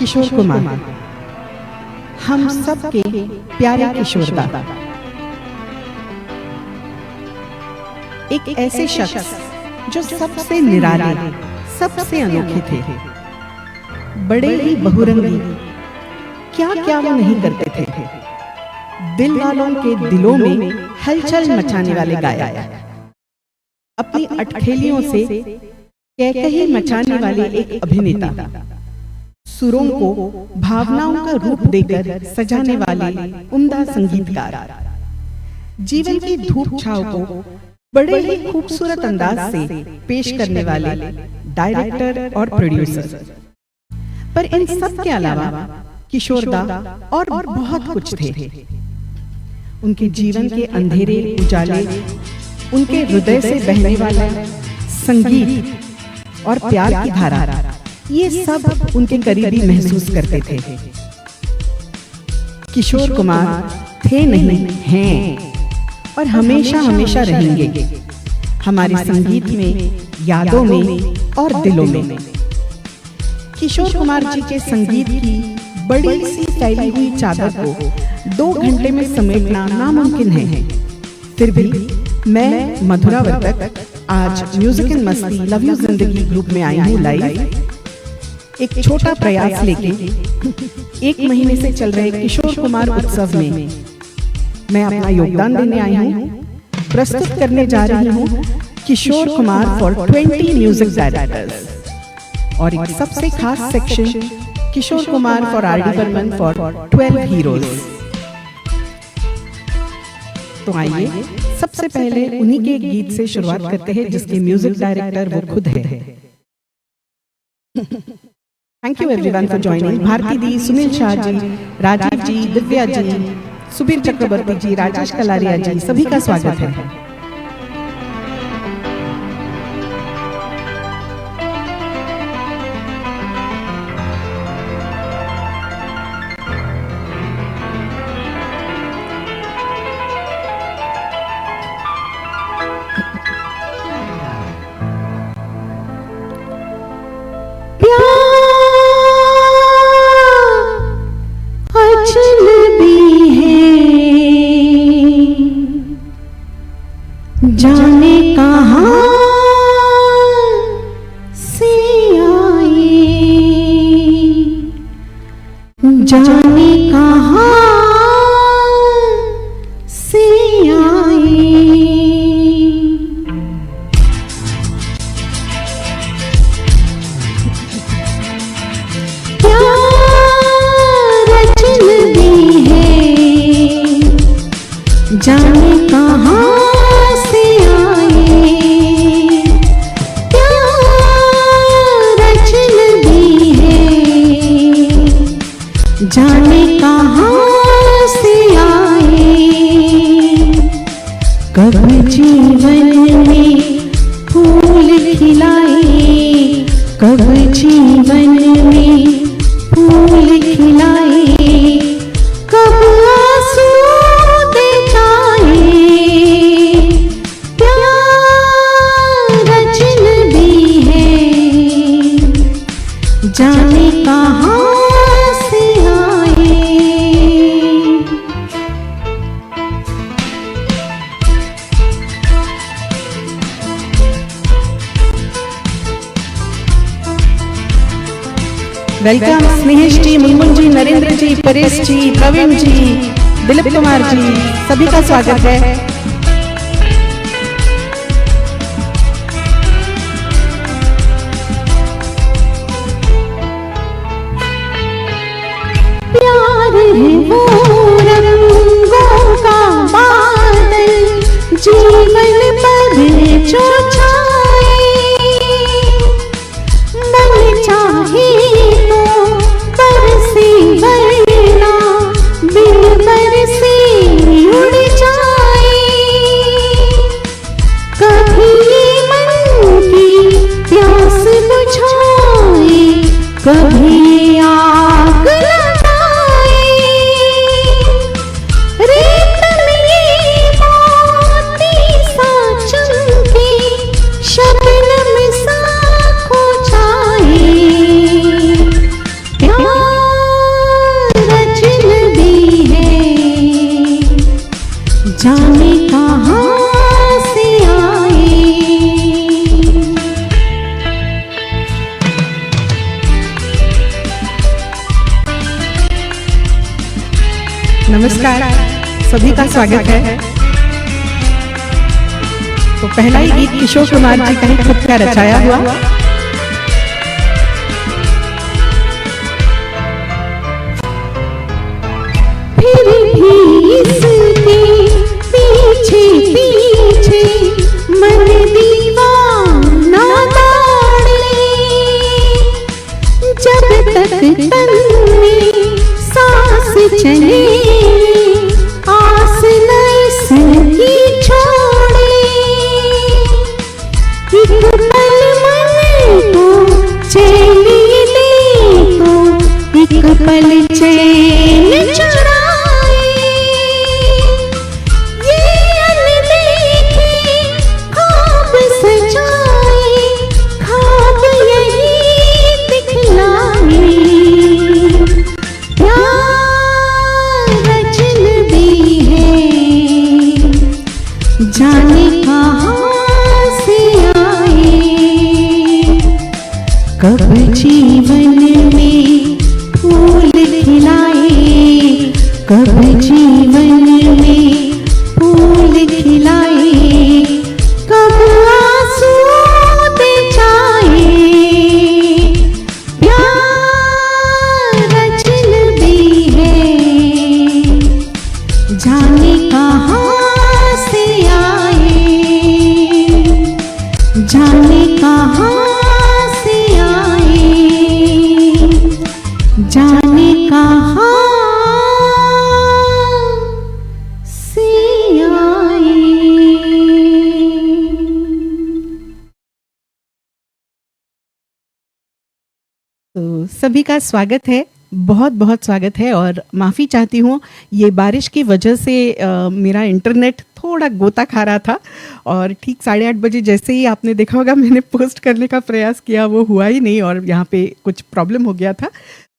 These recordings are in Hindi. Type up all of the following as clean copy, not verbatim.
किशोर कुमार, हम सबके प्यारे किशोरदा, एक ऐसे शख्स जो सबसे निराले, सबसे अनोखे थे। बड़े ही बहुरंगी, क्या क्या वो नहीं करते थे। दिल वालों के दिलों में हलचल मचाने वाले गायक, अपनी अटखेलियों से कहकही मचाने वाले एक अभिनेता, सुरों को भावनाओं का रूप देकर सजाने वाले उम्दा संगीतकार, जीवन की धूप छाव को बड़े ही खूबसूरत अंदाज से पेश करने वाले डायरेक्टर और प्रोड्यूसर। पर इन सब के अलावा किशोरदा और बहुत कुछ थे। उनके जीवन के अंधेरे उजाले, उनके हृदय से बहने वाला संगीत और प्यार की धारा, ये सब उनके करीबी महसूस करते थे। किशोर कुमार थे नहीं, हैं और हमेशा हमेशा रहेंगे हमारे संगीत में, यादों में और दिलों में। किशोर कुमार जी के संगीत की बड़ी सी फैली हुई चादर को 2 घंटे में समेटना नामुमकिन है। फिर भी मैं मधुरावर्तक आज music and Masti love you जिंदगी ग्रुप में आई हूँ लाइव, एक छोटा प्रयास लेके 1 महीने से चल रहे किशोर कुमार उत्सव में मैं अपना योगदान देने आई हूँ। प्रस्तुत करने जा रही हूँ Kishore Kumar for 20 music directors और एक सबसे खास section Kishore Kumar for R D. Burman for 12 heroes. तो आइए सबसे पहले उन्हीं के गीत से शुरुआत करते हैं जिसके म्यूजिक डायरेक्टर वो खुद है। Thank you everyone for joining. Bharti di, Sunil Shah ji, Rajiv ji, Divya ji, Subir Chakraborty ji, Rajesh Kalaria ji, सभी का स्वागत है। जाने कहाँ से आए, जाने कहाँ से आए। प्यार अजनबी है, जाने कहाँ जाने कहाँ से आए। कब जीवन में फूल खिलाए, कब जीवन में फूल खिलाए, कब आंसू दे जाए। प्यार अजनबी है, जाने कहाँ वेलकम स्नेहिश जी, मुनमुन जी, नरेंद्र जी, परेश जी, प्रवीण जी, दिलीप कुमार जी, सभी का स्वागत है। प्यार है वो रंगों का बादल, जीवन पर जो छाए, मन चाहे कभी आग लगाए, रेत में मोती सा सभी का स्वागत है। तो पहला ही गीत किशोर कुमार जी का ही खुद का रचाया हुआ। फिर भी इसके पीछे पीछे मन दीवाना दौड़े, जब तक तन में सांस चले आस न इसकी छोड़े। एक पल मन को चैन दे तो एक पल चैन चुराए, ये अनदेखे ख्वाब सजाए, ख्वाब यही दिखलाए। प्यार अजनबी है, जाने कहाँ से आए, कब जीवन में फूल खिलाए, कब जीवन में फूल खिलाए, कब आंसू दे जाए। प्यार अजनबी है, जाने कहाँ से आए, जाने कहाँ से आए, जाने कहाँ से आए। तो सभी का स्वागत है, बहुत बहुत स्वागत है। और माफ़ी चाहती हूँ, ये बारिश की वजह से मेरा इंटरनेट थोड़ा गोता खा रहा था और ठीक 8:30 बजे जैसे ही आपने देखा होगा मैंने पोस्ट करने का प्रयास किया, वो हुआ ही नहीं और यहाँ पे कुछ प्रॉब्लम हो गया था।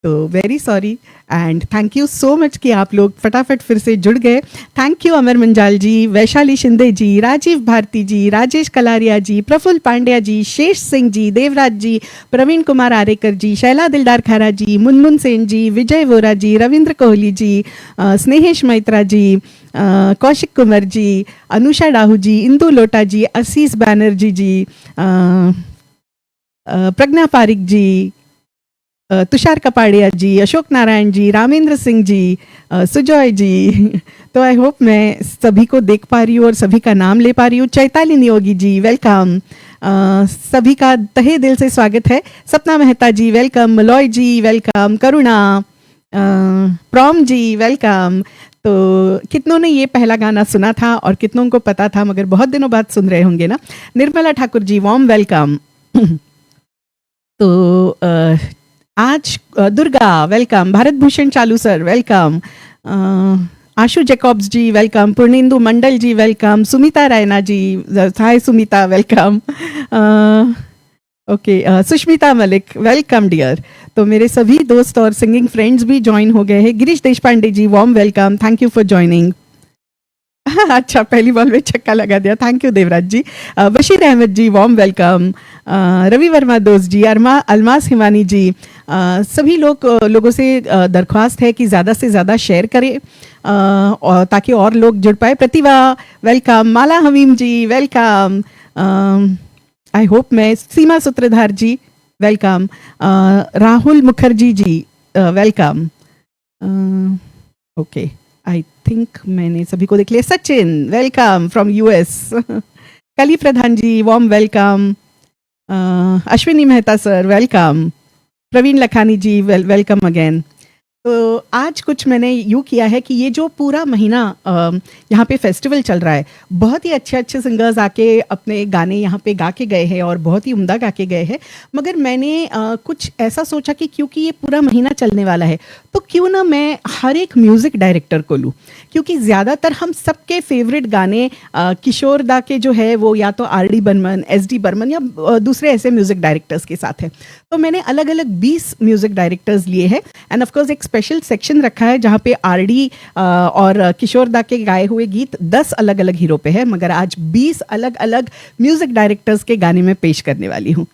तो very sorry and thank you so much कि आप लोग फटाफट फिर से जुड़ गए। थैंक यू अमर मंजाल जी, वैशाली शिंदे जी, राजीव भारती जी, राजेश कलारिया जी, प्रफुल्ल पांड्या जी, शेष सिंह जी, देवराज जी, प्रवीण कुमार आरेकर जी, शैला दिलदार खारा जी, मुनमुन सेन जी, विजय वोरा जी, रविंद्र कोहली जी, स्नेहेश मैत्रा जी, कौशिक कुमार जी, अनुषा डाहू जी, इंदु लोटा जी, असीस बैनर्जी जी, प्रज्ञा पारिक जी, तुषार कपाड़िया जी, अशोक नारायण जी, रामेंद्र सिंह जी, सुजॉय जी। तो आई होप मैं सभी को देख पा रही हूँ और सभी का नाम ले पा रही हूँ। चैताली नियोगी जी वेलकम, सभी का तहे दिल से स्वागत है। सपना मेहता जी वेलकम, मलॉय जी वेलकम, करुणा, प्रॉम जी वेलकम। तो कितनों ने ये पहला गाना सुना था और कितनों को पता था, मगर बहुत दिनों बाद सुन रहे होंगे ना। Nirmala Thakur ji warm welcome. तो आज Durga welcome, Bharat Bhushan Chalu sir welcome, Ashu Jacobs ji welcome, Purnendu Mandal ji welcome, Sumita Raina ji, hi Sumita welcome, okay, Sushmita Malik welcome dear. तो मेरे सभी दोस्त और सिंगिंग फ्रेंड्स भी ज्वाइन हो गए हैं। Girish Deshpande ji warm welcome, thank you for joining. अच्छा, पहली बॉल में छक्का लगा दिया, thank you Devraj ji. Bashir Ahmed ji warm welcome, Ravi Verma दोस्त जी, अलमास हिमानी जी, सभी लोगों से दरख्वास्त है कि ज़्यादा से ज़्यादा शेयर करें और ताकि और लोग जुड़ पाए। Pratibha welcome, Mala Hamim ji welcome, I hope मैं, Seema Sutradhar ji welcome, Rahul Mukherjee ji welcome, okay I think मैंने सभी को देख लिया। Sachin welcome from US, Kali Pradhan ji warm welcome, Ashwini Mehta sir welcome, Praveen Lakhani ji welcome again. तो आज कुछ मैंने यूँ किया है कि ये जो पूरा महीना यहाँ पे फेस्टिवल चल रहा है, बहुत ही अच्छे अच्छे सिंगर्स आके अपने गाने यहाँ पे गा के गए हैं और बहुत ही उम्दा गा के गए हैं। मगर मैंने कुछ ऐसा सोचा कि क्योंकि ये पूरा महीना चलने वाला है तो क्यों ना मैं हर एक म्यूज़िक डायरेक्टर को लूँ, क्योंकि ज़्यादातर हम सबके फेवरेट गाने किशोर दा के जो है वो या तो आर डी बर्मन, एस डी बर्मन या दूसरे ऐसे म्यूज़िक डायरेक्टर्स के साथ है। तो मैंने अलग अलग 20 म्यूज़िक डायरेक्टर्स लिए हैं एंड ऑफकोर्स एक स्पेशल सेक्शन रखा है जहाँ पे आर डी और किशोर दा के गाए हुए गीत 10 अलग अलग हीरो पे है, मगर आज 20 अलग अलग म्यूज़िक डायरेक्टर्स के गाने में पेश करने वाली हूँ।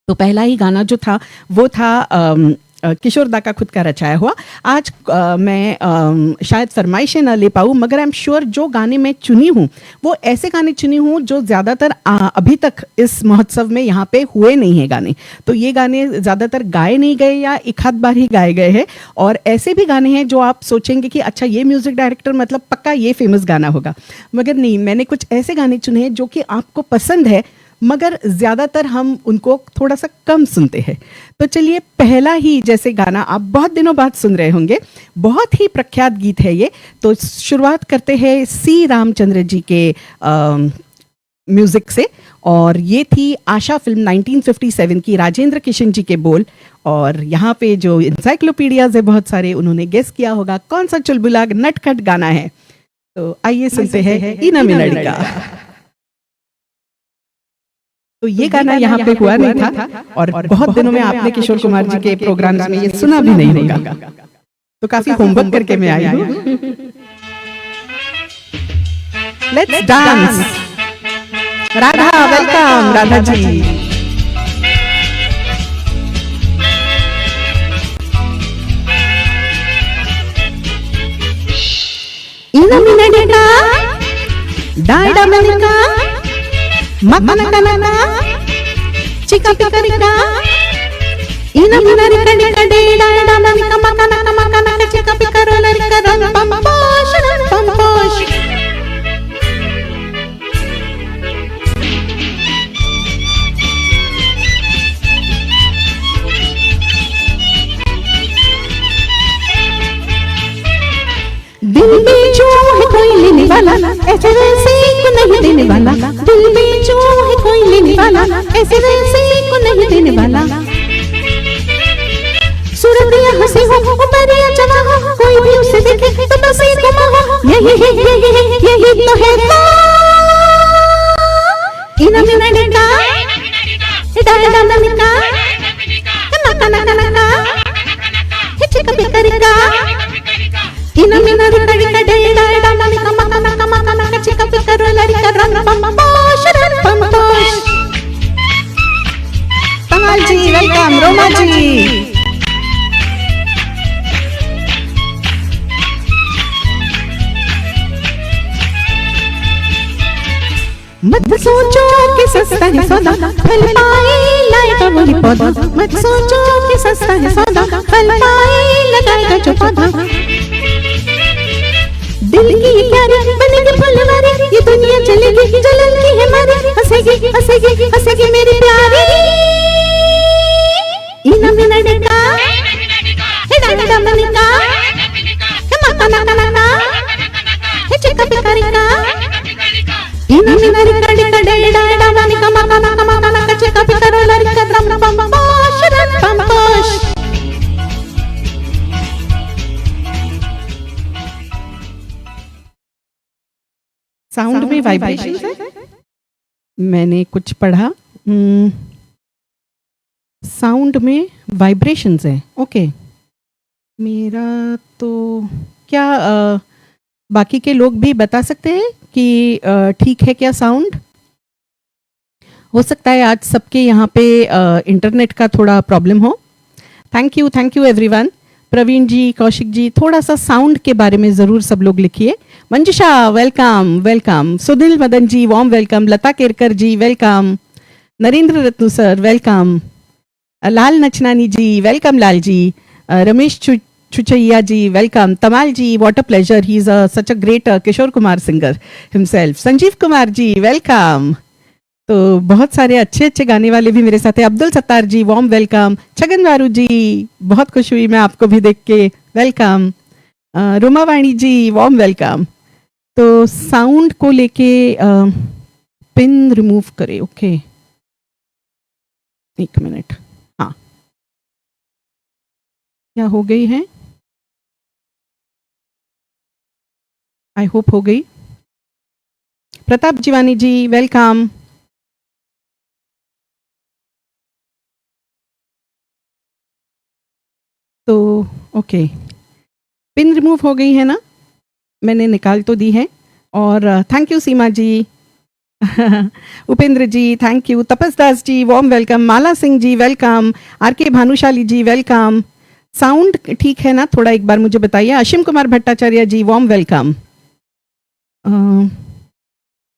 तो पहला ही गाना जो था वो था किशोर दा का खुद का रचाया हुआ। आज मैं शायद फरमाइशें न ले पाऊँ, मगर आई एम श्योर जो गाने मैं चुनी हूँ वो ऐसे गाने चुनी हूँ जो ज़्यादातर अभी तक इस महोत्सव में यहाँ पे हुए नहीं हैं गाने। तो ये गाने ज़्यादातर गाए नहीं गए या एक आध बार ही गाए गए हैं, और ऐसे भी गाने हैं जो आप सोचेंगे कि अच्छा ये म्यूज़िक डायरेक्टर मतलब पक्का ये फेमस गाना होगा, मगर नहीं, मैंने कुछ ऐसे गाने चुने हैं जो कि आपको पसंद है मगर ज़्यादातर हम उनको थोड़ा सा कम सुनते हैं। तो चलिए पहला ही जैसे गाना आप बहुत दिनों बाद सुन रहे होंगे, बहुत ही प्रख्यात गीत है ये। तो शुरुआत करते हैं सी रामचंद्र जी के म्यूज़िक से, और ये थी आशा फिल्म 1957 की, राजेंद्र किशन जी के बोल। और यहाँ पे जो इंसाइक्लोपीडियाज है बहुत सारे, उन्होंने गेस किया होगा कौन सा चुलबुला नटखट गाना है। तो आइए सुनते हैं इना मिनड़ी का। तो ये गाना यहाँ पे हुआ नहीं था, और बहुत दिनों में आपने किशोर कुमार जी के प्रोग्राम्स में ये सुना भी नहीं होगा, तो काफी होमवर्क करके मैं आई हूँ। Let's dance. Radha, welcome Radha ji. इना मिनडिका डायडा मनिका मकना कनका चिका पिकरिका इना मिनडिका डिका डायडा मनिका मकना कनका चिका पिकरलरिका रन पंपोश रन पंपोश। दिल में जो है कोई लेने वाला, ऐसे वैसे को नहीं देने वाला। दिल में जो है कोई लेने वाला, ऐसे वैसे को नहीं देने वाला। सूरतिया हंसी हो उपरिया जवा हो, कोई भी उसे देखे तो बस एक गुमा हो। यही है यही तो है इना मिनडिका डाडा मनिका कनका कनका चिका पिकरिका इना मिनडिका डिका डायडा मनिका मकना कनका चिका पिकरलरिका रन पंपोश रन पंपोश। कमाल जी, वेलकम। रोमा जी, मत सोचो कि सस्ता है सौदा, फल पाए लाएगा वही पौधा। मत सोचो कि सस्ता है सौदा, फल पाए लगाएगा जो पौधा। दिल की प्यारी बनेगी फुलवारी, ये दुनिया चलेगी जलन की है मारी। हंसेगी हंसेगी हंसेगी मेरी प्यारी इना मिनडिका डायडा मनिका मकना कनका चिका पिकरिका इना मिनडिका डिका डायडा मनिका मकना कनका चिका पिकरलरिका run Pamposh run Pamposh. Sound में वाइब्रेशन है, मैंने कुछ पढ़ा। साउंड में वाइब्रेशंस है, ओके। मेरा तो क्या बाकी के लोग भी बता सकते हैं कि ठीक है क्या साउंड? हो सकता है आज सबके यहाँ पे इंटरनेट का थोड़ा प्रॉब्लम हो। Thank you everyone. Praveen ji, Kaushik ji, थोड़ा सा साउंड के बारे में ज़रूर सब लोग लिखिए। Manjusha, welcome welcome. Sunil Madan ji, warm welcome. Lata Kerkar ji, welcome. Narendra Ratnu sir, welcome. Lal Nachnani ji, welcome Lal ji. Ramesh Chuchaiya ji, welcome. Tamal ji, what a pleasure, he is such a great Kishore Kumar singer himself. Sanjeev Kumar ji, welcome. तो बहुत सारे अच्छे अच्छे गाने वाले भी मेरे साथ हैं। अब्दुल सत्तार जी, वार्म वेलकम। छगन वारू जी, बहुत खुश हुई मैं आपको भी देख के, वेलकम। रुमा वाणी जी, वार्म वेलकम। तो साउंड को लेके पिन रिमूव करें, ओके, एक मिनट। हाँ, क्या हो गई है? आई होप हो गई। प्रताप जीवानी जी, वेलकम। तो ओके, पिन रिमूव हो गई है ना, मैंने निकाल तो दी है। और thank you Seema ji. Upendra ji, thank you. Tapas Das ji, warm welcome. Mala Singh ji, welcome. R K Bhanushali ji, welcome. Sound ठीक है ना? थोड़ा एक बार मुझे बताइए। असीम कुमार भट्टाचार्य जी, वार्म वेलकम।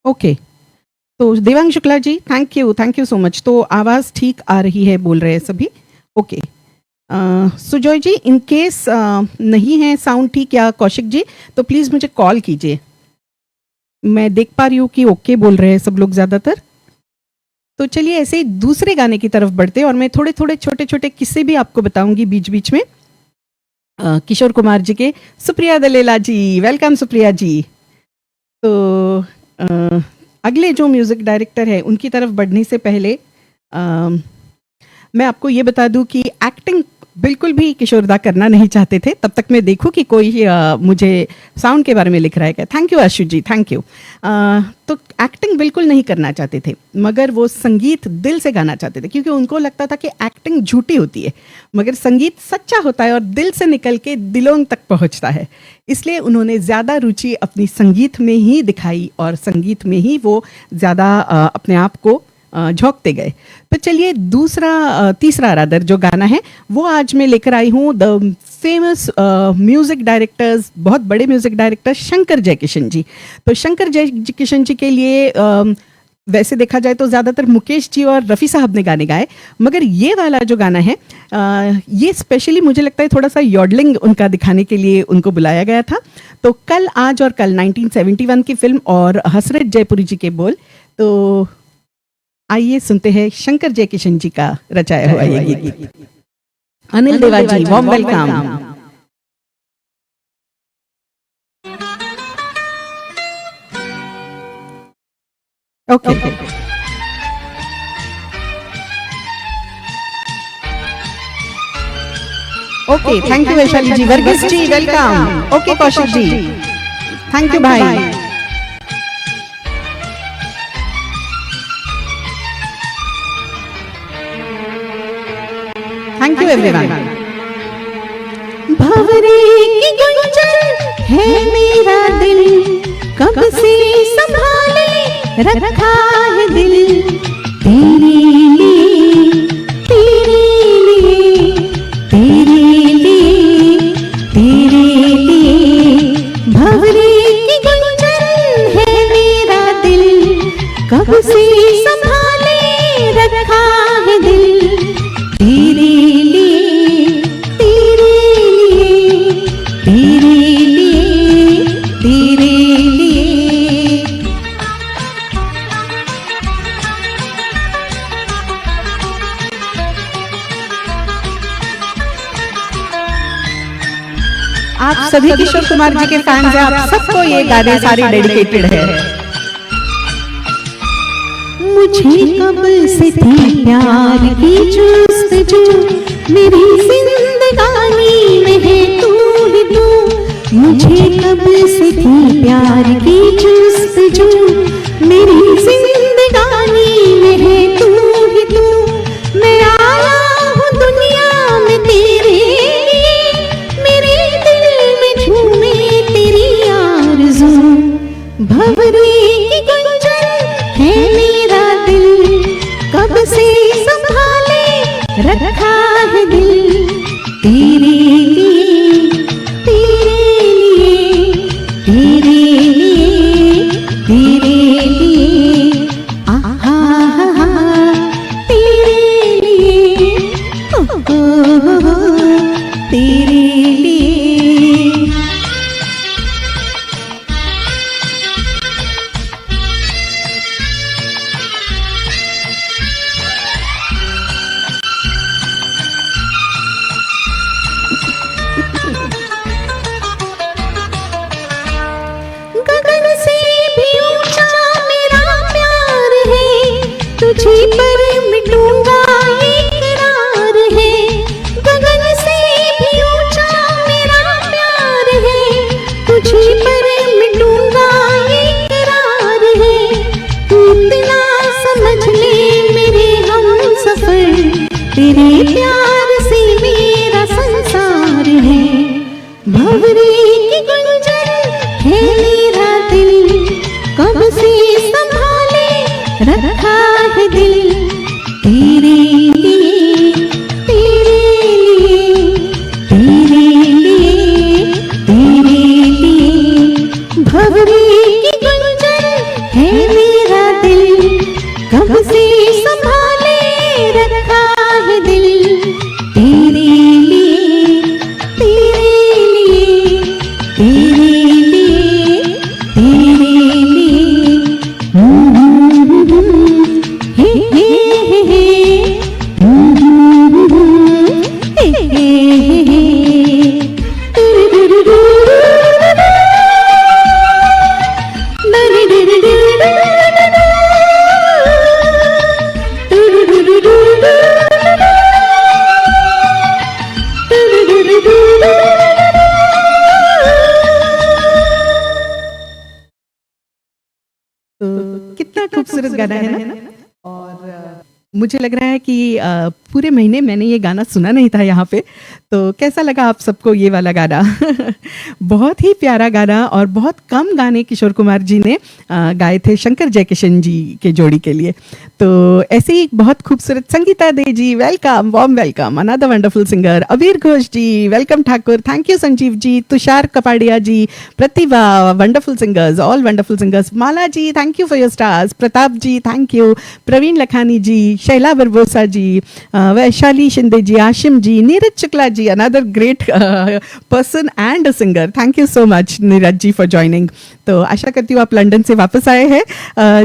ओके, तो Devang Shukla ji, thank you so much. तो आवाज़ ठीक आ रही है, बोल रहे हैं सभी। Okay, Sujoy ji, in case नहीं है साउंड ठीक या कौशिक जी, तो प्लीज़ मुझे कॉल कीजिए। मैं देख पा रही हूँ कि ओके बोल रहे हैं सब लोग ज़्यादातर। तो चलिए ऐसे ही दूसरे गाने की तरफ बढ़ते हैं, और मैं थोड़े थोड़े छोटे छोटे किस्से भी आपको बताऊंगी बीच बीच में। किशोर कुमार जी के। सुप्रिया दलेला जी, वेलकम सुप्रिया जी। तो अगले जो म्यूज़िक डायरेक्टर है उनकी तरफ बढ़ने से पहले मैं आपको ये बता दूं कि एक्टिंग बिल्कुल भी किशोरदा करना नहीं चाहते थे। तब तक मैं देखूं कि कोई मुझे साउंड के बारे में लिख रहा है क्या। Thank you Ashu ji, thank you. तो एक्टिंग बिल्कुल नहीं करना चाहते थे, मगर वो संगीत दिल से गाना चाहते थे, क्योंकि उनको लगता था कि एक्टिंग झूठी होती है, मगर संगीत सच्चा होता है और दिल से निकल के दिलों तक पहुंचता है। इसलिए उन्होंने ज़्यादा रुचि अपनी संगीत में ही दिखाई और संगीत में ही वो ज़्यादा अपने आप को झोंकते गए। तो चलिए तीसरा रादर जो गाना है वो आज मैं लेकर आई हूँ द फेमस म्यूज़िक डायरेक्टर्स, बहुत बड़े म्यूज़िक डायरेक्टर शंकर जयकिशन जी। तो शंकर जयकिशन जी के लिए वैसे देखा जाए तो ज़्यादातर मुकेश जी और रफ़ी साहब ने गाने गाए, मगर ये वाला जो गाना है ये स्पेशली मुझे लगता है थोड़ा सा यॉडलिंग उनका दिखाने के लिए उनको बुलाया गया था। तो कल, आज और कल 1971 की फिल्म और हसरत जयपुरी जी के बोल। तो आइए सुनते हैं शंकर जयकिशन जी का रचाया हुआ ये गीत। Anil Deva ji, warm welcome. Okay, okay, thank you Vaishali ji. Varghese ji, welcome. Okay Kaushik ji, thank you भाई। Thank you everyone. भंवरे की गुंजन है मेरा दिल, कब से संभाले रखा है दिल, तेरे लिए, तेरे लिए, तेरे लिए, तेरे लिए। भंवरे की गुंजन है मेरा दिल, कब से संभाले रखा है दिल, तेरे लिए, तेरे लिए, तेरे लिए, तेरे लिए। आप सभी किशोर कुमार जी के फैंस हैं, आप सबको ये गाने सारे डेडिकेटेड है। मुझे कब से थी प्यार की जुस्तजू, मेरी जिंदगानी में है तू ही तू। मुझे कब से थी प्यार की जुस्तजू, मेरी जिंदगानी में है तू ही तू। मैं आया हूँ दुनिया में तेरे लिए, मेरे दिल में झूमे तेरी आरज़ू। भंवरे की गुंजन है मेरा दिल, कब से संभाले रखा है दिल, तेरे लिए, तेरे लिए, तेरे लिए, तेरे लिए। आहा हा हा, तेरे लिए, ओ हो हो, तेरे लिए। गगन से भी ऊंचा मेरा प्यार है, तुझी पर मिटूंगा इकरार है। गगन से भी ऊंचा मेरा प्यार है, तुझी पर मिटूंगा इकरार है। तू इतना समझ ले मेरे हमसफर, तेरे प्यार से मेरा संसार है। भंवरे की गुंजन है मेरा दिल, कब से संभाले रखा है दिल, तेरे लिए, तेरे लिए, संभाले रखा है दिल तेरे लिए, तेरे लिए, तेरे लिए, तेरे लिए। हे हे हे हे, हे हे हे, कितना खूबसूरत गाना है ना। और मुझे लग रहा है कि पूरे महीने मैंने ये गाना सुना नहीं था यहाँ पे, तो कैसा लगा आप सबको ये वाला गाना? बहुत ही प्यारा गाना, और बहुत कम गाने किशोर कुमार जी ने गाए थे शंकर जयकिशन जी के जोड़ी के लिए। तो ऐसे ही बहुत खूबसूरत Sangeeta Dey ji, welcome, warm welcome. Another wonderful singer Abir Ghosh ji, welcome Thakur, thank you Sanjeev ji, Tushar Kapadia ji, Pratibha, wonderful singers, all wonderful singers. Mala ji, thank you for your stars. Pratap ji, thank you. Praveen Lakhani ji, Shaila Barbosa ji, Vaishali Shinde ji, Ashim ji, Neeraj Shukla ji, another great person and singer. Thank you so much Neeraj ji for joining. तो आशा करती हूँ आप लंदन से वापस आए हैं।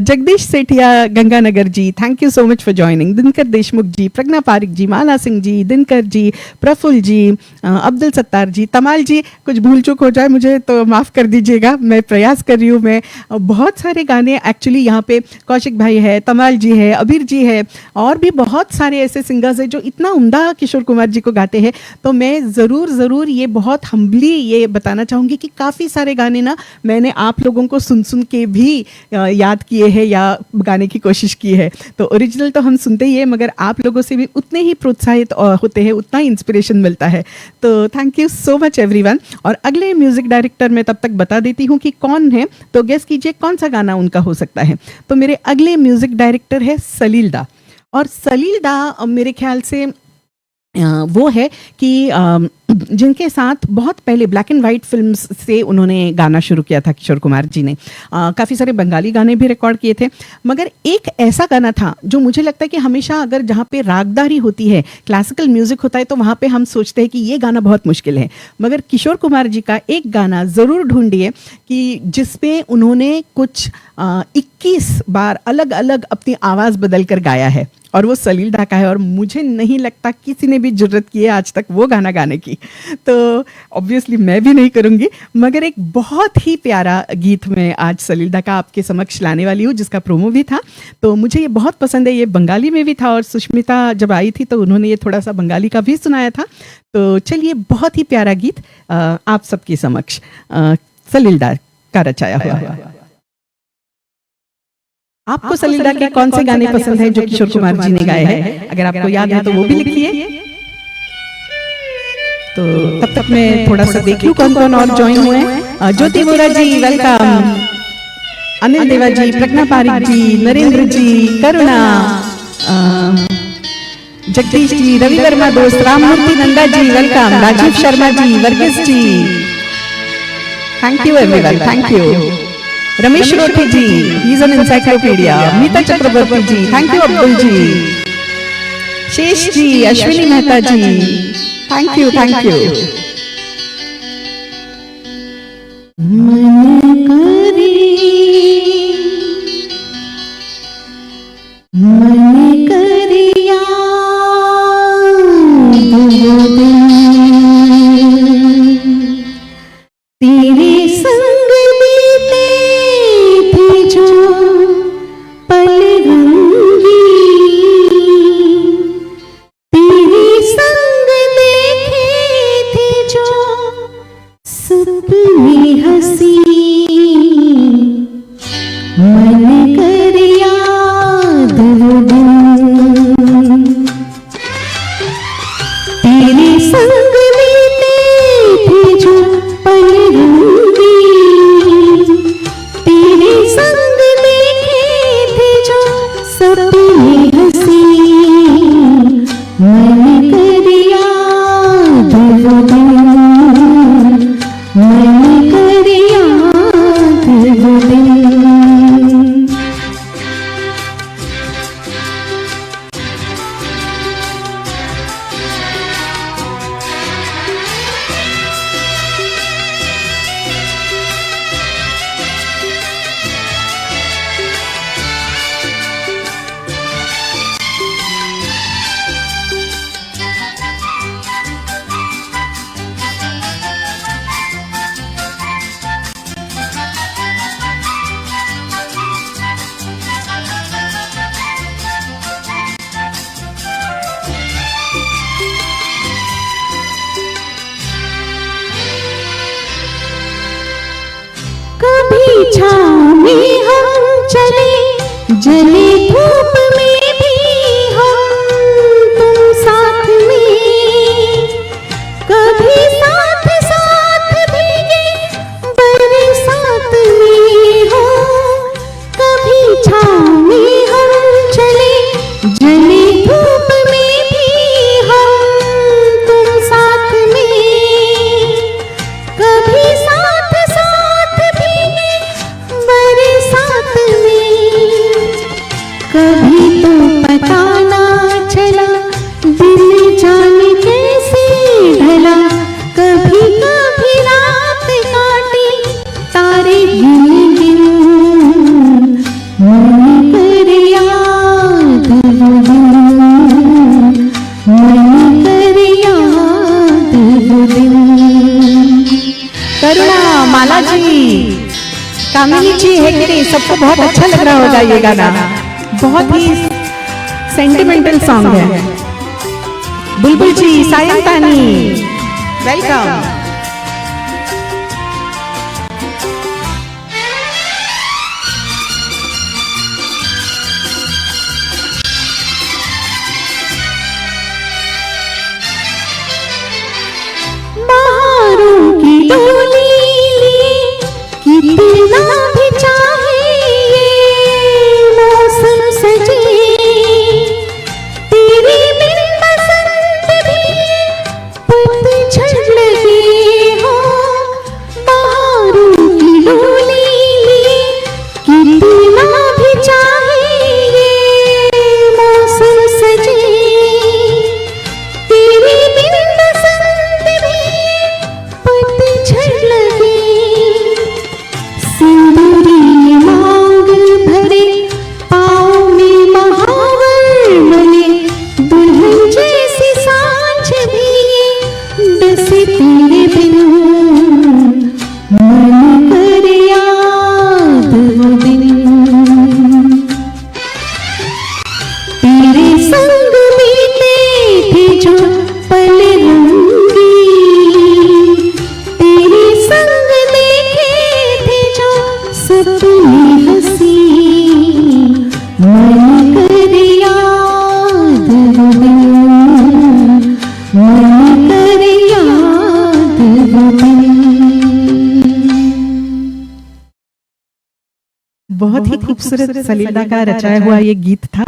Jagdish Sethia Ganganagar ji, thank you so much for joining. Dinkar Deshmukh ji, Pragya Pareek ji, Mala Singh ji, Dinkar ji, Praful ji, Abdul Sattar ji, Tamal ji, कुछ भूल चूक हो जाए मुझे तो माफ़ कर दीजिएगा, मैं प्रयास कर रही हूँ। मैं बहुत सारे गाने एक्चुअली यहाँ पे कौशिक भाई है, तमाल जी है, अबीर जी है, और भी बहुत सारे ऐसे सिंगर्स हैं जो इतना उम्दा किशोर कुमार जी को गाते हैं। तो मैं ज़रूर ये बहुत हम्बली ये बताना चाहूँगी कि काफ़ी सारे गाने ना मैंने आप लोगों को सुन के भी याद किए हैं या गाने की कोशिश की है। तो ओरिजिनल तो हम सुनते ही है, मगर आप लोगों से भी उतने ही प्रोत्साहित होते हैं, उतना ही इंस्पिरेशन मिलता है। तो thank you so much everyone. और अगले म्यूजिक डायरेक्टर मैं तब तक बता देती हूँ कि कौन है, तो गेस कीजिए कौन सा गाना उनका हो सकता है। तो मेरे अगले म्यूजिक डायरेक्टर है सलील दा। और सलील दा मेरे ख्याल से वो है कि जिनके साथ बहुत पहले ब्लैक एंड वाइट फिल्म्स से उन्होंने गाना शुरू किया था किशोर कुमार जी ने। काफ़ी सारे बंगाली गाने भी रिकॉर्ड किए थे, मगर एक ऐसा गाना था जो मुझे लगता है कि हमेशा अगर जहाँ पे रागदारी होती है, क्लासिकल म्यूजिक होता है, तो वहाँ पे हम सोचते हैं कि ये गाना बहुत मुश्किल है, मगर किशोर कुमार जी का एक गाना ज़रूर ढूंढिए कि जिसपे उन्होंने कुछ 21 बार अलग अलग अपनी आवाज़ बदल कर गाया है, और वो सलील दा का है। और मुझे नहीं लगता किसी ने भी जुर्रत की है आज तक वो गाना गाने की, तो ऑब्वियसली मैं भी नहीं करूँगी, मगर एक बहुत ही प्यारा गीत में आज सलील दा का आपके समक्ष लाने वाली हूँ, जिसका प्रोमो भी था। तो मुझे ये बहुत पसंद है, ये बंगाली में भी था, और सुष्मिता जब आई थी तो उन्होंने ये थोड़ा सा बंगाली का भी सुनाया था। तो चलिए, बहुत ही प्यारा गीत आप सबके समक्ष सलील दा का रचाया हुआ। आपको सलील दा के कौन से गाने पसंद हैं जो किशोर कुमार जी ने गाए हैं? अगर आपको याद है तो वो भी लिखिए। तो तब तक मैं थोड़ा सा देख लूं कौन कौन और ज्वाइन हुए हैं। ज्योति वोरा जी, welcome. Anil Deva ji, Pragya Pareek ji, Narendra ji, Karuna, Jagdish ji, Ravi Verma Dost, Ramamurthy Nanda ji, welcome. Rajiv Sharma ji, Varghese ji, thank you everyone, thank you. Ramesh Roti ji, he is an encyclopedia. Meeta Chakraborty ji, thank you. Abdul ji, Shesh ji, Ashwini Mehta ji, thank you, thank you. मन करिया तेरे संग बीते थे जो पल रंगी, तेरे संग देखे थे जो सपने हंसी, मन कर याद वो दिन तेरे संग बीते थे जो पल रंगी, तेरे संग देखे थे जो सपने हंसी, मन कर याद वो दिन, मन कर याद वो दिन। छाँव में हम चले, जले धूप में भी हम तुम साथ में, कभी साथ साथ भीगे बरसात में हो, कभी छाँव में हम चले, जले धूप में भी हम तुम साथ में, कभी साथ साथ भीगे बरसात में, कभी तो पता ना चला दिल जाने कैसे ढला, कभी कभी रात काटी तारे गिन गिन, मन कर याद वो दिन, मन कर याद वो दिन। करुणा, माला जी, कामिनी जी है कि नहीं? सबको बहुत अच्छा लग रहा होगा ये गाना, बहुत ही सेंटिमेंटल सॉन्ग है। बुलबुल जी, सायंतानी, वेलकम। बहारों की डोली कितना भी चाहे ये मौसम सजे, तेरे बिन बसंत भी पतझड़ लगे हो, बहारों की डोली कितना भी चाहे ये मौसम सजे, तेरे बिन बसंत भी पतझड़ लगे, सिंदूरी मांग भरे पाँव में महावर बने, दुल्हन जैसी सांझ भी डसे तेरे बिन, मन कर याद वो दिन, तेरे संग बीते थे जो पल रंगी, तेरे संग देखे थे जो सपने हंसी, मन कर याद वो दिन, मन कर याद वो दिन। बहुत ही खूबसूरत सलीला का रचाया हुआ ये गीत था,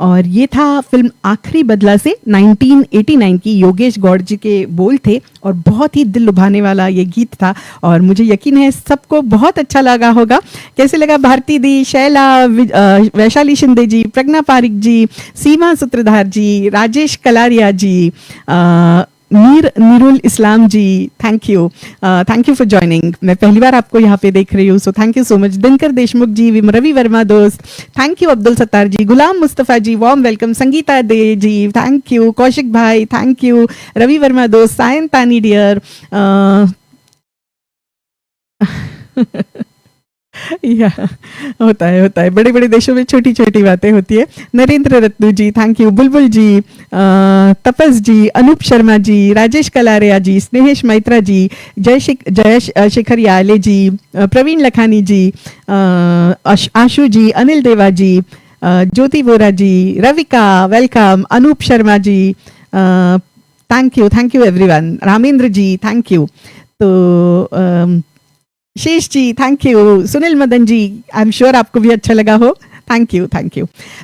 और ये था फिल्म आखिरी बदला से 1989 की। योगेश गौड़ जी के बोल थे और बहुत ही दिल लुभाने वाला ये गीत था, और मुझे यकीन है सबको बहुत अच्छा लगा होगा। कैसे लगा भारती दी, शैला, वैशाली शिंदे जी, Pragya Pareek ji, Seema Sutradhar ji, Rajesh Kalaria ji, Nirul Islam ji, thank you for joining. मैं पहली बार आपको यहाँ पे देख रही हूँ, so thank you so much. Dinkar Deshmukh ji, Ravi Verma Dost, thank you. Abdul Sattar ji, Ghulam Mustafa ji, warm welcome. Sangeeta Dey ji, thank you. Kaushik भाई, थैंक यू। रवि वर्मा दोस्त, सायंतानी डियर, या होता है बड़े बड़े देशों में छोटी छोटी बातें होती है। नरेंद्र रत्नू जी, thank you. Bulbul ji, तपस ji, Anoop Sharma ji, Rajesh Kalaria ji, स्नेहेश Maitra ji, Jay Shekhar Yale ji, Praveen Lakhani ji, Ashu ji, Anil Deva ji, Jyoti Vora ji, Ravika welcome, Anup Sharma ji, thank you everyone. Ramendra ji, thank you. तो Shesh ji, thank you. Sunil Madan ji, I am sure आपको भी अच्छा लगा हो, थैंक यू।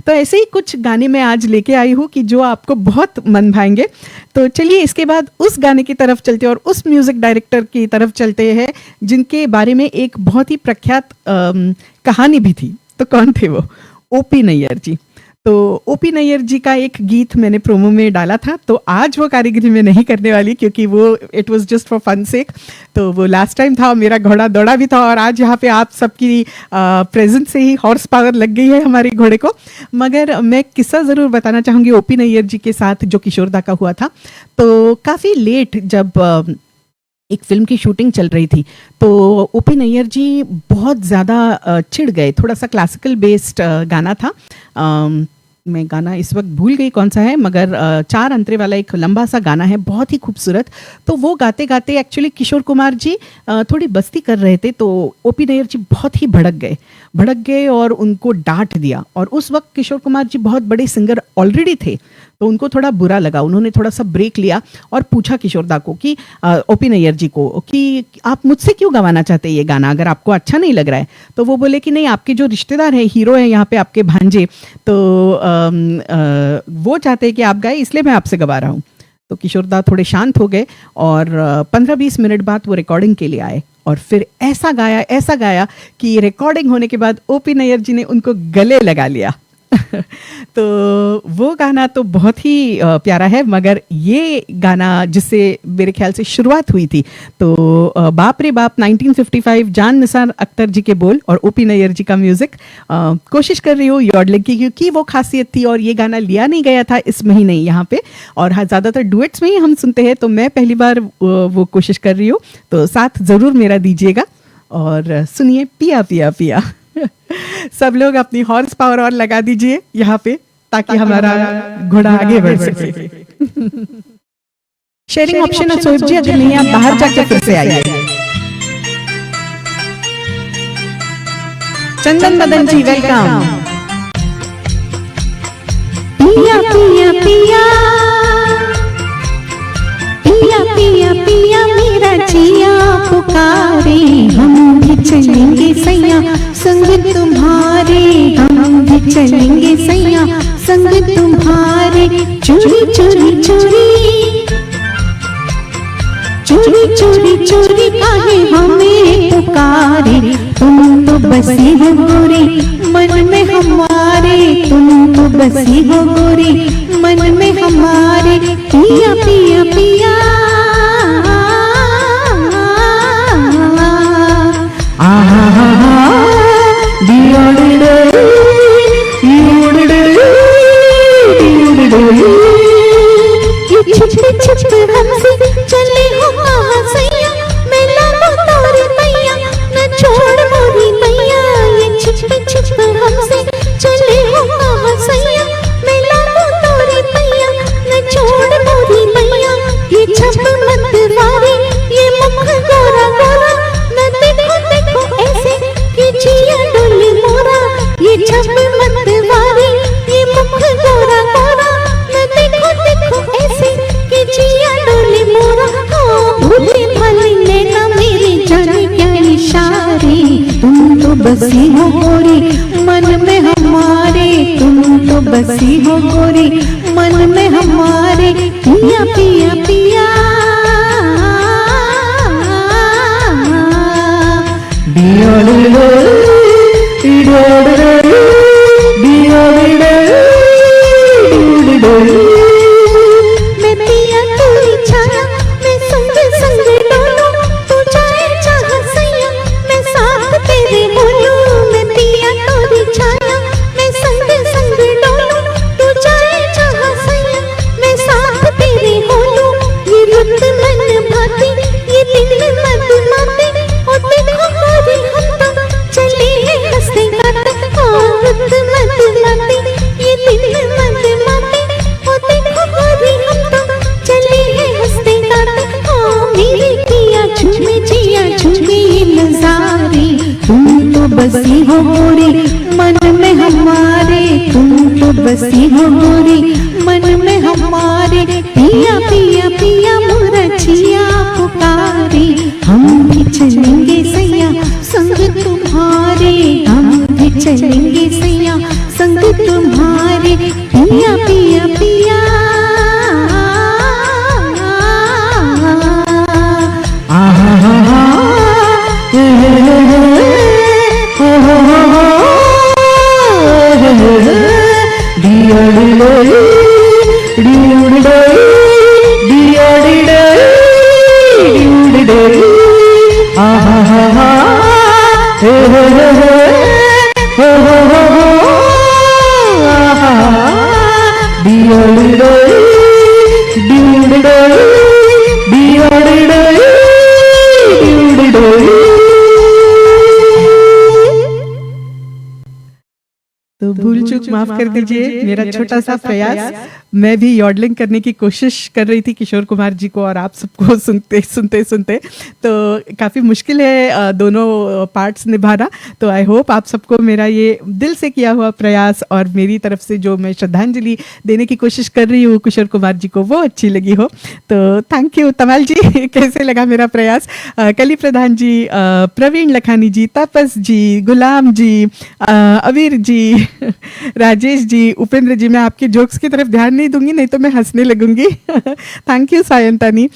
तो ऐसे ही कुछ गाने मैं आज लेके आई हूँ कि जो आपको बहुत मन भाएंगे। तो चलिए इसके बाद उस गाने की तरफ चलते हैं और उस म्यूजिक डायरेक्टर की तरफ चलते हैं जिनके बारे में एक बहुत ही प्रख्यात कहानी भी थी। तो कौन थे वो? ओपी नैयर जी। तो ओपी नैयर जी का एक गीत मैंने प्रोमो में डाला था, तो आज वो कारीगरी में नहीं करने वाली क्योंकि वो it was just for fun sake. तो वो लास्ट टाइम था, मेरा घोड़ा दौड़ा भी था, और आज यहाँ पे आप सबकी प्रेजेंस से ही हॉर्स पावर लग गई है हमारे घोड़े को। मगर मैं किस्सा ज़रूर बताना चाहूँगी ओपी नैयर जी के साथ जो किशोरदा का हुआ था। तो काफ़ी लेट जब एक फिल्म की शूटिंग चल रही थी तो ओपी नैयर जी बहुत ज़्यादा चिढ़ गए। थोड़ा सा क्लासिकल बेस्ड गाना था, मैं गाना इस वक्त भूल गई कौन सा है, मगर 4 अंतरे वाला एक लंबा सा गाना है, बहुत ही खूबसूरत। तो वो गाते गाते एक्चुअली किशोर कुमार जी थोड़ी बस्ती कर रहे थे, तो ओपी नैयर जी बहुत ही भड़क गए और उनको डांट दिया। और उस वक्त किशोर कुमार जी बहुत बड़े सिंगर ऑलरेडी थे, तो उनको थोड़ा बुरा लगा। उन्होंने थोड़ा सा ब्रेक लिया और पूछा किशोरदा को कि ओपी नैयर जी को कि आप मुझसे क्यों गवाना चाहते हैं ये गाना, अगर आपको अच्छा नहीं लग रहा है। तो वो बोले कि नहीं, आपके जो रिश्तेदार है, हीरो है यहाँ पे आपके भांजे, तो वो चाहते हैं कि आप गाए, इसलिए मैं आपसे गवा रहा हूँ। तो किशोरदा थोड़े शांत हो गए और 15-20 मिनट बाद वो रिकॉर्डिंग के लिए आए और फिर ऐसा गाया कि रिकॉर्डिंग होने के बाद ओपी नैयर जी ने उनको गले लगा लिया। तो वो गाना तो बहुत ही प्यारा है, मगर ये गाना जिससे मेरे ख्याल से शुरुआत हुई थी, तो बाप रे बाप 1955, जान निसार अख्तर जी के बोल और ओपी नैयर जी का म्यूजिक। कोशिश कर रही हूँ यॉडलिंग की, क्योंकि वो खासियत थी और ये गाना लिया नहीं गया था इस महीने यहाँ पे, और ज़्यादातर डुएट्स में ही हम सुनते हैं, तो मैं पहली बार वो कोशिश कर रही हूँ। तो साथ ज़रूर मेरा दीजिएगा और सुनिए पिया पिया पिया। सब लोग अपनी हॉर्स पावर और लगा दीजिए यहाँ पे, ताकि हमारा घोड़ा आगे बढ़ सके। शेयरिंग ऑप्शन है सोइब जी, अगर नहीं आप बाहर जाके फिर से आइए। चंदन बदन जी वेलकम। पिया पिया पिया पिया पिया पिया मेरा जिया पुकारे, हम भी चलेंगे सैया संग तुम्हारे, हम भी चलेंगे सैया संग तुम्हारे। चोरी चोरी चोरी चोरी चोरी चोरी काहे हमें पुकारे, तुम तो बसी हो गोरी मन में हमारे, तुम तो बसी हो गोरी मन में हमारे। पिया पिया पिया छुप छुप हमसे चले हो कहाँ सैया, मैं लाऊं तोरी मैया न छोड़ मोरी मैया। ये छुप छुप हमसे चले हो कहाँ सैया, मैं लाऊं तोरी मैया न छोड़ मोरी मैया। ये छप मत वारी ये मुख गोरा गोरा, न देखो देखो ऐसे कि जिया डोली मोरा। ये छप मत वारी ये मुख गोरा गोरा, न देखो देखो ऐसे कि जिया डोली मोरा। भूले भाले नैना मेरी जाने क्या इशारे, तुम तो बसी हो गोरी मन में हमारे, तुम तो बसी हो गोरी मन में हमारे। पिया पिया पिया मैं पिया तोरी छाया, मैं संग संग डोलूं, तू जाए जहाँ सैया मैं साथ तेरे बोलूं। मैं पिया तोरी छाया, मैं संग संग डोलूं, तू जाए जहाँ सैया मैं साथ तेरे बोलूं। ये रुत मन भाती ये दिल मत माते, और देखो गोरी हम तो चले हैं हंसते गाते। रुत मत माते ये दिल मत माते, और देखो गोरी हम तो चले हैं हंसते गाते। मेरे पिया झूमे जिया झूमे ये नजारे, तुम तो बसी हो गोरी मन में हमारे, तुम तो बसी हो गोरी मन में हमारे। पिया पिया पिया मोरा जिया पुकारे, हम भी चलेंगे सैया संग तुम्हारे, हम भी चलेंगे सैया संग तुम्हारे। पिया पिया पिया तो भूल चूक माफ कर दीजिए मेरा छोटा सा प्रयास। मैं भी यॉडलिंग करने की कोशिश कर रही थी किशोर कुमार जी को और आप सबको सुनते सुनते सुनते, तो काफ़ी मुश्किल है दोनों पार्ट्स निभाना। तो आई होप आप सबको मेरा ये दिल से किया हुआ प्रयास और मेरी तरफ से जो मैं श्रद्धांजलि देने की कोशिश कर रही हूँ किशोर कुमार जी को वो अच्छी लगी हो। तो थैंक यू तमाल जी। कैसे लगा मेरा प्रयास? कली प्रधान जी, प्रवीण लखानी जी, तापस जी, गुलाम जी, अवीर जी, राजेश जी, उपेंद्र जी, मैं आपके जोक्स की तरफ ध्यान नहीं दूंगी नहीं तो मैं हंसने लगूंगी। Thank you Sayantani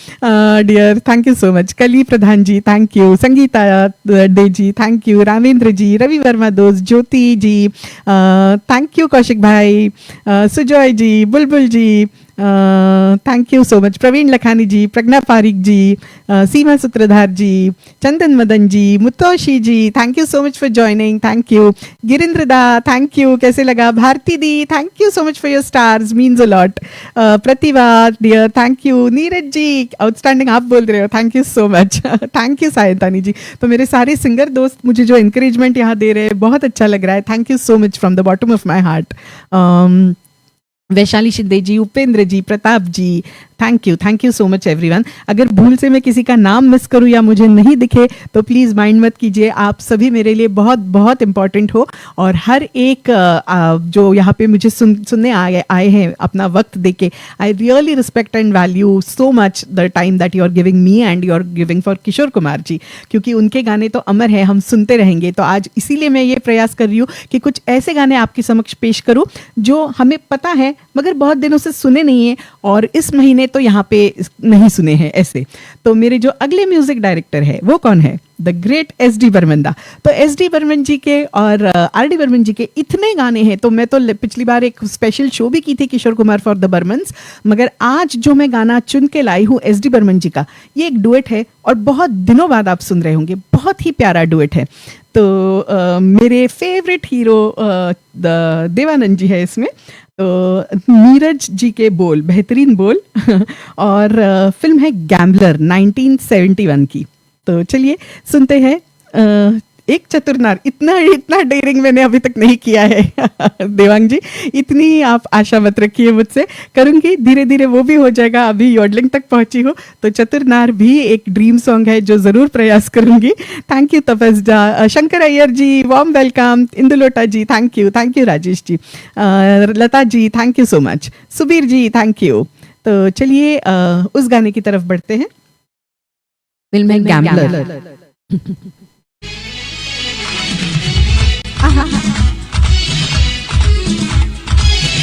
dear, thank you so much. Kali Pradhan ji thank you, Sangeeta Dey ji thank you, Ramendra ji, Ravi Verma Dost, Jyoti ji thank you, Kaushik भाई, Sujoy ji, Bulbul ji thank you so much, Praveen Lakhani ji, Pragya Pareek ji, Seema Sutradhar ji, Chandan Madan ji, Mutoshi ji thank you so much for joining, thank you. Girindra da thank you, कैसे लगा? Bharti di thank you so much for your stars, means a lot. Pratibha dear thank you, Neeraj ji outstanding आप बोल रहे हो, thank you so much. Thank you Sayantani ji. तो मेरे सारे सिंगर दोस्त मुझे जो इंकरेजमेंट यहाँ दे रहे हैं बहुत अच्छा लग रहा है, thank you so much from the bottom of my heart. Vaishali Shinde ji, Upendra ji, Pratap ji thank you so much everyone. अगर भूल से मैं किसी का नाम मिस करूं या मुझे नहीं दिखे तो प्लीज़ माइंड मत कीजिए, आप सभी मेरे लिए बहुत बहुत इंपॉर्टेंट हो और हर एक जो यहाँ पे मुझे सुनने आए हैं अपना वक्त देके, I really respect and value so much the time that you are giving me and you are giving for Kishore Kumar ji, क्योंकि उनके गाने तो अमर है, हम सुनते रहेंगे। तो आज इसीलिए मैं ये प्रयास कर रही हूँ कि कुछ ऐसे गाने आपके समक्ष पेश करूँ जो हमें पता है मगर बहुत दिनों से सुने नहीं है और इस महीने तो यहाँ पे नहीं सुने हैं ऐसे। तो मेरे जो अगले म्यूजिक डायरेक्टर है वो कौन है? The great SD. बर्मन दा। तो एस.डी. बर्मन जी के और आर.डी. बर्मन जी के इतने गाने हैं, तो मैं तो पिछली बार एक स्पेशल शो भी की थी किशोर कुमार फॉर द बर्मन्स, मगर आज जो मैं गाना चुन के लाई हूँ एस.डी. बर्मन जी का, ये एक डुएट है और बहुत दिनों बाद आप सुन रहे होंगे, बहुत ही प्यारा डुएट है। तो मेरे फेवरेट हीरो देवानंद जी है इसमें, तो नीरज जी के बोल, बेहतरीन बोल और फिल्म है गैम्बलर 1971 की। तो चलिए सुनते हैं एक चतुर नार। इतना डेयरिंग मैंने अभी तक नहीं किया है देवांग जी, इतनी आप आशा मत रखिए मुझसे, करूंगी धीरे धीरे वो भी हो जाएगा। अभी यॉडलिंग तक पहुंची हो तो चतुर नार भी एक ड्रीम सॉन्ग है जो जरूर प्रयास करूंगी। थैंक यू तपस्जा, Shankar Iyer ji warm welcome, Indulota ji thank you Rajesh ji, Lata ji thank you so much, Subir ji thank you. तो चलिए उस गाने की तरफ बढ़ते हैं, फिल्म है gambler.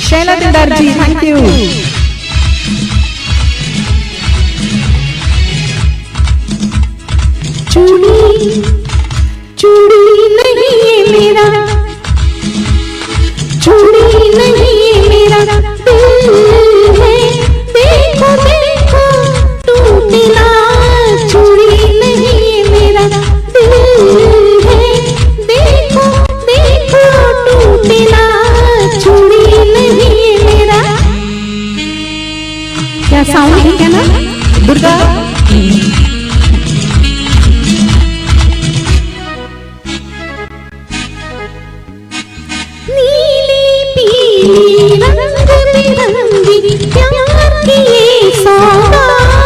Shaila Dildar ji thank you. चूड़ी नहीं ये मेरा, चूड़ी नहीं ये मेरा दिल है, देखो देखो टूटे ना, चूड़ी नहीं ये मेरा दिल है, देखो देखो टूटे ना, चूड़ी नहीं ये मेरा। क्या साउंड है क्या ना दुर्गा? नीली पीली रंग बिरंगी प्यार की ये सौगात,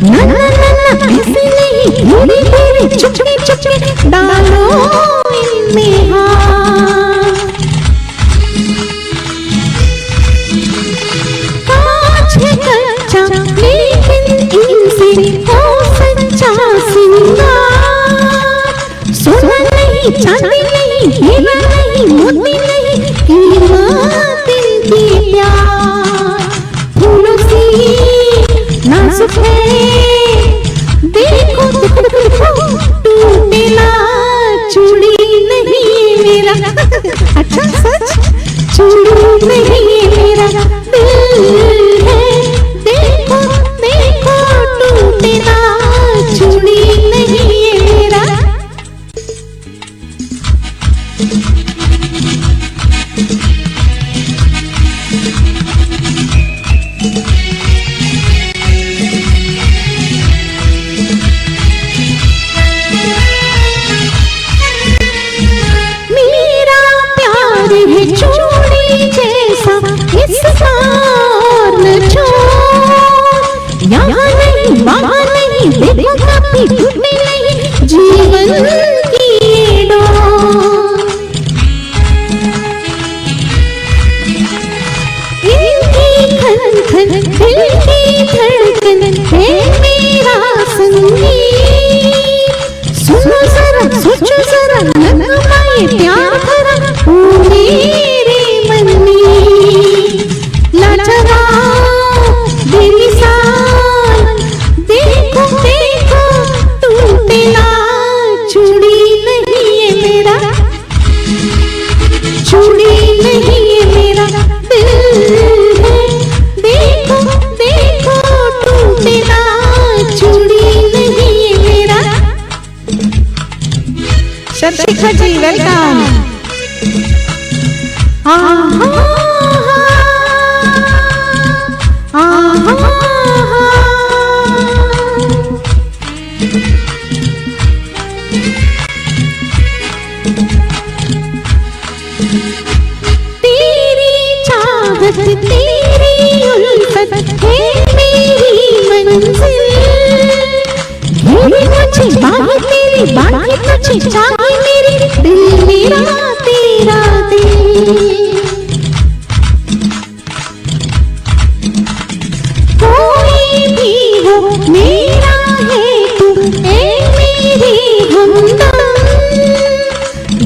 ना ना ना ना ऐसे नहीं, धीरे धीरे चुपके चुपके डालो इनमें हाथ। कांच है कच्चा लेकिन इनसे हो सच्चा सिंगार, सोना नहीं चांदी नहीं हीरा नहीं मोती नहीं, कीमत इनकी प्यार। फूलों सी नाजुक है, देखो देखो टूटे ना, चूड़ी नहीं मेरा। अच्छा सच, चूड़ी नहीं मेरा दिल है, देखो देखो टूटे ना, चूड़ी नहीं मेरा। मेरा प्यार है देखो कभी टूटने नहीं जीवन की ये डोर। इनकी खन खन दिल की धड़कन है मेरा संगीत। सुनो जरा सोचो जरा नगमाए प्यार भरा ओ मेरे मन में। लाजवाब बेमिसाल देखो देखो टूटे ना चूड़ी नहीं है मेरा, चूड़ी नहीं है मेरा दिल है। देखो देखो टूटे ना चूड़ी नहीं है मेरा। शर्षिका जी वेलकम। तेरी चाहत तेरी उल्फत है मेरी मंजिल। घेरे मुझे बाहें तेरी बाहें मुझे चाहे मेरी दिल मेरा तेरा दिल। कोई भी हो मेरा है तू ऐ मेरी हमदम।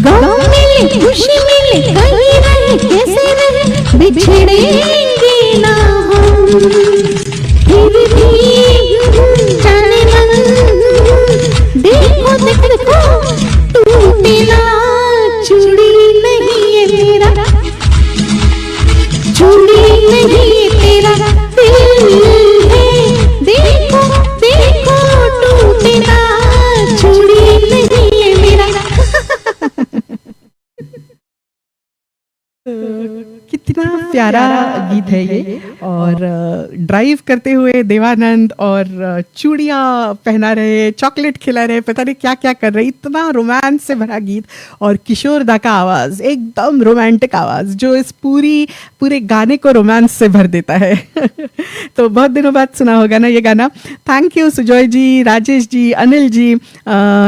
गम मिले खुशी मिले कहीं रहे कैसे रहे बिछड़ेंगे ना हम। फिर भी जाने मन देखो देखो टूटे ना चूड़ी नहीं है मेरा, चूड़ी नहीं है तेरा दिल है। देखो देखो टूटे ना चूड़ी नहीं है मेरा। कितना प्यारा गीत है ये। और ड्राइव करते हुए देवानंद और चूड़ियाँ पहना रहे, चॉकलेट खिला रहे, पता नहीं क्या क्या कर रहे, इतना रोमांस से भरा गीत। और किशोर दा का आवाज़ एकदम रोमांटिक आवाज़ जो इस पूरे गाने को रोमांस से भर देता है। तो बहुत दिनों बाद सुना होगा ना ये गाना। Thank you Sujoy ji, Rajesh ji, Anil ji,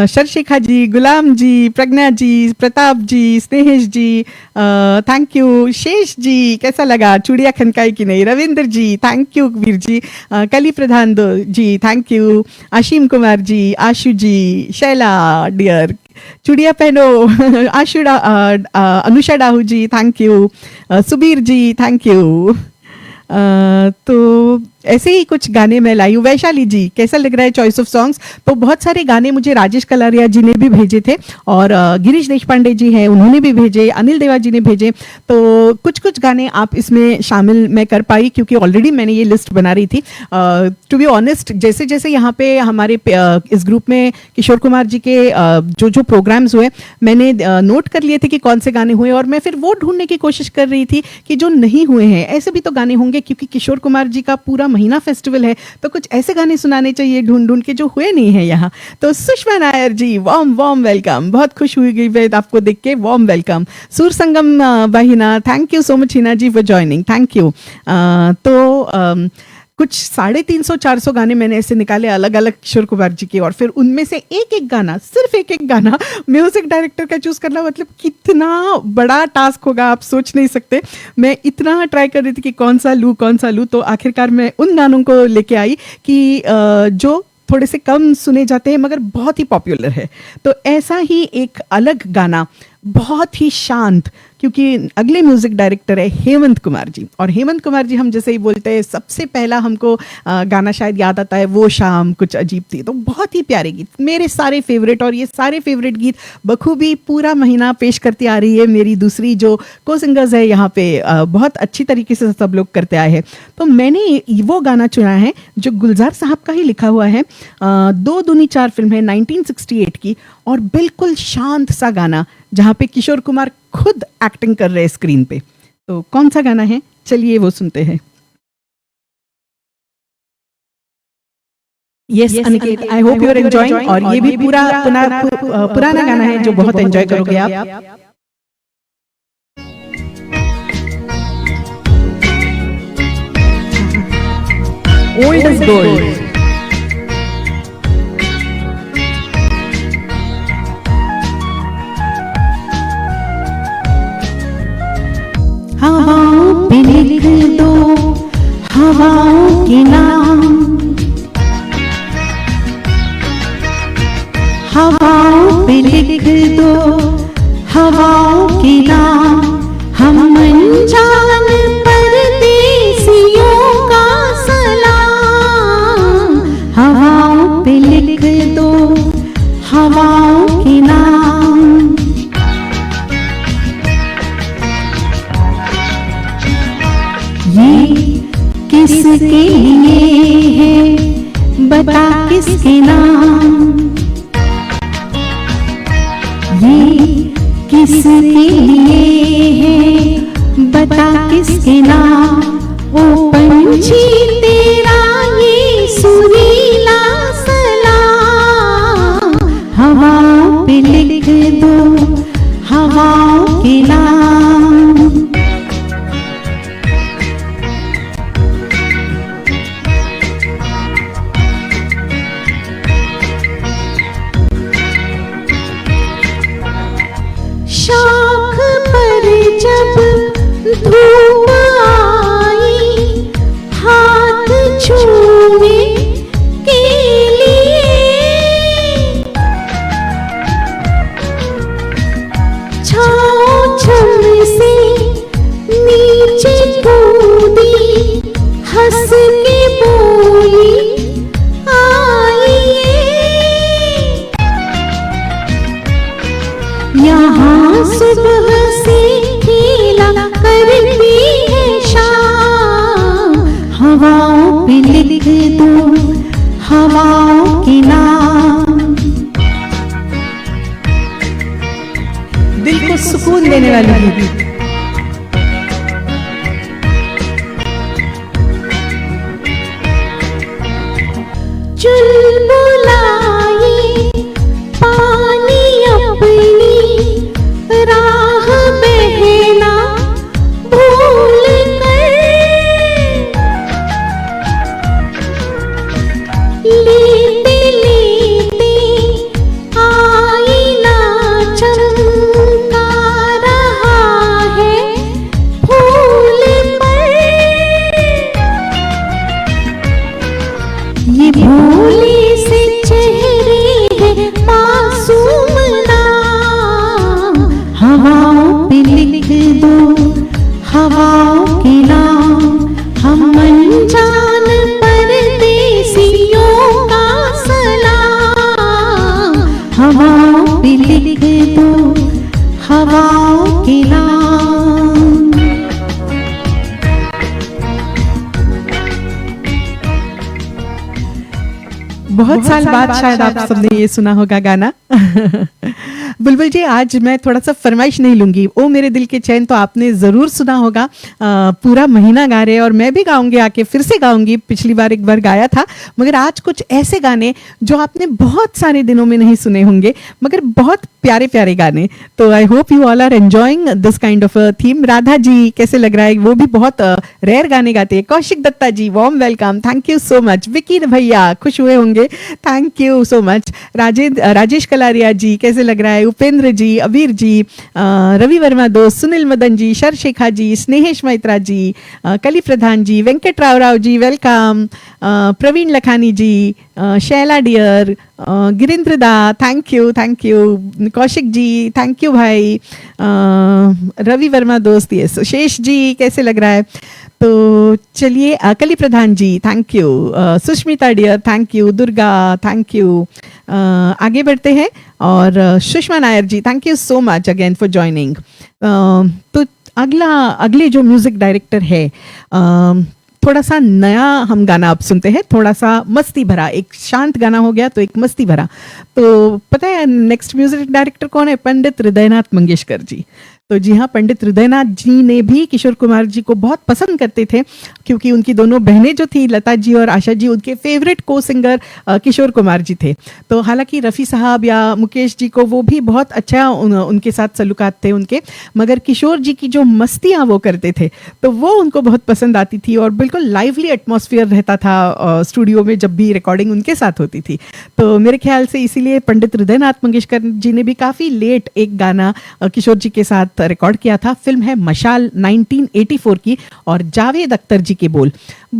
Sharshika ji, Ghulam ji, Pragya ji, Pratap ji, Snehesh ji, thank you. Shesh ji कैसा लगा, चूड़िया खनकाई कि नहीं। Ravindra ji thank you. Veer ji, Kali Pradhan ji thank you. Ashim Kumar ji, Ashu ji, Shaila dear चूड़िया पहनो। Anusha Dahu ji thank you. Subir ji thank you. तो ऐसे ही कुछ गाने मैं लाई हूँ। वैशाली जी कैसा लग रहा है चॉइस ऑफ सॉन्ग्स। तो बहुत सारे गाने मुझे राजेश कलारिया जी ने भी भेजे थे और गिरीश देशपांडे जी हैं उन्होंने भी भेजे, अनिल देवा जी ने भेजे। तो कुछ कुछ गाने आप इसमें शामिल मैं कर पाई क्योंकि ऑलरेडी मैंने ये लिस्ट बना रही थी। टू बी ऑनेस्ट जैसे जैसे यहाँ पे हमारे इस ग्रुप में किशोर कुमार जी के जो प्रोग्राम्स हुए मैंने नोट कर लिए थे कि कौन से गाने हुए और मैं फिर वो ढूंढने की कोशिश कर रही थी कि जो नहीं हुए हैं ऐसे भी तो गाने होंगे क्योंकि किशोर कुमार जी का पूरा महीना फेस्टिवल है तो कुछ ऐसे गाने सुनाने चाहिए ढूंढ ढूंढ के जो हुए नहीं है यहाँ। तो सुषमा नायर जी वार्म वेलकम, बहुत खुश हुई गई आपको देख के, वार्म वेलकम। सूर संगम बहिना thank you so much Hina ji for joining, thank you. तो कुछ 350-400 गाने मैंने ऐसे निकाले अलग अलग किशोर कुमार जी के और फिर उनमें से एक एक गाना, सिर्फ एक एक गाना म्यूजिक डायरेक्टर का चूज करना मतलब कितना बड़ा टास्क होगा आप सोच नहीं सकते। मैं इतना ट्राई कर रही थी कि कौन सा लूँ तो आखिरकार मैं उन गानों को लेके आई कि जो थोड़े से कम सुने जाते हैं मगर बहुत ही पॉपुलर है। तो ऐसा ही एक अलग गाना बहुत ही शांत, क्योंकि अगले म्यूजिक डायरेक्टर है हेमंत कुमार जी और हेमंत कुमार जी हम जैसे ही बोलते हैं सबसे पहला हमको गाना शायद याद आता है वो शाम कुछ अजीब थी। तो बहुत ही प्यारे गीत, मेरे सारे फेवरेट, और ये सारे फेवरेट गीत बखूबी पूरा महीना पेश करती आ रही है मेरी दूसरी जो को सिंगर्स है यहाँ पे, बहुत अच्छी तरीके से सब लोग करते आए हैं। तो मैंने वो गाना चुना है जो गुलजार साहब का ही लिखा हुआ है, 2 दूनी 4 फिल्म है 1968 की और बिल्कुल शांत सा गाना जहाँ पे किशोर कुमार खुद एक्टिंग कर रहे हैं स्क्रीन पे। तो कौन सा गाना है, चलिए वो सुनते हैं। Yes Aniket, I hope you are enjoying. और ये भी पुराना गाना है जो बहुत एंजॉय करोगे आप। Old is gold. हवाओं के नाम, हवाओं पे लिख दो हवाओं के नाम, हम अनजान परदेसियों का सलाम। हवाओं पे लिख दो हवाओं के नाम। ये किसके लिए है बता किसके नाम, ये किसके लिए है बता किसके नाम। ओ पंछी तेरा ये सुरीला सलाम, हवाओं पे लिख दो हवाओं के नाम। शाख पर जब धूप आई, हाथ छूने के लिए छाँव छम से नीचे कूदी, हंस के बोली आइए। यहाँ सुबह से खेला करती है शाम, हवाओं पे लिख दो हवाओं के नाम। दिल को सुकून देने वाली गीत। चुलबुलाए पानी अपनी राह बहना भूल कर, लेते लेते आईना चमका रहा है फूल पर। ये भोले से चेहरे हैं मासूम नाम, हवाओं पे लिख दो हवाओं के नाम। हम अनजान परदेसियों का सलाम, हवाओं पे लिख दो हवाओं के नाम। बहुत साल बाद शायद आप सबने ये सुना होगा गाना। बुलबुल जी, आज मैं थोड़ा सा फरमाइश नहीं लूंगी। ओ मेरे दिल के चैन तो आपने ज़रूर सुना होगा, पूरा महीना गा रहे हैं और मैं भी गाऊंगी, आके फिर से गाऊंगी। पिछली बार एक बार गाया था, मगर आज कुछ ऐसे गाने जो आपने बहुत सारे दिनों में नहीं सुने होंगे, मगर बहुत प्यारे प्यारे गाने। तो I hope you all are enjoying this kind of theme. Radha ji कैसे लग रहा है? वो भी बहुत रेयर गाने गाते हैं। Kaushik Dutta ji, warm welcome, thank you so much. Vicky भैया खुश हुए होंगे, thank you so much. Rajesh Kalaria ji कैसे लग रहा है? उपेंद्र जी, अबीर जी, रवि वर्मा दोस्त, सुनील मदन जी, शर्शिखा जी, स्नेहेश Maitra ji, Kali Pradhan ji, Venkat Rao ji welcome, Praveen Lakhani ji, Shaila dear, Girindra da thank you, Kaushik ji thank you भाई, रवि वर्मा दोस्त, ये शेष जी कैसे लग रहा है? तो चलिए, Kali Pradhan ji thank you, Sushmita dear thank you, Durga thank you. आगे बढ़ते हैं और Sushma Nair ji thank you so much again for joining. तो अगले जो म्यूजिक डायरेक्टर है, थोड़ा सा नया हम गाना अब सुनते हैं, थोड़ा सा मस्ती भरा। एक शांत गाना हो गया तो एक मस्ती भरा। तो पता है नेक्स्ट म्यूजिक डायरेक्टर कौन है? पंडित हृदयनाथ मंगेशकर जी। तो जी हाँ, पंडित हृदयनाथ जी ने भी किशोर कुमार जी को बहुत पसंद करते थे, क्योंकि उनकी दोनों बहनें जो थी, लता जी और आशा जी, उनके फेवरेट को सिंगर किशोर कुमार जी थे। तो हालांकि रफ़ी साहब या मुकेश जी को वो भी बहुत अच्छा उनके साथ सलूकात थे उनके, मगर किशोर जी की जो मस्तियाँ वो करते थे तो वो उनको बहुत पसंद आती थी, और बिल्कुल लाइवली एटमॉस्फेयर रहता था स्टूडियो में जब भी रिकॉर्डिंग उनके साथ होती थी। तो मेरे ख्याल से इसीलिए पंडित हृदयनाथ मंगेशकर जी ने भी काफ़ी लेट एक गाना किशोर जी के साथ रिकॉर्ड किया था। फिल्म है मशाल 1984 की और जावेद अख्तर जी के बोल।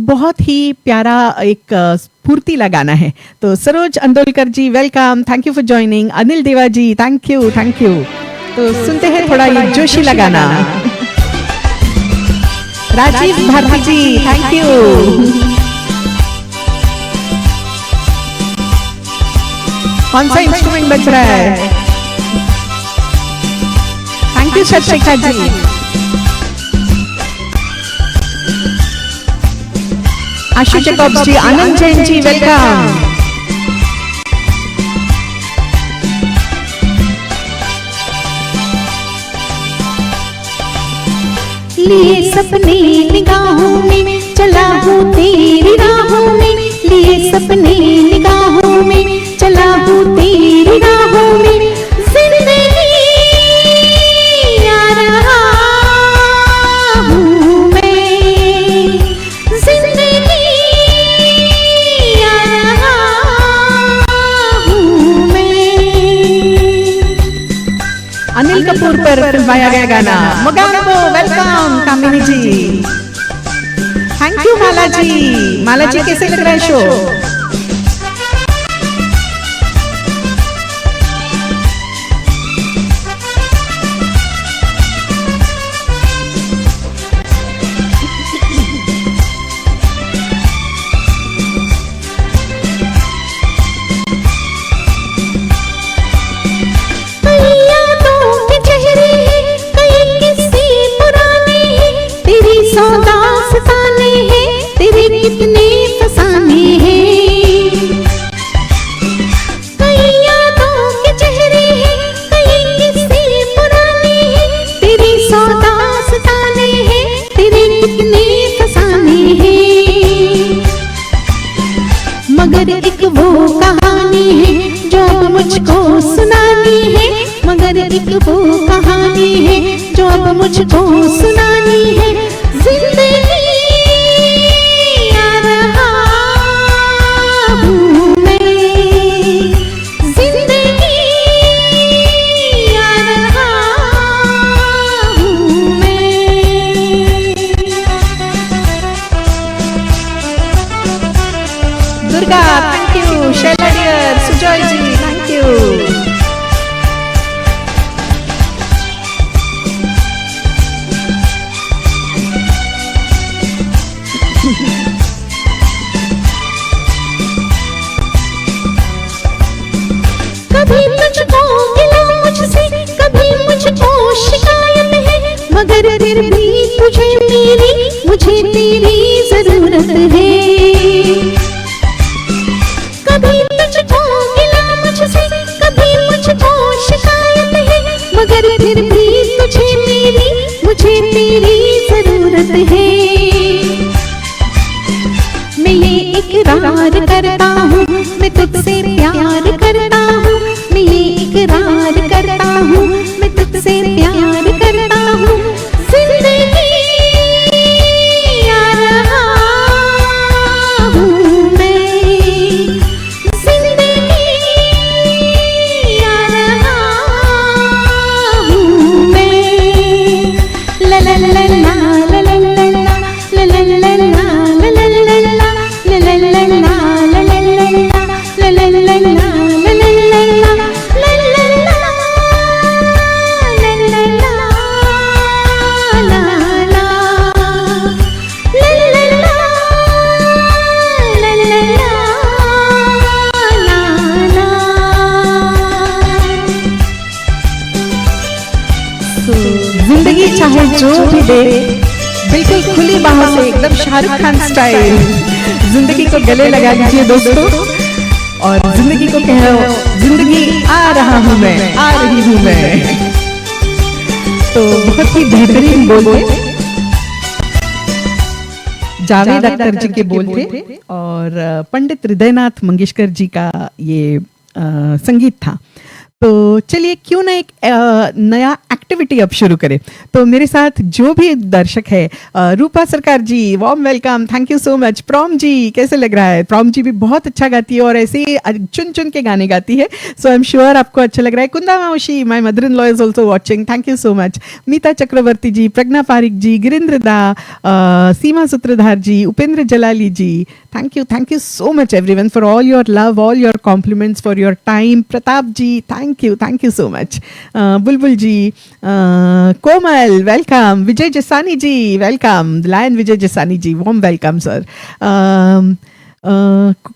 बहुत ही प्यारा एक स्फूर्तिला गाना है। तो Saroj Andolkar ji welcome, thank you for joining. Anil Deva ji thank you. तो सुनते हैं थोड़ा ये जोशीला गाना। Rajeev Bharti ji thank you. कौन सा इंस्ट्रूमेंट बज रहा है? Thank you Shashika ji. Ashu Jacobs ji, Anand Jain ji welcome. लिए सपने निगाहों में चला हूँ तेरी राहों में, लिए सपने निगाहों में चला हूँ तेरी राहों में, जिंदगी आ रहा हूँ मैं, जिंदगी आ रहा हूँ मैं। अनिल कपूर पर फिल्माया गया गाना Mogambo welcome Kamini ji. Thank you Mala ji. Mala ji कैसे लग रहा है शो? कितने फसाने हैं, कई यादों के चेहरे हैं, कई किस्से पुराने हैं, तेरे सौदा सताने हैं, तेरे कितने फसाने हैं। मगर एक वो कहानी है जो अब मुझको सुनानी है, मगर एक वो कहानी है जो अब मुझको सुनानी है, जिंदगी thank you Shaila dear, Sujoy ji thank you. कभी तुझको गिला मुझसे, कभी मुझको शिकायत है, मगर फिर भी मुझे तेरी जरूरत है। कभी तुझको गिला मुझसे, कभी मुझको शिकायत है, मगर फिर भी मुझे तेरी जरूरत है। मैं ये इकरार करता हूँ, मैं तुझसे प्यार करता हूँ, मैं ये इकरार करता हूँ, मैं तुझसे प्यार करता हूँ, जिंदगी आ रहा हूँ मैं, जिंदगी आ रहा हूँ मैं। ला ला ला ला ला ला ला ला ला ला ला जिंदगी चाहे जो भी दे, बिल्कुल खुली बाहों से एकदम शाहरुख खान स्टाइल जिंदगी को गले लगा लीजिए दोस्तों, और जिंदगी को कहो जिंदगी आ रहा हूं मैं, आ रही हूं मैं। तो बहुत ही बेहतरीन बोल थे, जावेद अख्तर जी के बोल थे और पंडित हृदयनाथ मंगेशकर जी का ये संगीत था। तो चलिए क्यों ना एक नया एक्टिविटी अब शुरू करें। तो मेरे साथ जो भी दर्शक है, Rupa Sarkar ji, warm welcome, thank you so much. प्रॉम जी, कैसे लग रहा है? प्रॉम जी भी बहुत अच्छा गाती है और ऐसे ही चुन चुन के गाने गाती है, सो आई एम श्योर आपको अच्छा लग रहा है। कुंदा मावशी, my mother in law is also watching, thank you so much. Meeta Chakraborty ji, Pragya Pareek ji, Girindra da, Seema Sutradhar ji, Upendra Jalali ji, thank you so much everyone for all your love, all your compliments, for your time. Pratap ji, thank you so much. Bulbul ji, Komal, welcome. Vijay Jasani ji, welcome. Lion Vijay Jasani ji, warm welcome sir.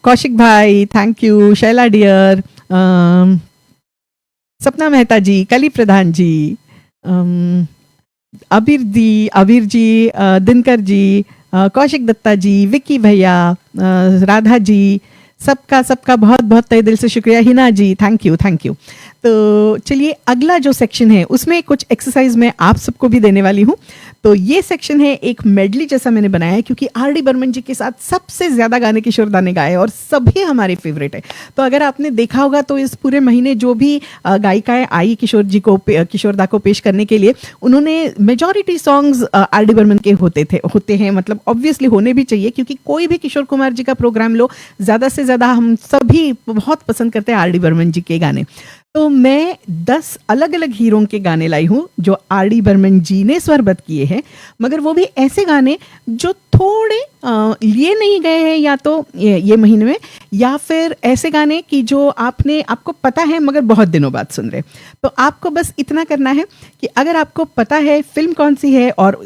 Kaushik भाई, thank you. शैला डियर, सपना मेहता जी, कली प्रधान जी, अबीर जी, दिनकर जी, कौशिक दत्ता जी, विक्की भैया, राधा जी, सबका बहुत बहुत तहे दिल से शुक्रिया। हिना जी, थैंक यू। तो चलिए अगला जो सेक्शन है उसमें कुछ एक्सरसाइज मैं आप सबको भी देने वाली हूँ। तो ये सेक्शन है एक मेडली जैसा मैंने बनाया है, क्योंकि आर डी बर्मन जी के साथ सबसे ज्यादा गाने किशोर दा ने गाए और सभी हमारे फेवरेट है। तो अगर आपने देखा होगा तो इस पूरे महीने जो भी गायिकाएं आई किशोर दा को पेश करने के लिए, उन्होंने majority songs R D Burman के होते हैं, मतलब ऑब्वियसली होने भी चाहिए, क्योंकि कोई भी किशोर कुमार जी का प्रोग्राम लो, ज्यादा से ज्यादा हम सभी बहुत पसंद करते हैं आर डी बर्मन जी के गाने। तो मैं 10 अलग अलग हीरों के गाने लाई हूं जो आर डी बर्मन जी ने स्वरबद्ध किए हैं, मगर वो भी ऐसे गाने जो थोड़े लिए नहीं गए हैं या तो ये महीने में, या फिर ऐसे गाने कि जो आपको पता है मगर बहुत दिनों बाद सुन रहे। तो आपको बस इतना करना है कि अगर आपको पता है फिल्म कौन सी है और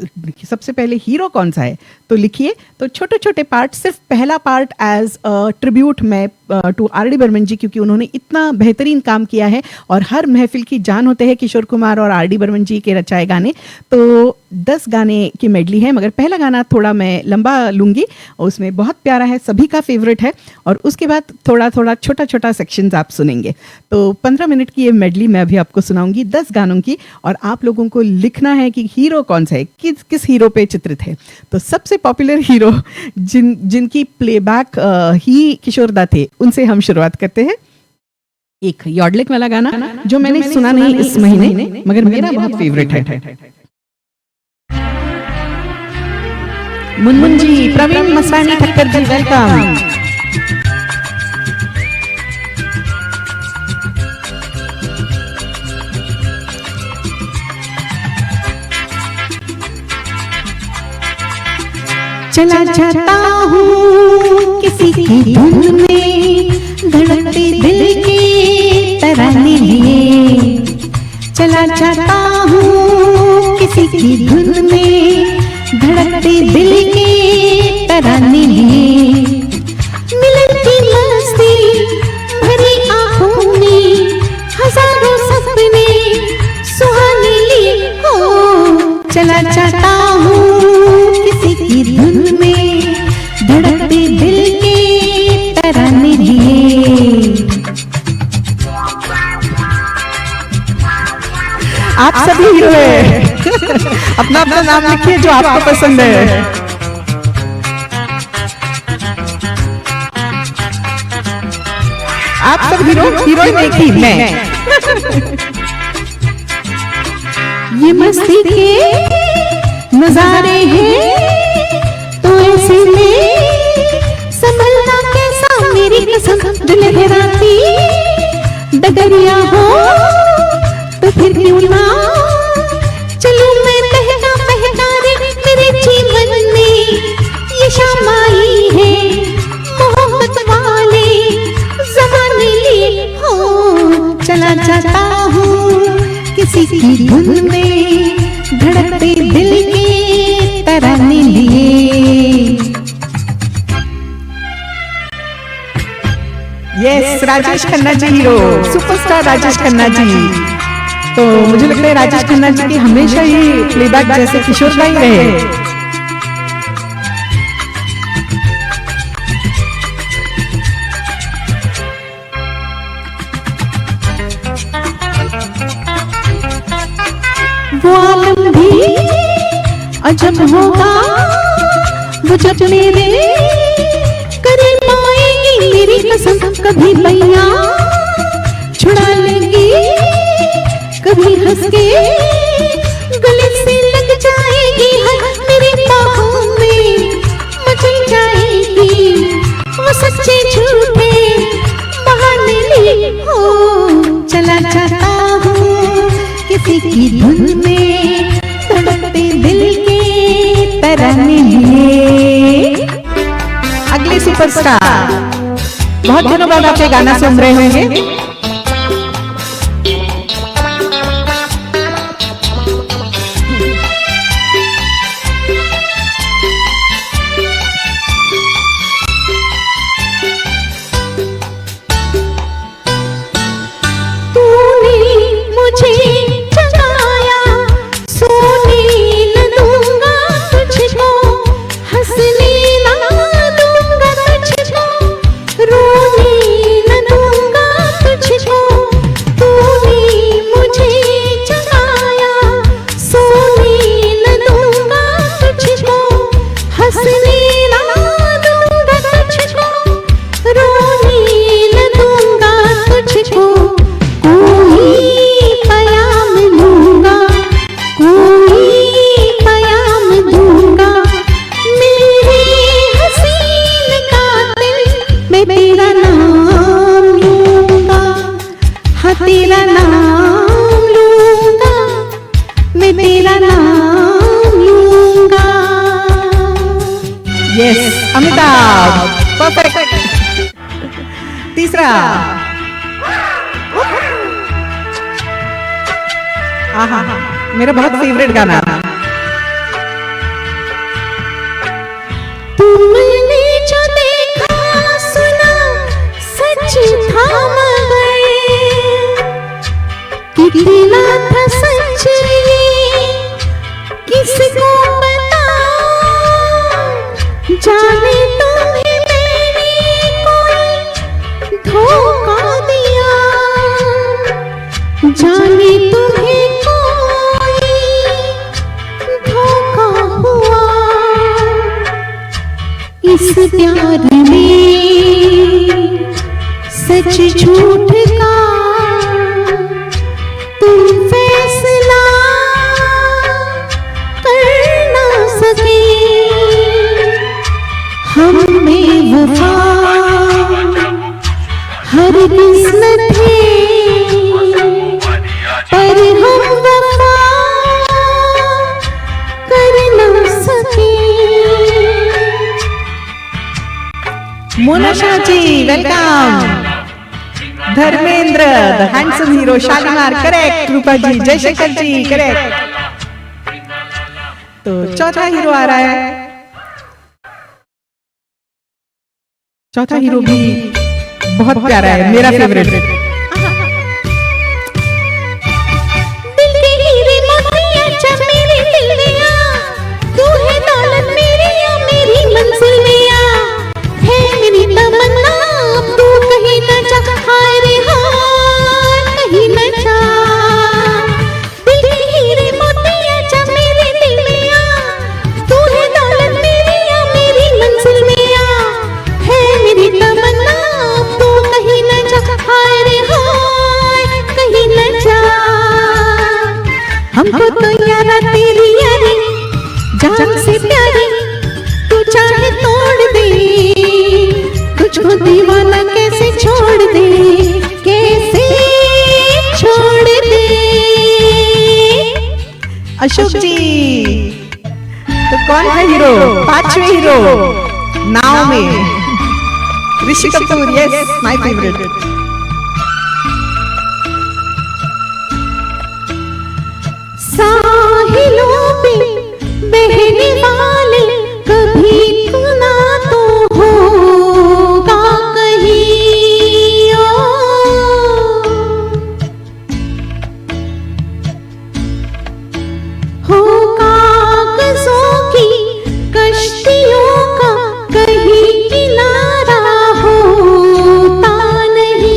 सबसे पहले हीरो कौन सा है तो लिखिए। तो छोटे छोटे पार्ट, सिर्फ पहला पार्ट एज ट्रिब्यूट में टू आर डी बर्मन जी, क्योंकि उन्होंने इतना बेहतरीन काम किया है और हर महफिल की जान होते हैं किशोर कुमार और आर डी बर्मन जी के रचाए गाने। तो 10 गाने की मेडली है, मगर पहला गाना थोड़ा मैं लंबा लूंगी, उसमें बहुत प्यारा है, सभी का फेवरेट है, और उसके बाद थोड़ा छोटा छोटा सेक्शंस आप सुनेंगे। तो 15 मिनट की ये मेडली मैं अभी आपको सुनाऊंगी 10 गानों की, और आप लोगों को लिखना है कि हीरो कौन सा है, किस हीरो पे चित्रित है। तो सबसे पॉपुलर हीरो जिनकी प्लेबैक ही किशोर दा थे, उनसे हम शुरुआत करते हैं। एक यॉडलिक वाला गाना जो मैंने सुना नहीं इस महीने, मगर मेरा बहुत फेवरेट है। मुनमुन जी, प्रवीण मस्तानी ठक्कर जी, वेलकम। चला जाता हूँ किसी की धुन में, धड़कते दिल के तराने लिए। चला जाता हूँ किसी की धुन में, धड़कते दिल के तराने लिए। मिलन की मस्ती भरी आँखों में, हजारों सपने सुहाने लिए हो। चला जाता हूँ किसी की धुन में, धड़कते दिल के तराने लिए। आप सभी हीरो है अपना अपना नाम लिखिए जो आपको पसंद है। आप सब हीरोइन एक ही मैं। ये मस्ती के नजारे हैं तो ऐसे में संभलना कैसा, मेरी कसम जो लहराती डगरिया हो तो फिर क्यों ना चलूं मैं बहका बहका रे। मेरे जीवन में ये शाम आई है, मोहब्बत वाले ज़माने लिए हो। चला जाता हूँ किसी की धुन में, धड़कते दिल के तराने लिए। Yes, Rajesh Khanna ji hero, superstar Rajesh Khanna ji. तो मुझे लगता है राजेश खन्ना जी की हमेशा ही प्लेबैक जैसे किशोर दा ही रहे। वो आलम भी अजब होगा, वो जब मेरे करीब आएगी, मेरी कसम कभी पैया छुड़ा लेंगी, कभी अभी हंस के गले से लग जाएगी, मेरी बाहों में मचल जाएगी वो सच्चे झूठे बहाने लिए। हो चला जाता हूँ किसी की धुन में, तड़पते दिल के तराने लिए। अगली सुपरस्टार, बहुत दिनों बाद आप ये गाना सुन रहे होंगे। तेरा नाम लूंगा, मैं तेरा नाम लूंगा। Yes, Amitabh, perfect. तीसरा, आहा, मेरा बहुत फेवरेट गाना। तुमने जो देखा सुना सच था मगर कितना था सच ये किसको बता, जाने तुम्हें मैंने कोई धोखा दिया, जाने तुम्हें कोई धोखा हुआ, इस प्यार में सच झूठ का तुम फैसला कर ना सके, हम बेवफा हर किस्मत है पर हम वफा कर ना सके। Monasha ji, welcome. Dharmendra, the handsome hero, Shalimar, correct. Rupa ji, Jaishankar ji, correct. तो चौथा हीरो आ रहा है। चौथा हीरो भी बहुत प्यारा है, मेरा फेवरेट। दिल के हीरे मोतियां जब मेरे दिल में आ, तू है दौलत मेरी या मेरी मंजिल में आ, है मेरी तमन्ना अब तू कहीं न जा, हाय रे हाय कहीं न जा। दिल के हीरे मोतियां जब मेरे दिल में आ, तू है दौलत मेरी या मेरी मंजिल में आ, है मेरी तमन्ना अब तू कहीं न जा, हाय रे हाय कहीं न जा। हमको तो यारा तेरी यारी जान से प्यारी, तू चाहे तोड़ दे, तुझको दीवाना कैसे छोड़ दे, कैसे छोड़ दे। अशोक जी, तो कौन है हीरो? पांचवे हीरो नाव में, Rishi Kapoor. Yes, my favourite. साहिलों पे बहने वाले कभी सुना तो होगा कहीं हो कागजों की कश्तियों का कहीं किनारा होता नहीं।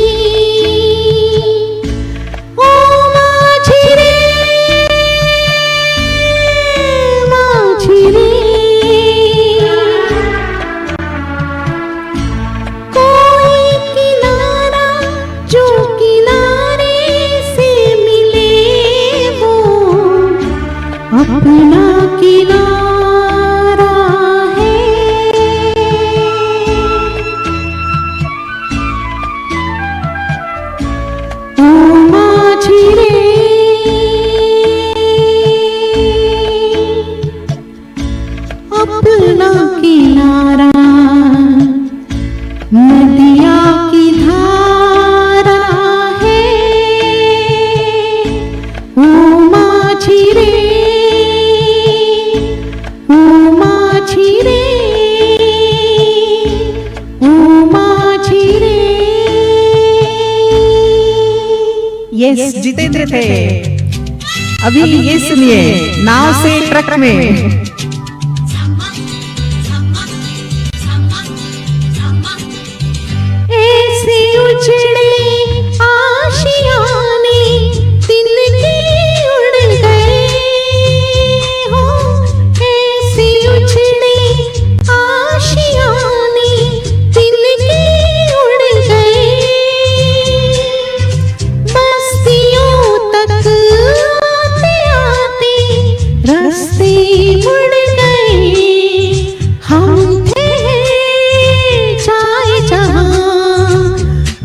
यस जितेंद्र थे। अभी ये सुनिए, नाव से ट्रक में। ऐसे उजड़े आशियाने दिन के उड़ गए हो, ऐसे उजड़े आशियाने दिन के उड़ गए, बस्तियों तक आते आते रास्ते उड़ गए। हम थे जाए जहां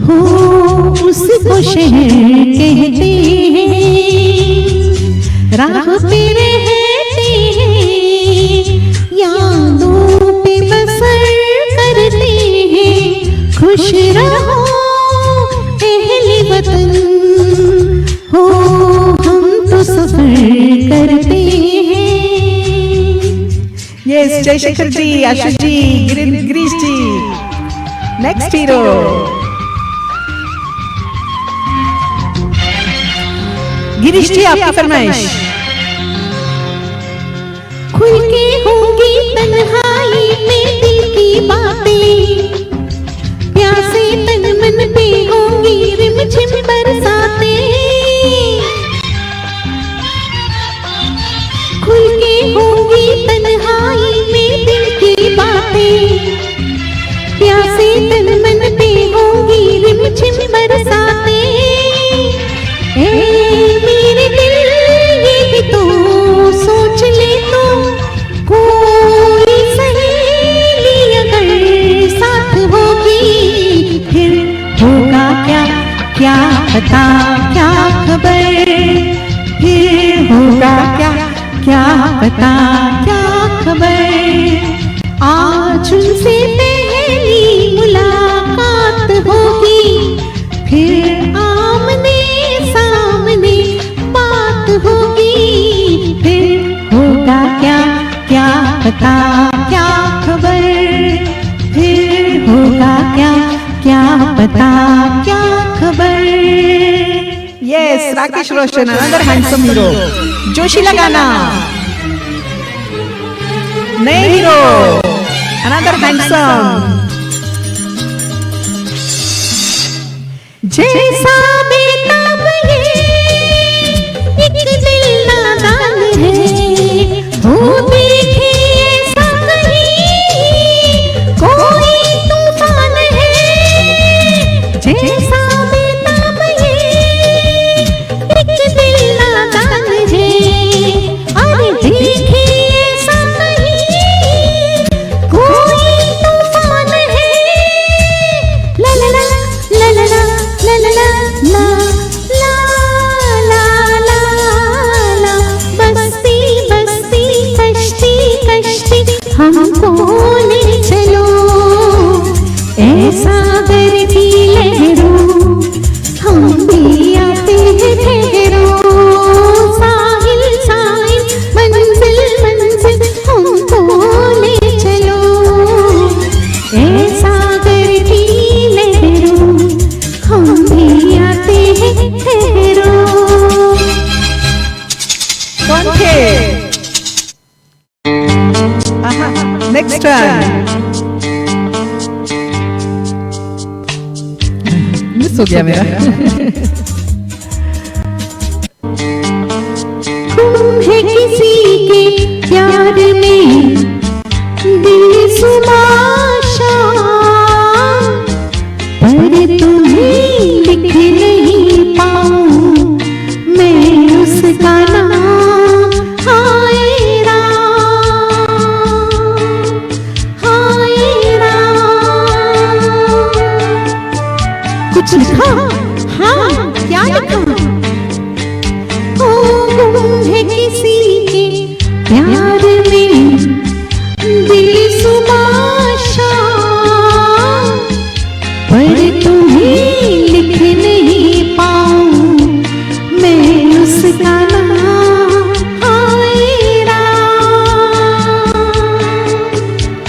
हो उसको शहर कहते हैं, राह पे रहते हैं, यादों पे बसर करते हैं। खुश रहो अहले वतन हो, हम तो सफर करते हैं। यस जयशेखर जी, आशुष जी, गिरीश जी। नेक्स्ट हीरो गिरीश जी, आपकी फरमाइश। खुल के होंगी तन्हाई में दिल की बातें, प्यासे तन मन पे होंगी रिमझिम बरसातें। खुल के होंगी तन्हाई में दिल की बातें, प्यासे तन मन पे होंगी रिमझिम बरसातें। मेरे दिल ये भी तो सोच ले तो, कोई सहेली अगर साथ होगी फिर होगा क्या क्या पता क्या खबर, फिर होगा क्या क्या पता क्या खबर। आज उनसे पहली मुलाकात होगी, फिर आमने सामने बात होगी, फिर होगा क्या क्या पता क्या खबर, फिर होगा क्या क्या पता क्या खबर। Yes Rakesh Roshan, another handsome hero. जोशीला गाना, नए हीरो, अनदर हैंडसम। जैसा बेताब ये एक दिल नादान है, हो देखे ऐसा कहीं कोई तूफान है। जैसा बेताब ये एक दिल नादान है, अरे देखे ऐसा कहीं कोई तूफान है। ला ला ला ला ला ला ला ला ला ला ला ला, बस्ती बस्ती कश्ती कश्ती हमको ले चलो, ऐसा सागर की लहरों हम भी आते हैं ठहरो। साहिल साहिल मंजिल मंजिल हमको ले चलो, सागर की लहरों हम भी आते हैं ठहरो। कौन थे? नेक्स्ट वन मिस हो गया मेरा। तुम है किसी के प्यार में दिल सुमाशा, पर तुम्हें लिख नहीं पाऊं मैं उसका नाम। हाय राम हाय राम। कुछ लिखा? हाँ क्या लिखा? गुम है किसी के प्यार में दिल सुमाशा, पर तुम्हें लिख नहीं पाऊं मैं उसका नाम। हाय राम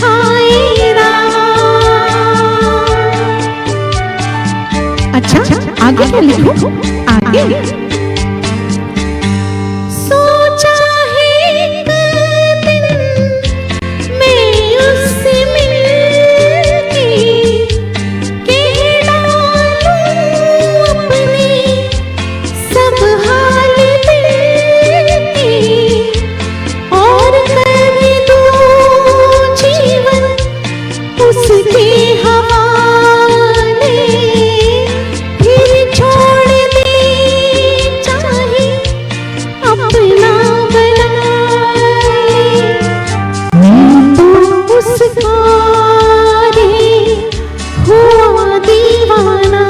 हाय राम। अच्छा आगे क्या लिखूं? आगे आगे। सोचा है एक दिन मैं उससे मिलके कह डालूं अपने सब हाल दिल के और कर दूं जीवन उसके हवाले, फिर छोड़ दे चाहे अपना बना ले। मैं तो उसका रे हुआ दीवाना,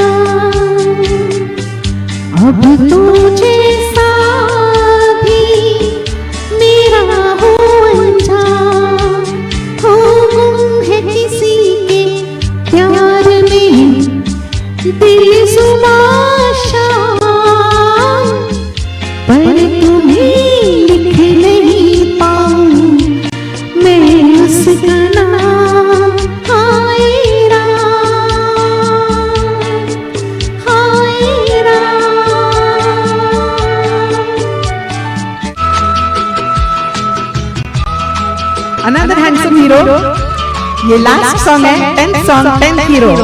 अब तो जैसा भी मेरा हो अनजान, हो गुम है किसी के प्यार में दिल सुमाशान, पर तुम्हें लिख नहीं पाऊं मैं उसका नाम। हाय राम, हाय राम। Another handsome hero. ये लास्ट सॉन्ग है, 10th song, 10th hero.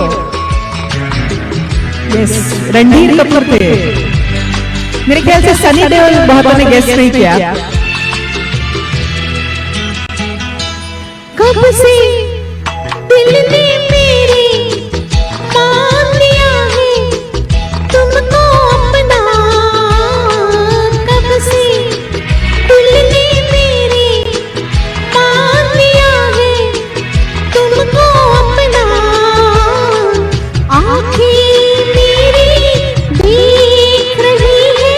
Yes, Randhir Kapoor थे। मेरे ख्याल से सनी देओल बहुतों ने गेस नहीं किया। कब से दिल ने मेरे मान लिया है तुमको अपना, कब से दिल ने मेरे मान लिया है तुमको अपना, आँखें मेरी देख रही है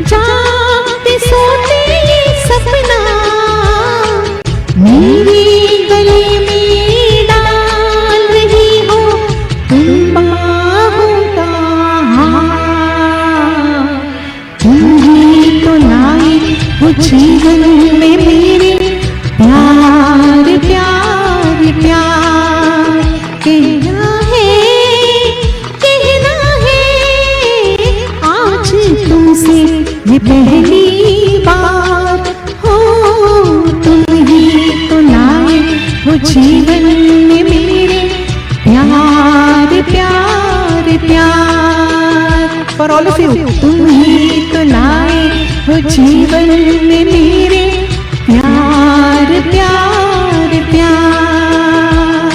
जागते सोते ये सपना, मेरे गले में डाल रही हो तुम बाहों का हार, तुम ही तो लाए हो जीवन में मेरे प्यार प्यार प्यार। कहना है आज तुमसे ये पहली बार, हो तुम ही तो लाए हो जीवन में मेरे प्यार प्यार प्यार। For all of you. तुम ही तो लाए हो जीवन में मेरे प्यार प्यार प्यार,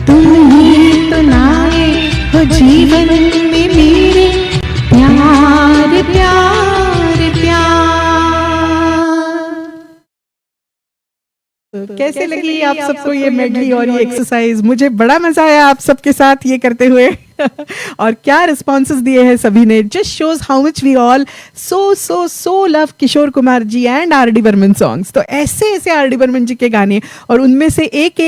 तुम ही तो लाए हो जीवन में मेरे प्यार प्यार प्यार। तो कैसे लगी आप सबको ये मेडली और ये एक्सरसाइज? मुझे बड़ा मजा आया आप सबके साथ ये करते हुए। और क्या रिस्पॉन्सेस दिए हैं सभी ने, just shows how much we all so love Kishore Kumar ji and R D Burman songs. तो ऐसे ऐसे आर डी बर्मन जी के गाने, और उनमें से एक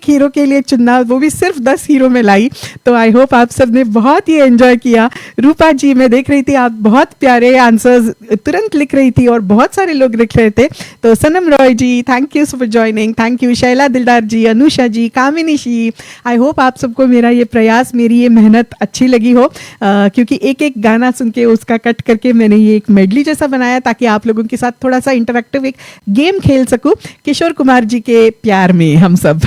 हीरो के लिए चुनना, वो भी सिर्फ 10 हीरो में लाई। तो आई होप आप सब ने बहुत ही एंजॉय किया। रूपा जी, मैं देख रही थी आप बहुत प्यारे आंसर्स तुरंत लिख रही थी और बहुत सारे लोग लिख रहे थे। तो Sanam Roy ji, thank you for joining, thank you. Shaila Dildar ji, Anusha ji, Kamini ji, I hope आप सबको मेरा ये प्रयास, मेरी ये मेहनत अच्छी लगी हो, क्योंकि एक एक गाना सुन के उसका कट करके मैंने ये एक मेडली जैसा बनाया ताकि आप लोगों के साथ थोड़ा सा इंटरैक्टिव एक गेम खेल सकूं किशोर कुमार जी के प्यार में हम सब।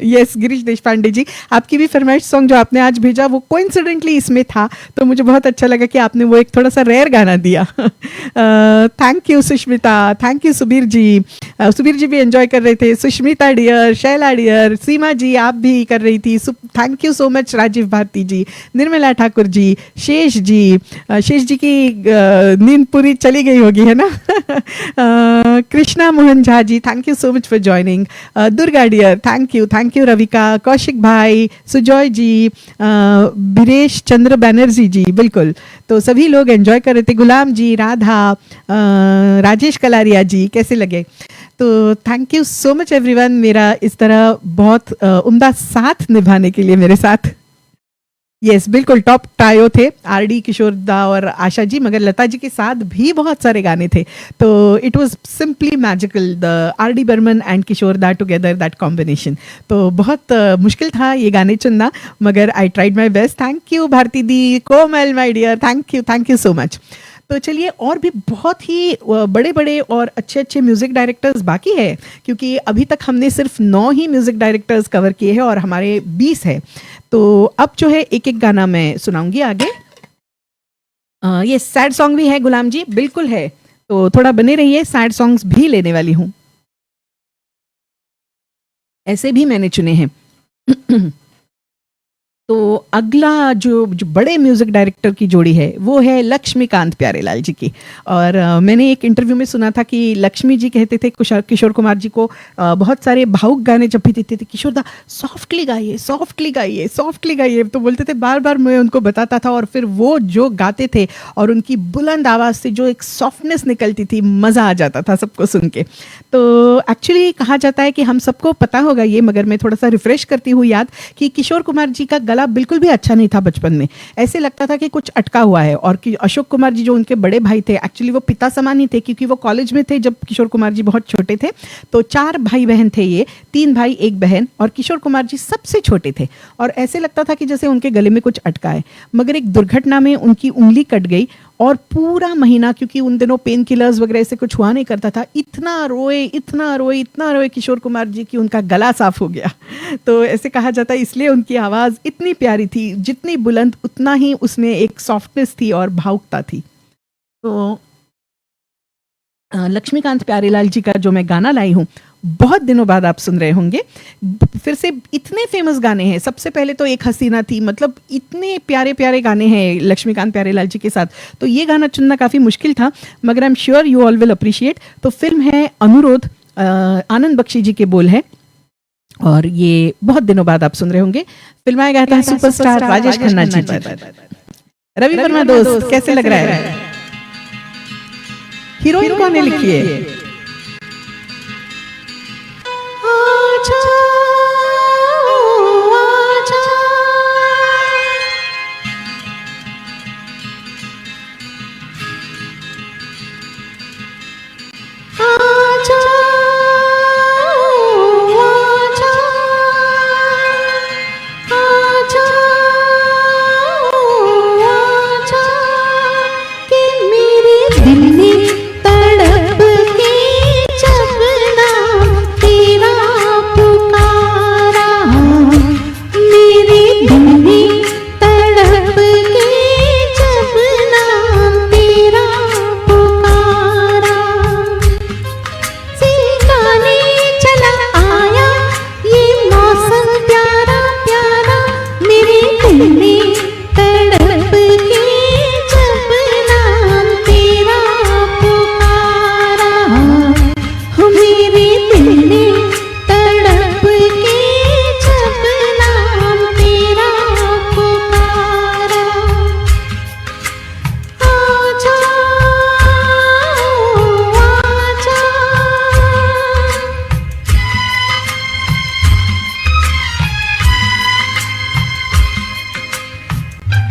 यस, गिरीश देशपांडे जी, आपकी भी फरमाइश सॉन्ग जो आपने आज भेजा वो कोइंसिडेंटली इसमें था, तो मुझे बहुत अच्छा लगा कि आपने वो एक थोड़ा सा रेयर गाना दिया। Thank you Sushmita, thank you Subir ji. Subir ji भी एंजॉय कर रहे थे, सुष्मिता डियर, शैला डियर, सीमा जी आप भी कर रही थी, thank you so much. Rajeev Bharti ji, Nirmala Thakur ji, Shesh ji की नींद पूरी चली गई होगी, है ना। Krishna Mohan Jha ji, thank you so much for joining. Durga dear, thank you. Ravika, Kaushik भाई, सुजॉय जी, बीरेश चंद्र बैनर्जी जी, बिल्कुल। तो सभी लोग एंजॉय कर रहे थे। गुलाम जी, राधा, राजेश कलारिया जी, कैसे लगे? तो thank you so much everyone, मेरा इस तरह बहुत उम्दा साथ निभाने के लिए मेरे साथ। यस, बिल्कुल टॉप टायो थे आर डी किशोर दा और आशा जी, मगर लता जी के साथ भी बहुत सारे गाने थे। तो it was simply magical, the R D Burman and Kishore da together, that combination. तो बहुत मुश्किल था ये गाने चुनना, मगर I tried my best. Thank you Bharti di, Komal my dear, thank you so much. तो चलिए, और भी बहुत ही बड़े बड़े और अच्छे अच्छे म्यूज़िक डायरेक्टर्स बाकी है, क्योंकि अभी तक हमने सिर्फ 9 ही म्यूज़िक डायरेक्टर्स कवर किए हैं और हमारे 20 है। तो अब जो है एक एक गाना मैं सुनाऊंगी आगे। ये सैड सॉन्ग भी है गुलाम जी, बिल्कुल है, तो थोड़ा बने रहिए, सैड सॉन्ग्स भी लेने वाली हूँ, ऐसे भी मैंने चुने हैं। तो अगला जो बड़े म्यूजिक डायरेक्टर की जोड़ी है वो है लक्ष्मीकांत प्यारेलाल जी की। और मैंने एक इंटरव्यू में सुना था कि लक्ष्मी जी कहते थे किशोर कुमार जी को बहुत सारे भावुक गाने जब भी देते थे, किशोर दा सॉफ्टली गाइए, सॉफ्टली गाइए, सॉफ्टली गाइए, तो बोलते थे, बार बार मैं उनको बताता था, और फिर वो जो गाते थे और उनकी बुलंद आवाज़ से जो एक सॉफ्टनेस निकलती थी, मज़ा आ जाता था सबको सुन के। तो एक्चुअली कहा जाता है कि हम सबको पता होगा ये, मगर मैं थोड़ा सा रिफ्रेश करती हूँ याद, कि किशोर कुमार जी का गला बिल्कुल भी अच्छा नहीं था बचपन में, ऐसे लगता था कि कुछ अटका हुआ है। और कि अशोक कुमार जी जो उनके बड़े भाई थे, एक्चुअली वो पिता समान ही थे, क्योंकि वो कॉलेज में थे जब किशोर कुमार जी बहुत छोटे थे। तो 4 भाई बहन थे, ये 3 भाई 1 बहन, और किशोर कुमार जी सबसे छोटे थे, और ऐसे लगता था कि जैसे उनके गले में कुछ अटका है। मगर एक दुर्घटना में उनकी उंगली कट गई, और पूरा महीना, क्योंकि उन दिनों पेन किलर्स वगैरह ऐसे कुछ हुआ नहीं करता था, इतना रोए, इतना रोए, इतना रोए किशोर कुमार जी की उनका गला साफ हो गया। तो ऐसे कहा जाता है, इसलिए उनकी आवाज़ इतनी प्यारी थी, जितनी बुलंद उतना ही उसमें एक सॉफ्टनेस थी और भावुकता थी। तो लक्ष्मीकांत प्यारेलाल जी का जो मैं गाना लाई हूँ, बहुत दिनों बाद आप सुन रहे होंगे, फिर से इतने फेमस गाने हैं। सबसे पहले तो एक हसीना थी, मतलब इतने प्यारे प्यारे गाने हैं लक्ष्मीकांत प्यारेलाल जी के साथ, तो ये गाना चुनना काफ़ी मुश्किल था, मगर I am sure you all will appreciate. तो फिल्म है अनुरोध, आनंद बख्शी जी के बोल है, और ये बहुत दिनों बाद आप सुन रहे होंगे। फिल्माया गया था सुपरस्टार राजेश खन्ना जी पर। रवि वर्मा दोस्त, कैसे लग रहा है? हीरोइन कौन ने लिखी है?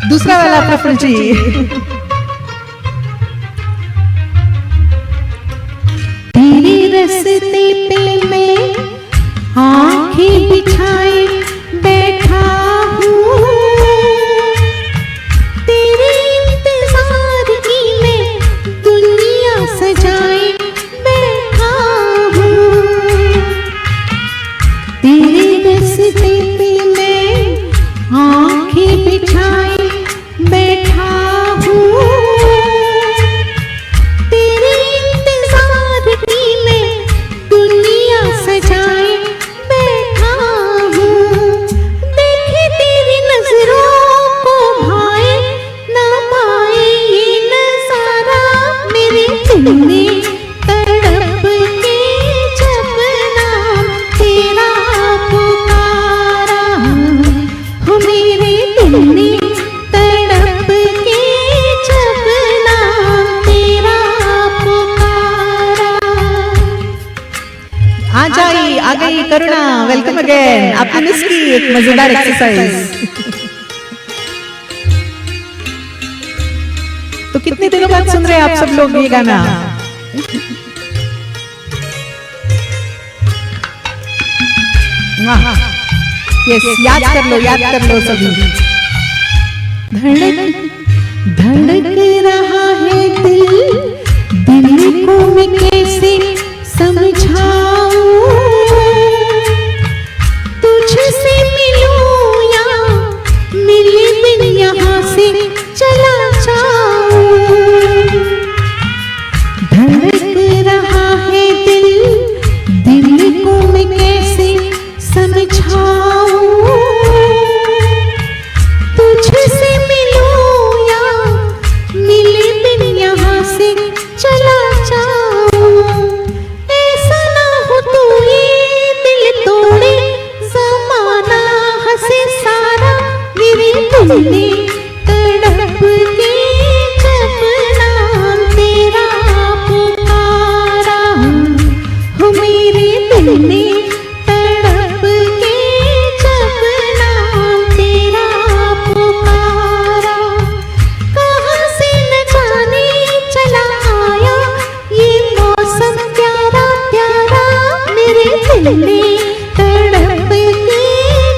दूसरा वाला प्रफुल्ल जी। तेरे रस्ते पे मैं आंखें बिछाए बैठा हूँ, तेरे इंतजार की मैं दुनिया सजाए बैठा हूँ। तेरे रस्ते पे मैं आंखें बिछाए बैठा हूँ, तेरे इंतजार की मैं दुनिया सजाए बैठा हूँ। देखे तेरी नजरों को भाए ना पाए ये नजारा, मेरे दिल ने तड़प के जब नाम तेरा पुकारा, हो मेरे दिल ने आ गई करुणा, वेलकम अगेन। आपने मिस की एक मजेदार एक्सरसाइज। तो कितने दिनों बाद सुन रहे हैं आप सब लोग ये गाना? यस, याद कर लो सभी। धड़क धड़क रहा है दिल को मैं कैसे समझाऊं, तुझसे मिलूं या मिले बिन यहाँ से चला जाऊं। धड़क रहा है दिल को मैं कैसे समझाऊं, तुझसे मिलूं या मिले बिन यहाँ से चला जाऊं। ऐसा ना हो तू ये दिल तोड़े, ज़माना हंसे सारा मेरे दिल में तड़प के जब नाम तेरा पुकारा, हो मेरे दिल में तड़प के जब नाम तेरा पुकारा। कहाँ से न जाने चला आया ये मौसम प्यारा प्यारा, मेरे दिल में तड़प के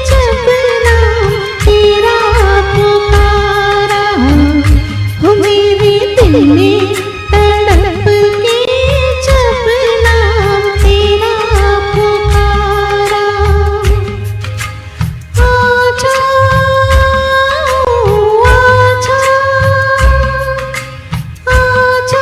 जब नाम तेरा पुकारा, हो मेरे दिल में तड़प के जब नाम तेरा पुकारा। आजा आजा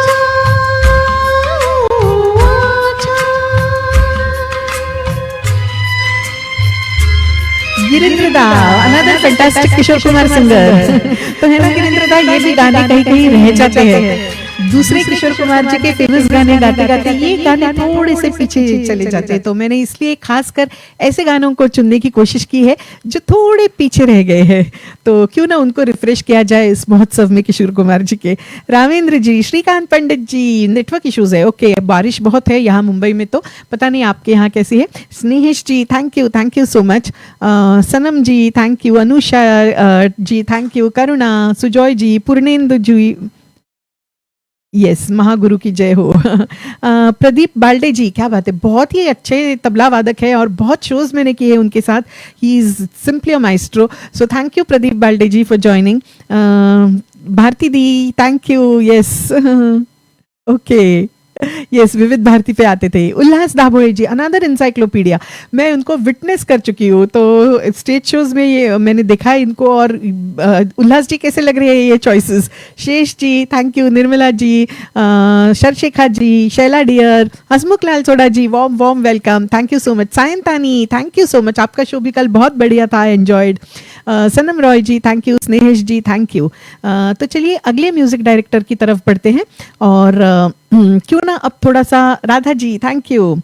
गिरीन्द्र दा, अनदर फैंटास्टिक किशोर कुमार सिंगर। तो है ना गिरीन्द्र दा, ये भी गाने कहीं कहीं रह जाते हैं। दूसरे किशोर कुमार जी के फेमस गाने गाते गाते ये गाने थोड़े से पीछे चले जाते हैं, तो मैंने इसलिए खासकर ऐसे गानों को चुनने की कोशिश की है जो थोड़े पीछे रह गए हैं। तो क्यों ना उनको रिफ्रेश किया जाए इस महोत्सव में किशोर कुमार जी के। रामेंद्र जी, श्रीकांत पंडित जी, नेटवर्क इश्यूज है, ओके, बारिश बहुत है यहाँ मुंबई में, तो पता नहीं आपके यहाँ कैसी है। Snehish ji, thank you so much. Sanam ji, thank you. Anusha ji, thank you. Karuna, Sujoy ji, Purnendu ji, yes, Mahaguru की जय हो। प्रदीप बाल्डे जी, क्या बात है, बहुत ही अच्छे तबला वादक है और बहुत शोज मैंने किए हैं उनके साथ। He is simply a maestro, so thank you Pradeep Balde ji for joining. Bharti di, thank you, yes, okay, yes, Vividh Bharati पे आते थे। उल्लास दाभोळे जी, अनदर इंसाइक्लोपीडिया, मैं उनको विटनेस कर चुकी हूँ, तो स्टेज शोज में ये मैंने देखा है इनको। और उल्लास जी, कैसे लग रही है ये choices? Shesh ji, thank you. Nirmala ji, Sharshekha ji, Shaila dear, Hasmukh Lal Soda ji, warm welcome, thank you so much. Sayantani, thank you so much, आपका शो भी कल बहुत बढ़िया था, enjoyed. Sanam Roy ji, thank you. Snehish ji, thank you. तो चलिए अगले म्यूजिक डायरेक्टर की तरफ बढ़ते हैं, और क्यों ना अब थोड़ा सा, राधा जी, थैंक यू,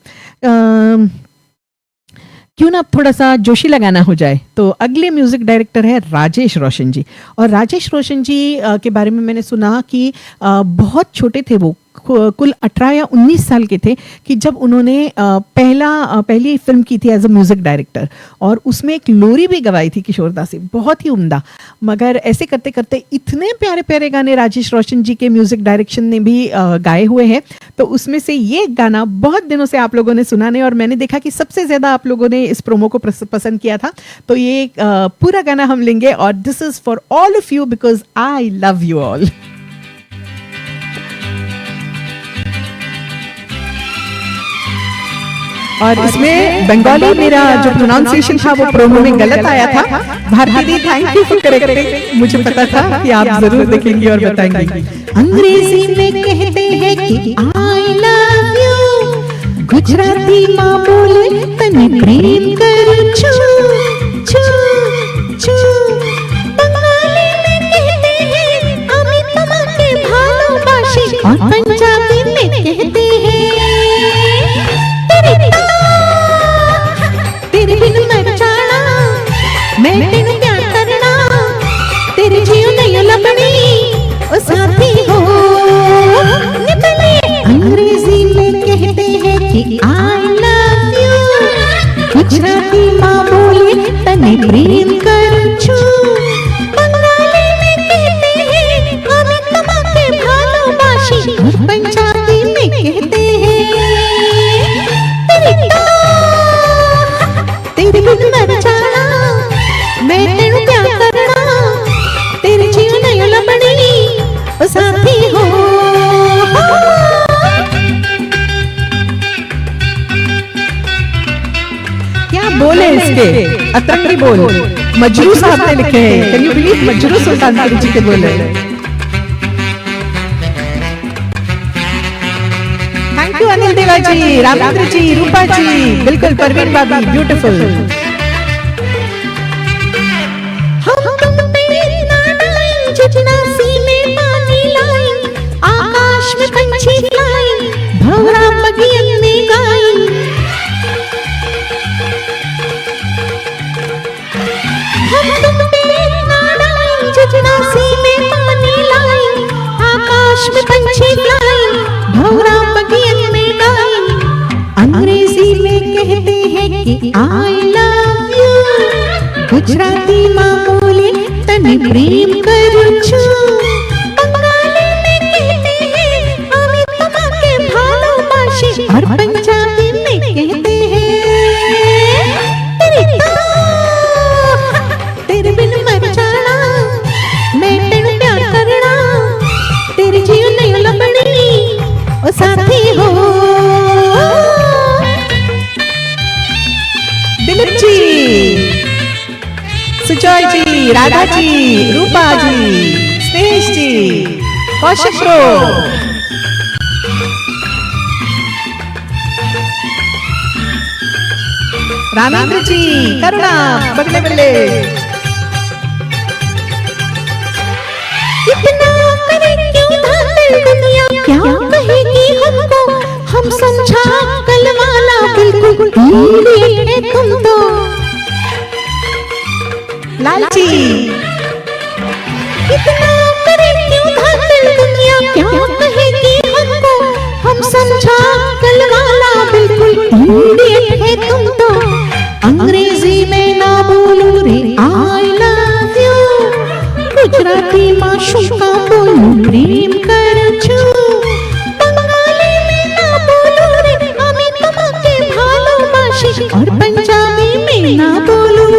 क्यों ना अब थोड़ा सा जोशीला गाना हो जाए। तो अगले म्यूजिक डायरेक्टर है राजेश रोशन जी। और राजेश रोशन जी के बारे में मैंने सुना कि बहुत छोटे थे वो, कुल 18 या 19 साल के थे कि जब उन्होंने पहली फिल्म की थी एज अ म्यूजिक डायरेक्टर, और उसमें एक लोरी भी गवाई थी किशोरदा से, बहुत ही उम्दा। मगर ऐसे करते करते इतने प्यारे प्यारे गाने राजेश रोशन जी के म्यूजिक डायरेक्शन ने भी गाए हुए हैं। तो उसमें से ये गाना बहुत दिनों से आप लोगों ने सुना नहीं, और मैंने देखा कि सबसे ज्यादा आप लोगों ने इस प्रोमो को पसंद किया था। तो ये पूरा गाना हम लेंगे, और this is for all of you because I love you all. और इसमें बंगाली मेरा जो प्रोनाउंसिएशन था वो प्रोमो में गलत आया था। Bharti di, thank you for correcting, मुझे पता था कि आप जरूर देखेंगे और बताएंगे। अंग्रेजी में कहते हैं कि आई लव यू, गुजराती माँ बोले तने प्रेम कर छू छू छू, बंगाली में कहते हैं आमी तमाके भालोबाशी, और पंजाबी में कहते हैं तेरे बिन मर जाना, मैं तेन क्या करना, तेरे जियो नहीं लबनी ओ साथी हो निकले। अंग्रेजी में कहते हैं कि आई लव यू, गुजराती माँ बोले तने प्रेम कर छू, बंगाली में कहते हैं हमें तमाके भालोबाशी, और पंजाबी में कहते हैं तेरे बिन मर जाना, मैं तेनू क्या करना, तेरे जियो नहीं लबनी अतरंगी बोल मजरू साहब ने लिखे हैं। Can you believe Majrooh Sultanpuri ji के बोले। थैंक यू अनिल देवा जी, रामेंद्र जी, रूपा जी, बिल्कुल परवीन भाभी ब्यूटीफुल। हम तुम पे इतना डालें जितना सीने पानी लाए, आकाश में पंछी फ्लाई, भंवरा बगियन में गाए। हम तुम पे इतना डालें जितना सीने पानी लाए, आकाश में पंछी फ्लाई, भंवरा बगियन में गाए। अंग्रेजी में कहते हैं कि आई लव यू, गुजराती माँ बोले तने प्रेम करूं छू, बंगाली में कहते हैं आमी तुम्हाके भालोबाशी, और पंजाबी में कहते हैं तेरे बिन मर जाना, मैं तेनु प्यार करना, तेरे जीव नहीं लबनी ओ साथी हो। दिलीप जी, सुजॉय जी, राधा जी, रूपा जी, स्नेश जी, कौशिक ब्रो, रामेंद्र जी, करुणा, बगले बगले। इतना करे क्यों धांधल दुनिया, क्या कहेगी हमको, हम समझा कल वाला बिल्कुल इडियट है तुम तो। लालची, इतना करे क्यों धांधल दुनिया, क्या कहेगी हमको, हम समझा कल वाला बिल्कुल इडियट है तुम तो। अंग्रेजी में ना बोलूं रे आई लव यू, गुजराती माशूका बोलूं प्रेम करूं छू, बंगाली में ना बोलूं रे आमी तुम्हाके भालोबाशी, और पंजाबी में ना बोलूं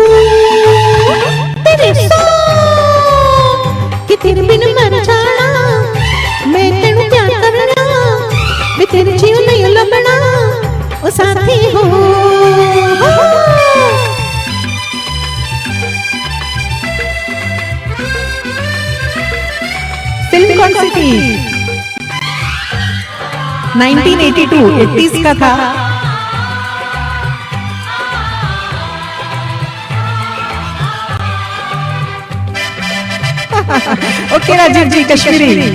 तेरे सो कि तेरे बिन मर जाना, मैं तेनु प्यार करना, मैं तेरे जीव नहीं लबना ओ साथी हो। फिल्म कौन सी थी? 1982, 80s का था। ओके राजीव जी, कश्मीरी।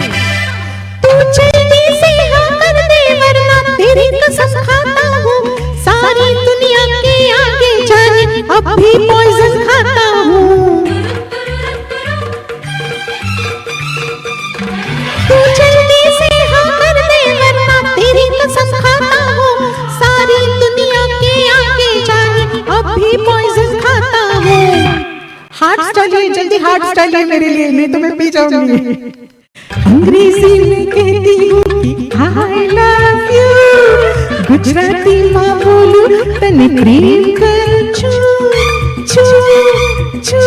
तू जल्दी से हाँ कर दे वरना तेरी कसम खाता हूँ, सारी दुनिया के आगे जाने अब भी पॉइजन खाता हूँ। तू जल्दी से हाँ कर दे वरना तेरी कसम खाता हूँ, सारी दुनिया के आगे जाने अब भी पॉइजन खाता हूँ। हार्ट डालिए जल्दी, हार्ट डालिए मेरे लिए, नहीं तो मैं पी जाऊंगी। अंग्रेजी में कहती हूँ कि आई लव यू, गुजराती माँ बोलूं तने प्रेम कर छू छू छू,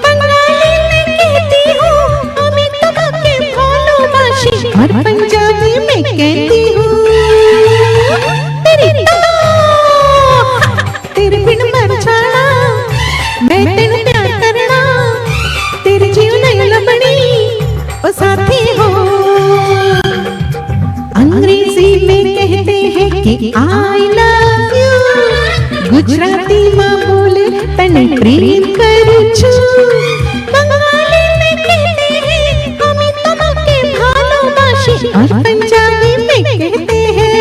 बंगाली में कहती हूँ आमी तुम्हाके भालोबाशी, और पंजाबी में कहती हूँ तेरे बिन मर जाना, मैं तेनु प्यार करना, तेरे जीव नहीं लबनी ओ साथी हो। अंग्रेजी में कहते हैं कि आई लव यू, गुजराती माँ बोले तने प्रेम करूं छू, बंगाली में कहते हैं आमी तुम्हाके भालोबाशी, और पंजाबी में कहते हैं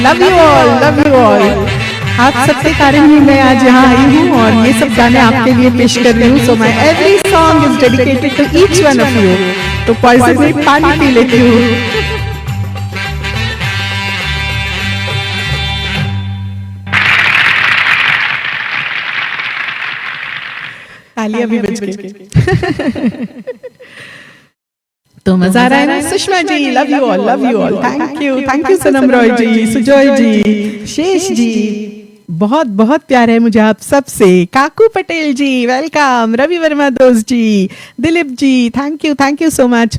love you all, love you all. आप सबके कारण ही मैं आज यहाँ आई हूँ और ये सब गाने आपके लिए पेश कर रही हूँ। So my every song is dedicated to each one of you. तो पॉइजन में पानी पी लेती हूँ। तालियां भी बज गई। तो मजा आ रहा है ना। Sushma ji, love you all, love you all. Thank you Sanam Roy ji, Sujoy ji, Shesh ji, बहुत बहुत प्यार है मुझे आप सबसे। काकू पटेल जी वेलकम, रवि वर्मा दोस्त ji, Dilip ji thank you so much.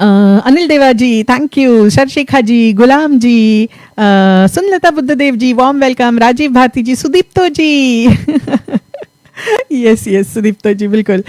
Anil Deva ji, thank you. Sharshikha ji, Ghulam ji, Sunlata Buddhadev ji, warm welcome. Rajeev Bharti ji, Sudipto ji yes yes Sudipto ji, बिल्कुल।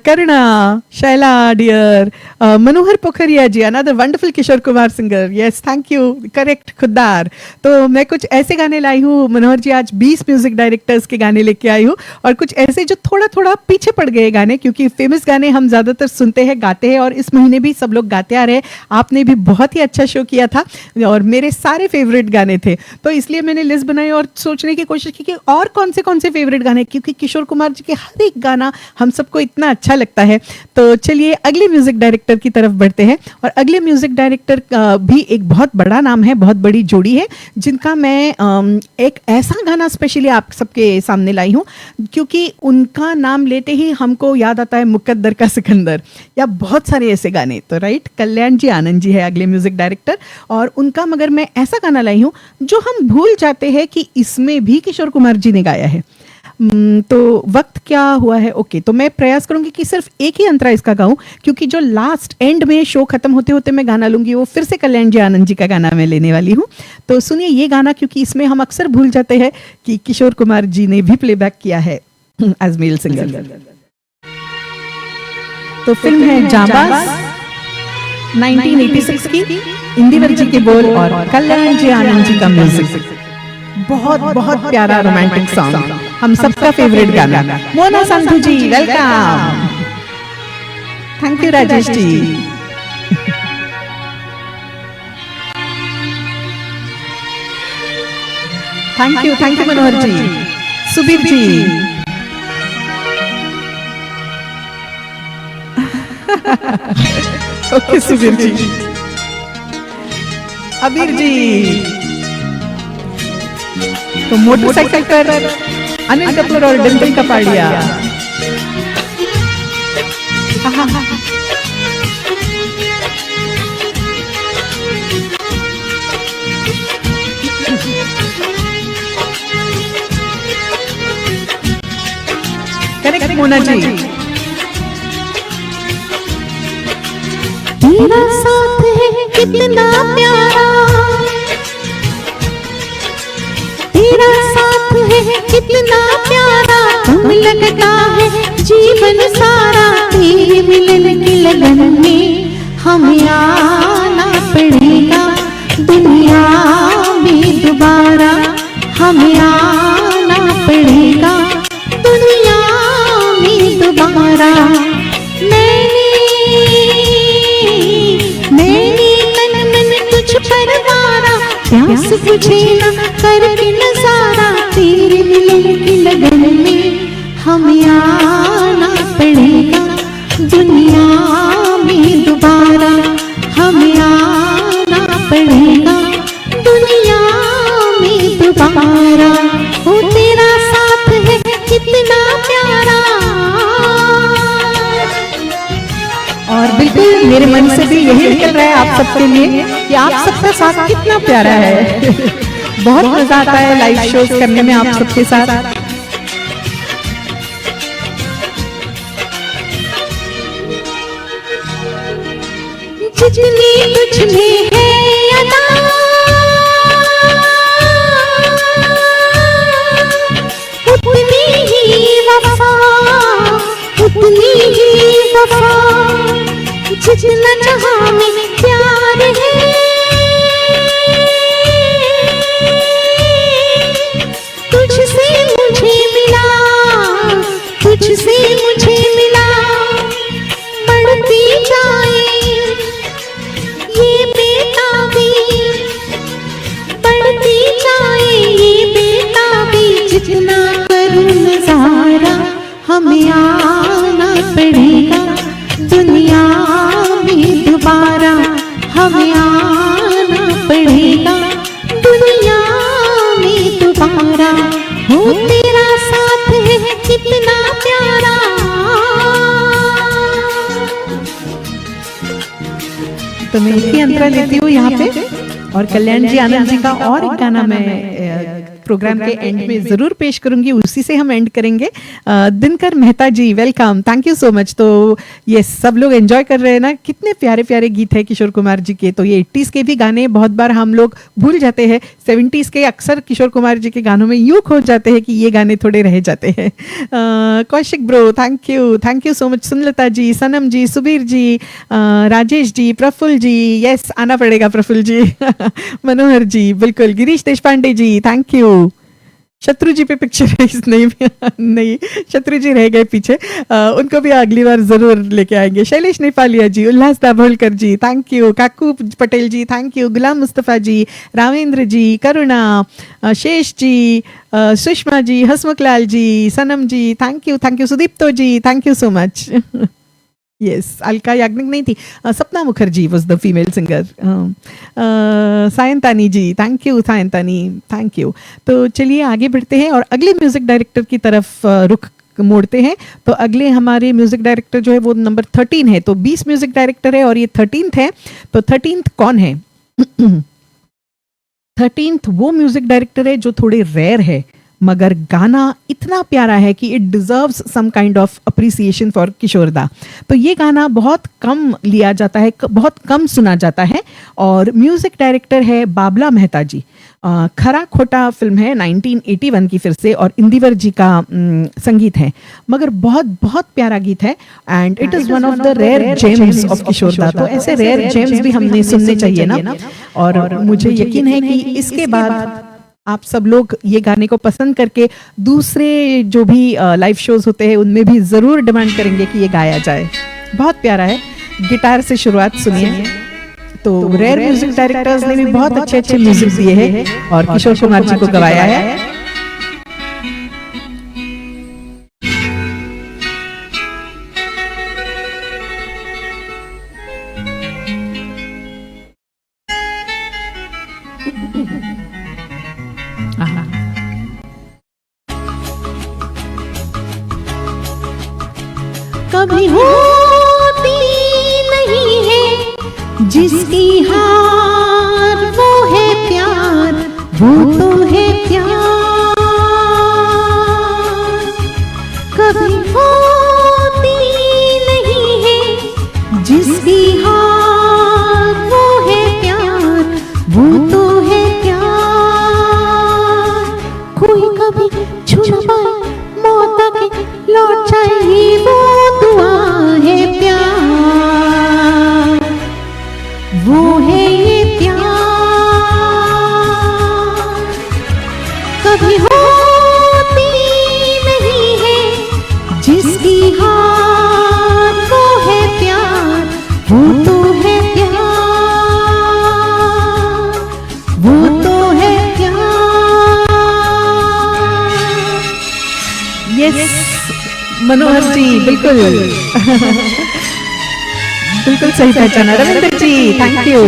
Karuna, Shaila dear, Manohar Pokhariya ji, another wonderful Kishore Kumar singer, yes thank you, correct Khuddar. तो मैं कुछ ऐसे गाने लाई हूँ मनोहर जी, आज 20 म्यूजिक डायरेक्टर्स के गाने लेके आई हूँ, और कुछ ऐसे जो थोड़ा थोड़ा पीछे पड़ गए गाने, क्योंकि फेमस गाने हम ज्यादातर सुनते हैं, गाते हैं, और इस महीने भी सब लोग गाते आ रहे हैं। आपने भी बहुत ही अच्छा शो किया था और मेरे सारे फेवरेट गाने थे, तो इसलिए मैंने लिस्ट बनाई और सोचने की कोशिश की कि और कौन से फेवरेट गाने, क्योंकि किशोर कुमार जी के हर एक गाना हम सबको इतना अच्छा लगता है। तो चलिए अगले म्यूजिक डायरेक्टर की तरफ बढ़ते हैं, और अगले म्यूजिक डायरेक्टर भी एक बहुत बड़ा नाम है, बहुत बड़ी जोड़ी है, जिनका मैं एक ऐसा गाना स्पेशली आप सबके सामने लाई हूं, क्योंकि उनका नाम लेते ही हमको याद आता है मुकद्दर का सिकंदर, या बहुत सारे ऐसे गाने। तो राइट, कल्याण जी आनंद जी है अगले म्यूजिक डायरेक्टर, और उनका मगर मैं ऐसा गाना लाई हूं जो हम भूल जाते हैं कि इसमें भी किशोर कुमार जी ने गाया है। तो वक्त क्या हुआ है, ओके, तो मैं प्रयास करूंगी कि सिर्फ एक ही अंतरा इसका गाऊं, क्योंकि जो लास्ट एंड में शो खत्म होते होते मैं गाना लूंगी वो फिर से कल्याण जी आनंद जी का गाना मैं लेने वाली हूं। तो सुनिए ये गाना, क्योंकि इसमें हम अक्सर भूल जाते हैं कि किशोर कुमार जी ने भी प्लेबैक किया है एज मेल सिंगर। तो फिल्म है जाबाज, 1986 की, इंदिवर जी के बोल और कल्याण जी आनंद जी का म्यूजिक। बहुत बहुत प्यारा रोमांटिक सॉन्ग, हम सबका फेवरेट गाना। Mona Sandhu ji, welcome. Thank you Rajesh ji. Thank you Manohar ji, Subir ji. Okay Subir ji, Abir ji. तो मोटरसाइकिल पर अनिल कपूर और डिंपल कपाड़िया। करेक्ट मोना जी। तेरा साथ है कितना प्यारा, तेरा साथ है कितना प्यारा, तुम लगता है जीवन सारा, तेरे मिलन की लगन में हमें आना पड़ेगा, दुनिया में दोबारा हमें आना पड़ेगा, दुनिया में दोबारा। मैंने तन मन तुझ पर मारा, प्यास बुझे ना करके नजारा, तेरे मिलन की लगन में हमें आना पड़ेगा, दुनिया में दोबारा हमें आना पड़ेगा, दुनिया में दोबारा। ओ तेरा साथ है कितना प्यारा। और बिल्कुल मेरे मन से भी यही निकल रहा है आप सबके लिए कि आप सबका साथ कितना प्यारा है। बहुत मजा आता है लाइव शोज करने में आप सबके साथ। जितनी तुझ में है अदा, उतनी ही वफा, उतनी ही वफा, जितना जहां में प्यार है, तुझसे मुझे मिला, तुझसे मुझे मिला, बढ़ती जाए ये बेताबी, बढ़ती जाए ये बेताबी, जितना करूं नजारा हमें आना पड़ेगा, दुनिया में दोबारा हमें आना पड़ेगा, दुनिया में दोबारा। हो तेरा साथ है कितना प्यारा। तो मैं एक ही अंतरा लेती हूँ यहाँ पे, और कल्याण जी आनंद जी का और एक गाना मैं प्रोग्राम के एंड में जरूर पेश करूंगी, उसी से हम एंड करेंगे। Dinkar Mehta ji welcome, thank you so much. तो ये सब लोग एंजॉय कर रहे हैं ना, कितने प्यारे प्यारे गीत है किशोर कुमार जी के। तो ये 80s के भी गाने बहुत बार हम लोग भूल जाते हैं, 70s के अक्सर किशोर कुमार जी के गानों में यूं खो जाते हैं कि ये गाने थोड़े रह जाते हैं। Kaushik bro thank you so much. Sunlata ji, Sanam ji, Subir ji, Rajesh ji, Praful ji, yes आना पड़ेगा प्रफुल्ल जी मनोहर जी बिल्कुल, गिरीश देशपांडे जी थैंक यू। शत्रु जी पे पिक्चर नहीं शत्रु जी रह गए पीछे, उनको भी अगली बार जरूर लेके आएंगे। Shailesh Nepalia ji, Ullas Dabholkar ji thank you, Kaku Patel ji thank you, Ghulam Mustafa ji, Ramendra ji, Karuna, Shesh ji, Sushma ji, Hasmukh Lal ji, Sanam ji thank you, Sudipto ji thank you so much. Yes Alka Yagnik नहीं थी, Sapna Mukherjee was the female singer. Sayantani ji thank you, Sayantani thank you. तो चलिए आगे बढ़ते हैं और अगले म्यूजिक डायरेक्टर की तरफ रुख मोड़ते हैं। तो अगले हमारे म्यूजिक डायरेक्टर जो है वो नंबर 13 है। तो 20 म्यूजिक डायरेक्टर है और ये 13th है। तो 13th कौन है? 13th वो म्यूजिक डायरेक्टर है जो थोड़े रेयर है, मगर गाना इतना प्यारा है कि it deserves some kind of appreciation for Kishore da. तो ये गाना बहुत कम लिया जाता है, बहुत कम सुना जाता है और म्यूजिक डायरेक्टर है बाबला मेहता जी। खरा खोटा फिल्म है 1981 की फिर से और इंदिवर जी का संगीत है, मगर बहुत बहुत प्यारा गीत है and it is one of the rare gems of Kishore da. तो ऐसे रेयर जेम्स भी हमने सुनने चाहिए ना। और मुझे यकीन है कि इसके बाद आप सब लोग ये गाने को पसंद करके दूसरे जो भी लाइव शोज होते हैं उनमें भी जरूर डिमांड करेंगे कि ये गाया जाए। बहुत प्यारा है, गिटार से शुरुआत सुनिए। तो रेयर म्यूजिक डायरेक्टर्स ने भी बहुत अच्छे अच्छे म्यूजिक दिए हैं और किशोर कुमार जी को गवाया है। कभी होती नहीं है जिसकी हार, वो है प्यार, वो तो है प्यार। कभी होती नहीं है जिसकी हार, वो है प्यार, वो तो है प्यार। कोई कभी छू न पाए मौत आके लौट जाए, वो दुआ है प्यार, वो है ये प्यार। कभी होती नहीं है जिसकी हार, वो है प्यार, वो तो है प्यार, वो तो है प्यार। यस मनोहर जी बिल्कुल बिल्कुल सही पहचाना। Ravindra ji thank you.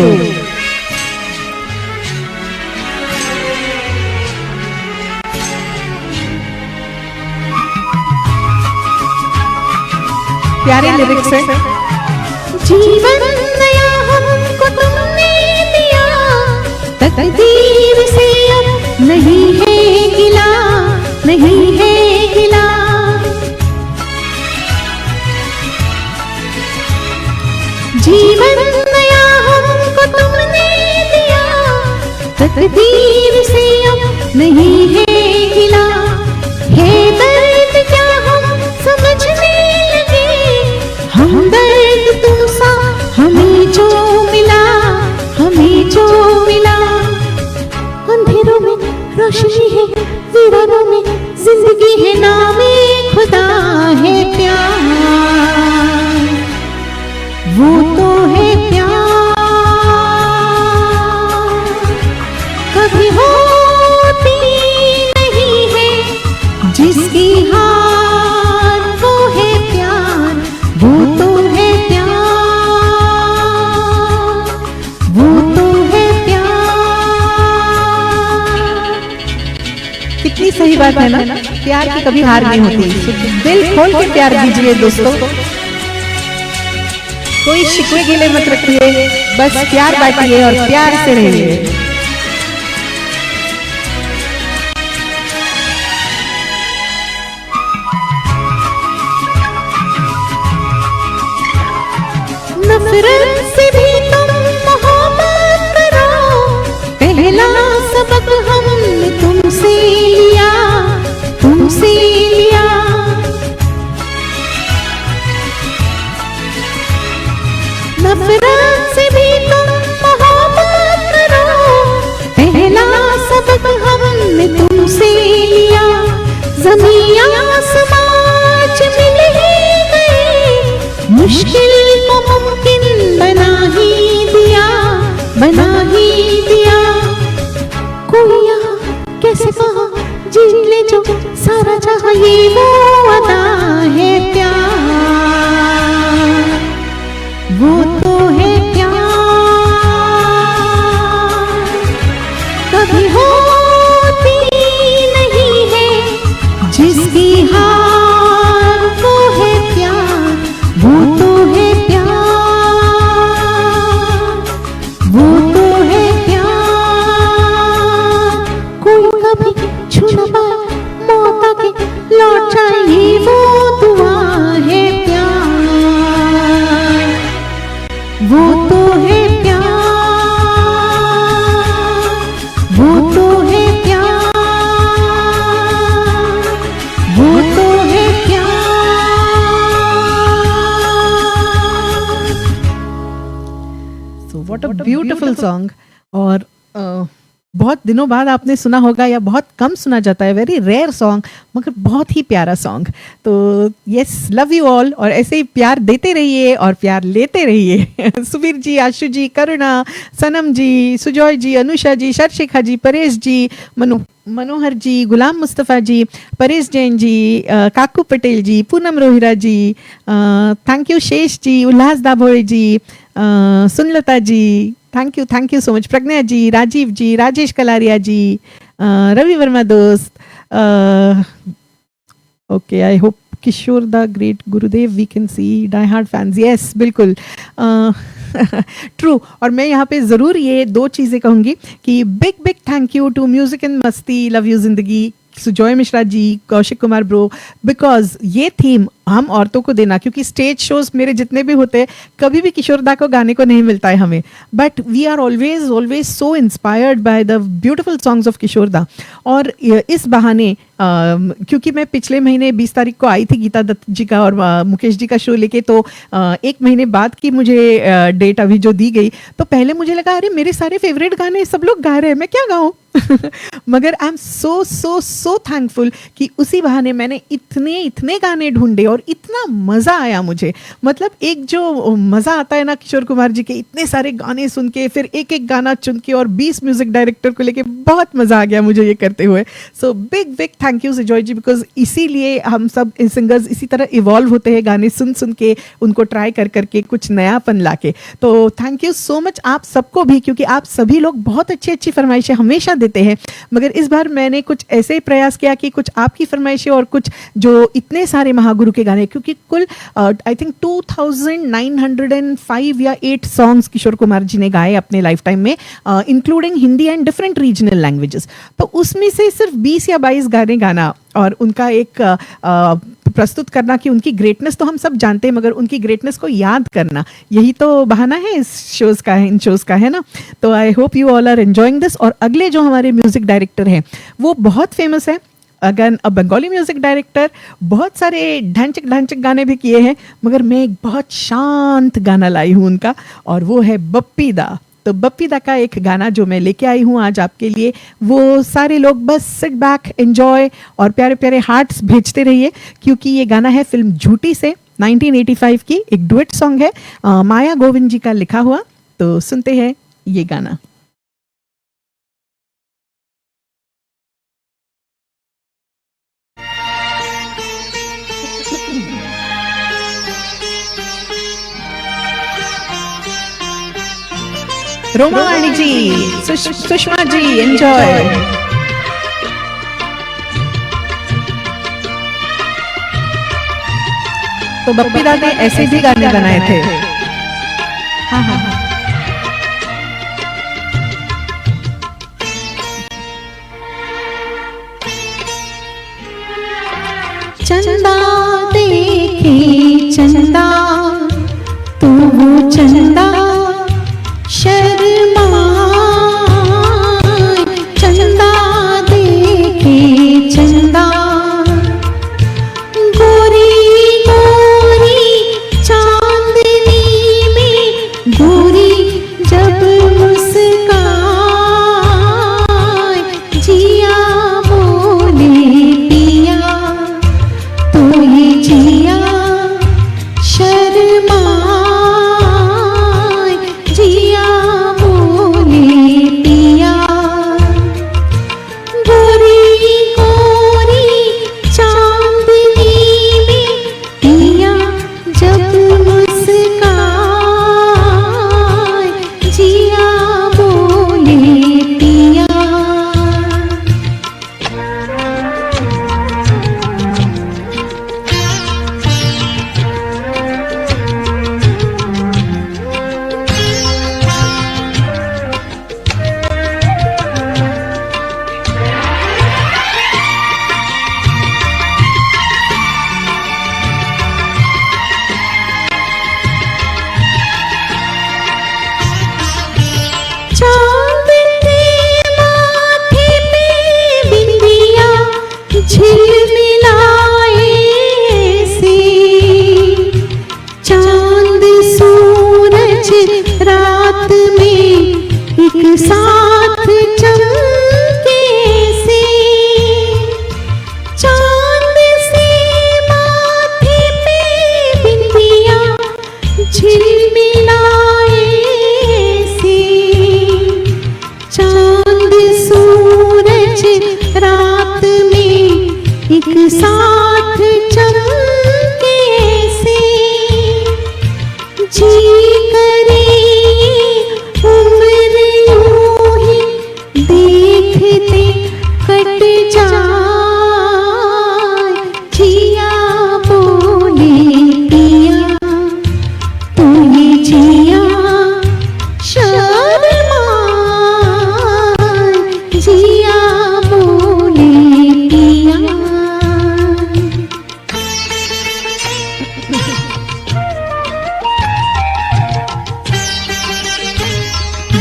प्यारे लिरिक्स है। जीवन नया हमको तुमने दिया, तकदीर से अब नहीं है गिला, नहीं है गिला। जीवन नया हमको तुमने दिया, तकदीर से अब नहीं है गिला। है दर्द क्या हम समझने लगे, हमदर्द तुमसा हमें जो मिला, हमें जो मिला। अंधेरों में रोशनी है, वीरानों में जिंदगी है, नामे खुदा है प्यार, वो तो है प्यार। कभी होती नहीं है जिसकी हार, वो है प्यार, वो तो है प्यार, वो तो है प्यार। कितनी सही बात है ना, प्यार की कभी हार नहीं होती। दिल खोल के प्यार दीजिए दोस्तों, कोई शिकवे गिले मत रखिए, बस प्यार बांटिए और प्यार से रहिए। नफरत से भी तुम मोहब्बत करो, पहला सबक हमने तुमसे लिया, तुमसे लिया। नफरत से भी तुम मोहब्बत करो, पहला सबक हमने तुमसे लिया। ज़मीन आसमान मिल ही गए, मुश्किल को मुमकिन बना ही दिया, बना ही दिया। कोई यहाँ कैसे कहा जीत ले जो सारा जहां, ये वो अदा है प्यार, वो तो है प्यार। कभी होती नहीं है जिसकी हार, वो है प्यार, वो तो है प्यार, वो तो है प्यार। कोई कभी छू न पाए मौत आके लौट जाए, ये वो दुआ है प्यार, वो तो है प्यार, वो तो है प्यार, वो तो है प्यार। So what a beautiful song. और बहुत दिनों बाद आपने सुना होगा, या बहुत कम सुना जाता है, वेरी रेयर सॉन्ग, मगर बहुत ही प्यारा सॉन्ग। तो यस, लव यू ऑल, और ऐसे ही प्यार देते रहिए और प्यार लेते रहिए। Subir ji, Ashu ji, Karuna, Sanam ji, Sujoy ji, Anusha ji, Sharshikha ji, Paresh ji, Manohar ji, Ghulam Mustafa ji, Paresh Jain ji, Kaku Patel ji, Poonam Rohira ji, thank you Shesh ji, Ullas Dabhole ji, Sunlata ji, thank you so much, Pragya ji, Rajiv ji, Rajesh Kalaria ji, Ravi Verma दोस्त, okay, I hope Kishore the great Gurudev, we can see die hard fans, yes बिल्कुल ट्रू। और मैं यहाँ पे ज़रूर ये दो चीज़ें कहूँगी कि big big thank you to music and Masti, love you जिंदगी, सुजॉय मिश्रा जी, कौशिक कुमार ब्रो, बिकॉज ये थीम हम औरतों को देना, क्योंकि स्टेज शोज मेरे जितने भी होते हैं, कभी भी किशोरदा को गाने को नहीं मिलता है हमें, but we are always so inspired by the beautiful songs of Kishore da. और इस बहाने क्योंकि मैं पिछले महीने 20 तारीख को आई थी गीता दत्त जी का और मुकेश जी का शो लेके, तो एक महीने बाद की मुझे डेट अभी जो दी गई, तो पहले मुझे लगा अरे मेरे सारे फेवरेट गाने सब लोग गा रहे हैं, मैं क्या गाऊं। मगर I am so so so thankful कि उसी बहाने मैंने इतने गाने ढूंढे और इतना मज़ा आया मुझे। मतलब एक जो मज़ा आता है ना किशोर कुमार जी के इतने सारे गाने सुन के, फिर एक एक गाना चुन के, और 20 म्यूजिक डायरेक्टर को लेके बहुत मज़ा आ गया मुझे ये करते हुए। So big big thank you Sujoy ji, because इसीलिए हम सब सिंगर्स इसी तरह इवॉल्व होते हैं, गाने सुन सुन के, उनको ट्राई कर करके कुछ नयापन लाके। तो थैंक यू सो मच आप सबको भी, क्योंकि आप सभी लोग बहुत अच्छी अच्छी फरमाइशें हमेशा देते हैं, मगर इस बार मैंने कुछ ऐसे ही प्रयास किया कि कुछ आपकी फरमाइशें और कुछ जो इतने सारे महागुरु के गाने, क्योंकि कुल आई थिंक 2905 या 8 सॉन्ग्स किशोर कुमार जी ने गाए अपने लाइफ टाइम में, including Hindi and different regional languages. तो उसमें से सिर्फ 20 या 22 गाने गाना और उनका एक प्रस्तुत करना कि उनकी ग्रेटनेस तो हम सब जानते हैं, मगर उनकी ग्रेटनेस को याद करना, यही तो बहाना है इस शोज़ का है, इन शोज़ का, है ना। तो I hope you all are enjoying this. और अगले जो हमारे म्यूजिक डायरेक्टर हैं वो बहुत फेमस है, again a Bengali music director, बहुत सारे ढांचक गाने भी किए हैं, मगर मैं एक बहुत शांत गाना लाई हूँ उनका, और वो है बप्पी दा। तो बप्पी दा का एक गाना जो मैं लेके आई हूँ आज आपके लिए, वो सारे लोग बस सिट बैक, एंजॉय और प्यारे प्यारे हार्ट्स भेजते रहिए, क्योंकि ये गाना है फिल्म झूठी से, 1985 की एक डुएट सॉन्ग है, माया गोविंद जी का लिखा हुआ। तो सुनते हैं ये गाना। रोमा वाणी जी, सुषमा जी, एंजॉय। तो बप्पी दा ने ऐसे भी गाने बनाए थे। हाँ हाँ हाँ। चंदा देखे चंदा तू चंदा शर्माए, चंदा देखे चंदा। गोरी गोरी चांदनी में गोरी जब मुस्काए, जिया बोले पिया तो ये जिया शर्माए, जिया बोले पिया। गोरी गोरी चांदनी में पिया जब मुस्काए, जिया बोले पिया। चांद के माथे पे बिंदिया झिलमिलाए से, चांद सूरज रात में एक साथ चमके से। चांद से माथे पे बिंदिया झिलमिलाए से, चांद सूरज रात में एक साथ चमके से। जी करे उम्र यूं ही देखते कट जाए, जिया बोले पिया तो ये जिया शर्माए, जिया बोले पिया।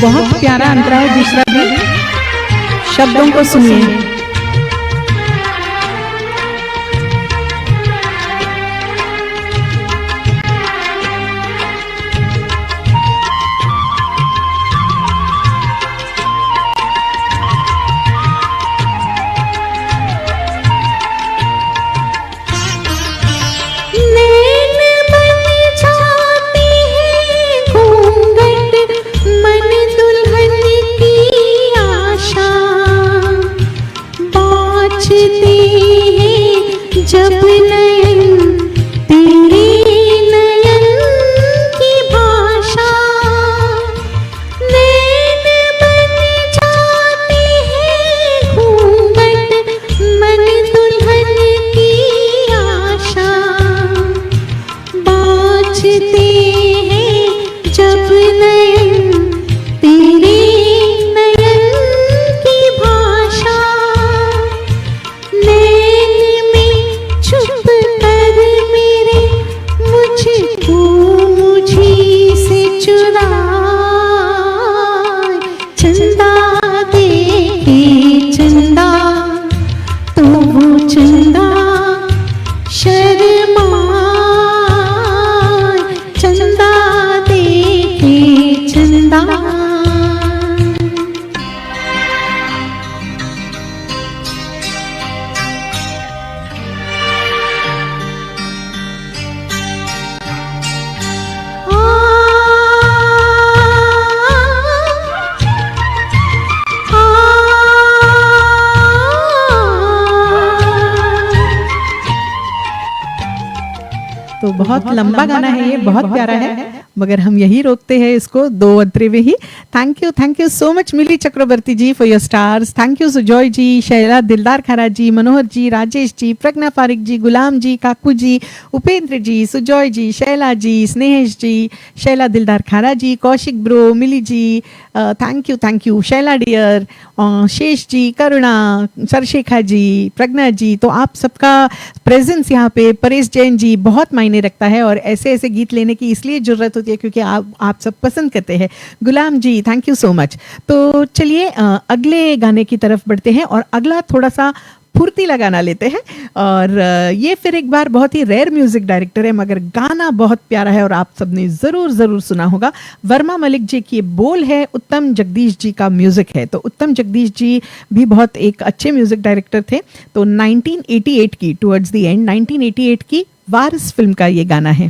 बहुत प्यारा अंतरा है दूसरा भी, शब्दों को सुनिए। नैन बन जाते हैं घूंघट मन दुल्हन की आशा, बाँचते हैं जब नयन तेरे नयन की भाषा। नैन बन जाते हैं घूंघट मन दुल्हन की आशा, बाँचते हैं जब नयन तेरे नयन की भाषा। नैन में छुप कर मेरे मुझको मुझी से चुराए, चंदा देखे चंदा तो वो चंदा शर्माए, चंदा देखे चंदा। तो बहुत लंबा गाना है ये, बहुत प्यारा है, मगर हम यही रोकते हैं इसको 2 अंतरे में ही। Thank you so much Mili Chakraborty ji for your stars. Thank you Sujoy ji, Shaila Dildar Khara ji, Manohar ji, Rajesh ji, Pragya फारिक ji, Ghulam ji, Kaku ji, Upendra ji, Sujoy ji, Shaila ji, Snehesh ji, Shaila Dildar Khara ji, Kaushik bro, Mili ji, thank you Shaila dear, Shesh ji, करुणा, सरशेखा जी, प्रज्ञा जी। तो आप सबका प्रेजेंस यहाँ पे, परेश जैन जी, बहुत मायने रखता है और ऐसे ऐसे गीत लेने की इसलिए जरूरत होती है होती है क्योंकि आप सब पसंद करते हैं। गुलाम ji thank you so much. तो चलिए अगले गाने की तरफ बढ़ते हैं और अगला थोड़ा सा फुर्तीला गाना लेते हैं। और ये फिर एक बार बहुत ही रेयर म्यूजिक डायरेक्टर है मगर गाना बहुत प्यारा है और आप सबने ज़रूर ज़रूर सुना होगा। वर्मा मलिक जी की बोल है, उत्तम जगदीश जी का म्यूजिक है। तो उत्तम जगदीश जी भी बहुत एक अच्छे म्यूजिक डायरेक्टर थे। तो 1988 की टुवर्ड्स द एंड 1988 की वारिस फिल्म का ये गाना है।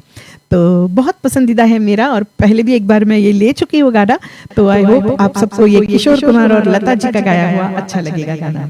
तो बहुत पसंदीदा है मेरा और पहले भी एक बार मैं ये ले चुकी हूँ गाना। तो आई होप आप सबको ये किशोर कुमार और लता जी का गाया हुआ अच्छा लगेगा गाना।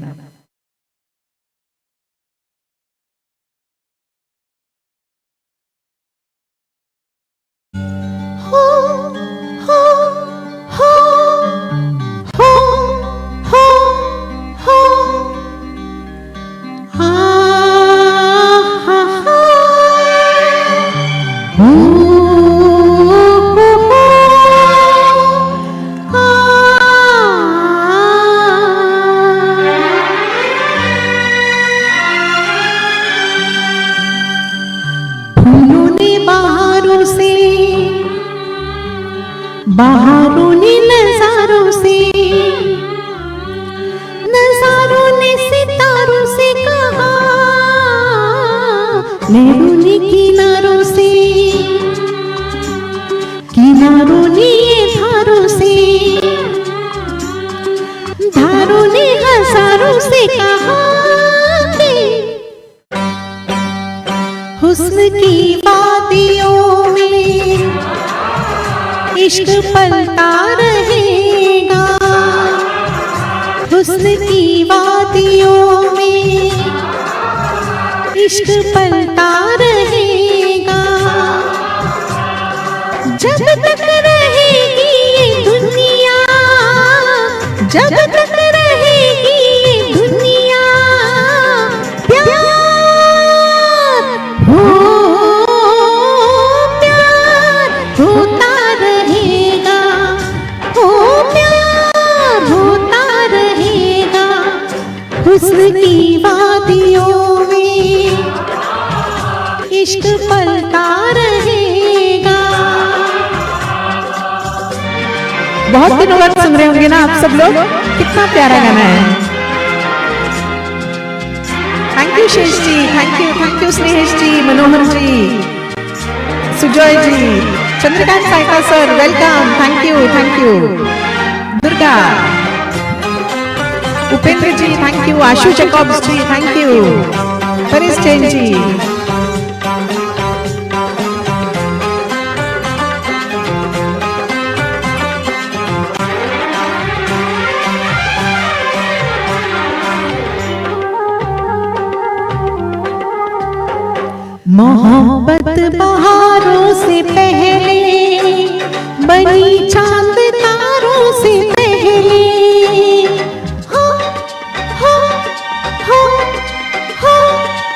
बहारों ने नजारों से, नजारों ने सितारों से कहा, लहरों ने किनारों से, किनारों ने ये धारों से, धारों ने हजारों से कहा कि हुस्न की वादियों में इश्क पलता रहेगा, हुस्न की वादियों में इश्क पलता रहेगा। जब तक रहेगी ये दुनिया, जब तक रहेगी ये दुनिया, प्यार हो, प्यार होता रहेगा, हो प्यार होता रहेगा, हुस्न की वादियों में इश्क पलता रहेगा। बहुत दिनों बाद सुन रहे होंगे ना आप सब लोग, कितना प्यारा गाना है। Thank you Shesh ji, thank you Snehesh ji, Manohar ji, Sujoy ji, Chandrakant Saika sir welcome, thank you, Durga, Upendra ji thank you, Ashu Jacobs ji thank you, Paresh Jain ji. मोहब्बत बहारों से पहले बनी चांद तारों से पहले, हो, हो, हो, हो।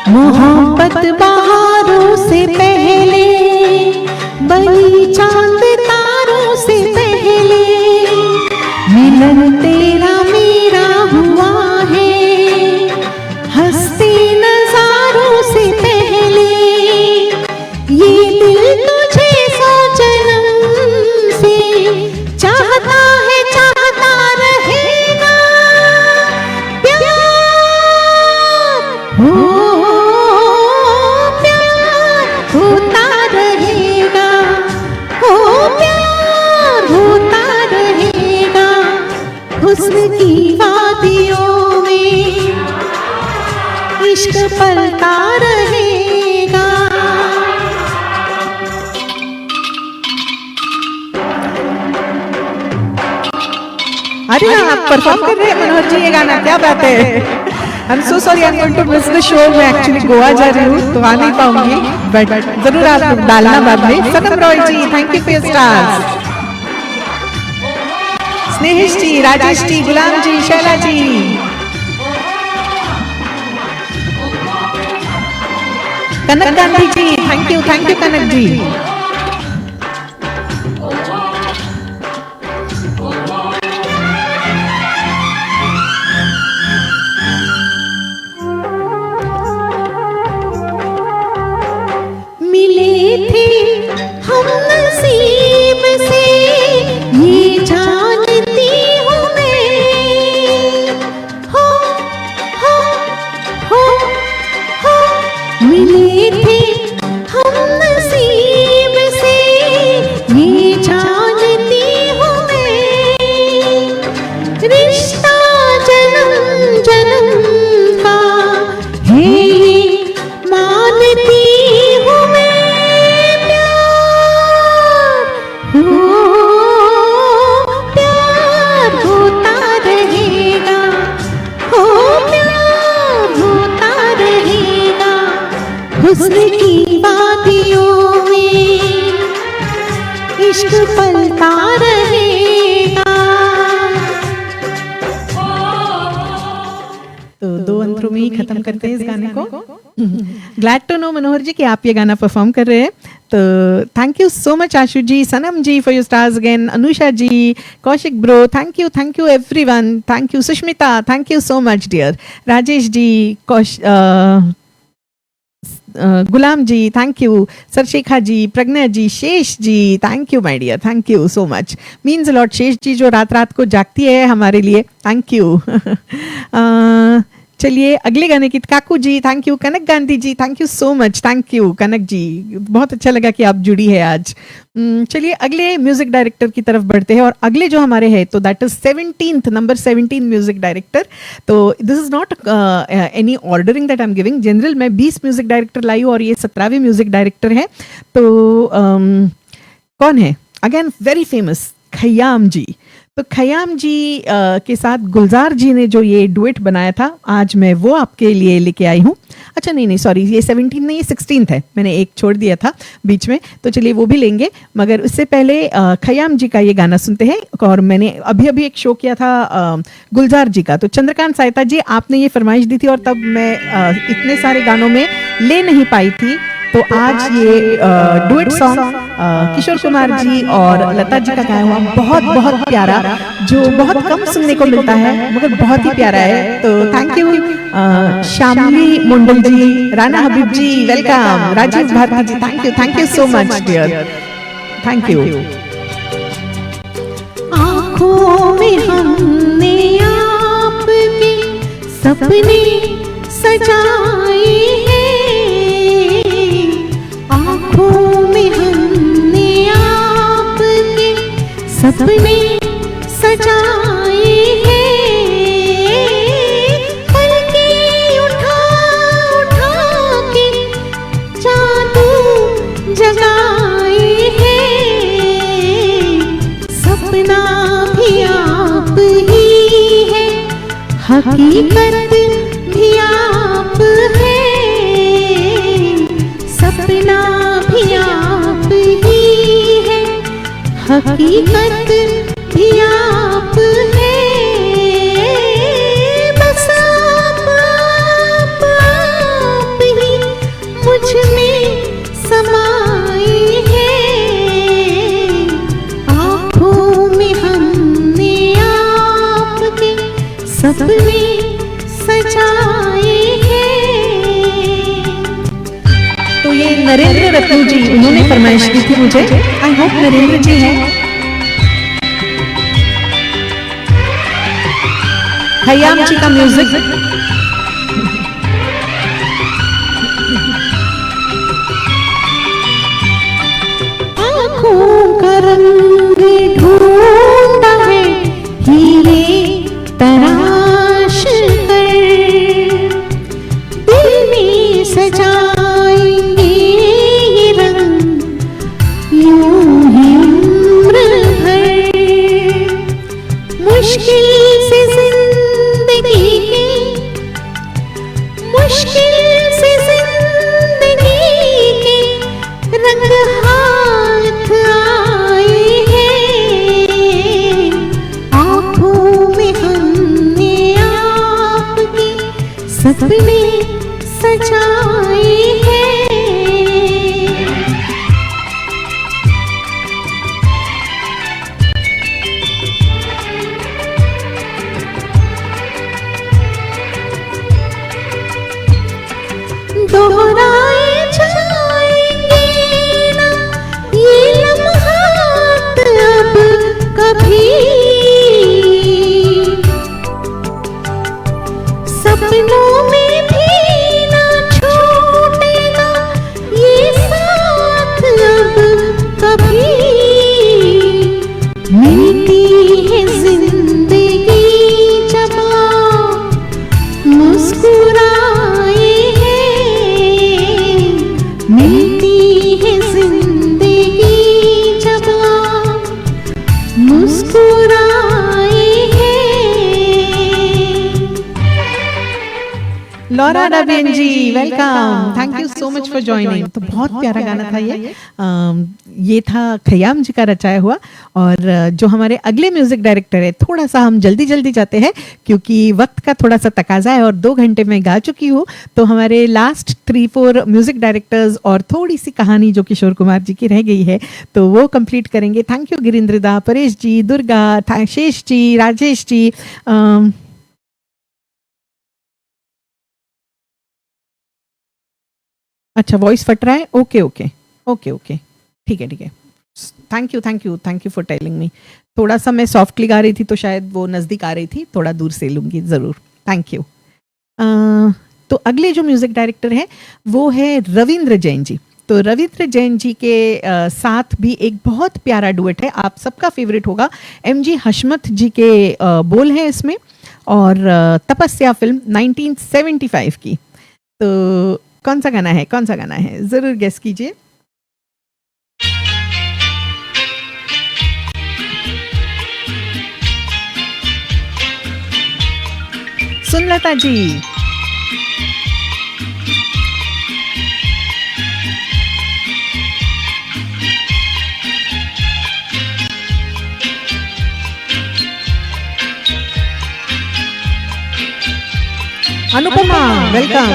मोहब्बत बहारों से पहले बनी चांद तारों से पहले, मिलन तेरा मेरा हुआ है हंसते नजारों से पहले, ये दिल तुझे सौ जन्म से चाहता है, चाहता रहेगा, प्यार हो, प्यार होता रहेगा, हो प्यार होता रहेगा, हुस्न की वादियों में इश्क पलता रहेगा। अरे आप परफॉर्म कर रहे हैं मनोहर जी ये गाना, क्या बात है। I am so sorry, I am going to miss the show. मैं एक्चुअली गोवा जा रही हूँ तो आ नहीं पाऊंगी, बट जरूर आप डालना बाद में। Sanam Roy ji thank you for your stars, Snehish ji, Rajesh ji, Ghulam ji, Shaila ji, Kanak Gandhi ji thank you Kanak ji. मिले थे हम नसीब हुस्न की वादियों में इश्क पलता रहेगा। तो 2 अंतरों में ही खत्म करते हैं इस गाने को। Glad to know Manohar ji कि आप ये गाना परफॉर्म कर रहे हैं। तो thank you so much Ashu ji, Sanam ji for your stars again, Anusha ji, Kaushik bro, thank you everyone, thank you Sushmita, thank you so much dear, Rajesh ji, Ghulam ji, thank you, Sarshekha ji, Pragya ji, Shesh ji, thank you my dear, thank you so much, means a lot. Shesh ji जो रात रात को जागती है हमारे लिए, थैंक यू। चलिए अगले गाने की, Kaku ji thank you, Kanak Gandhi ji thank you so much, thank you Kanak ji, बहुत अच्छा लगा कि आप जुड़ी है आज। चलिए अगले म्यूजिक डायरेक्टर की तरफ बढ़ते हैं, और अगले जो हमारे हैं तो that is 17th number 17 music director. तो this is not any ordering that I am giving, general मैं 20 म्यूजिक डायरेक्टर लाई हूँ और ये 17वें म्यूजिक डायरेक्टर है। तो कौन है? अगेन वेरी फेमस, खयाम जी। तो खयाम जी के साथ गुलजार जी ने जो ये डुएट बनाया था, आज मैं वो आपके लिए लेके आई हूँ। अच्छा नहीं सॉरी, ये 17 नहीं, ये 16th है, मैंने एक छोड़ दिया था बीच में, तो चलिए वो भी लेंगे। मगर उससे पहले खयाम जी का ये गाना सुनते हैं। और मैंने अभी एक शो किया था गुलजार जी का, तो चंद्रकांत साहिता जी आपने ये फरमाइश दी थी, और तब मैं इतने सारे गानों में ले नहीं पाई थी। तो आज ये डुएट सॉन्ग किशोर कुमार जी और लता जी का गाया हुआ, बहुत प्यारा, जो बहुत कम सुनने को मिलता है मगर बहुत ही प्यारा है। तो thank you Shyamali Mundal ji, Rana Habib ji welcome, Rajeev Bharti ji thank you so much dear, thank you. आँखों में हमने आपके सपने सजाए हैं, आँखों में हमने आपके सपने सजाए हैं, पलके उठा के जादू जगाए हैं, सपना भी आप ही है, हकीकत भी आप है, सपना भी आप ही है, हकीकत भी आप है, बस आप ही मुझ में समाए हैं, आँखों में हमने आपके सपने सजाए हैं। तो ये नरेंद्र रत्नू जी, उन्होंने फरमाइश की थी मुझे, आई होप नरेंद्र जी हैं। खयाम जी का म्यूजिक। आँखों का रंग ढूंढा है हीरे तराश कर, दिल में सजाएंगे ये रंग यूं ही उम्र भर, मुश्किल से जिंदगी के, मुश्किल से जिंदगी के रंग हाथ आए हैं, आँखों में हमने आपके सपने सजाए हैं। दोहराए जाएंगे ना ये लम्हात अब कभी, सपनों में भी ना छूटेगा ये साथ अब कभी, मिलती है जिंदगी जब आप मुस्कुराए हैं, मिलती है जिंदगी जब आप मुस्कुराए हैं। लॉरा डबियन ji welcome, thank you so much for joining. तो बहुत प्यारा गाना था ये था खयाम जी का रचाया हुआ। और जो हमारे अगले म्यूजिक डायरेक्टर है, थोड़ा सा हम जल्दी जल्दी जाते हैं क्योंकि वक्त का थोड़ा सा तकाजा है और 2 घंटे में गा चुकी हूँ। तो हमारे लास्ट 3-4 म्यूजिक डायरेक्टर्स और थोड़ी सी कहानी जो किशोर कुमार जी की रह गई है तो वो कंप्लीट करेंगे। थैंक यू गिरिंद्र दा, परेश जी, दुर्गा, शेष जी, राजेश जी। अच्छा, वॉइस फट रहा है। ओके ओके ओके ओके, ठीक है ठीक है। Thank you for telling me. थोड़ा सा मैं सॉफ्टली गा रही थी तो शायद वो नज़दीक आ रही थी, थोड़ा दूर से लूँगी ज़रूर। Thank you. तो अगले जो म्यूज़िक डायरेक्टर है वो है रविंद्र जैन जी। तो रविंद्र जैन जी के साथ भी एक बहुत प्यारा डुएट है, आप सबका फेवरेट होगा। MG हशमत जी के बोल हैं इसमें और तपस्या फिल्म 1975 की। तो कौन सा गाना है जरूर गेस कीजिए। सुनलता जी, अनुपमा वेलकम।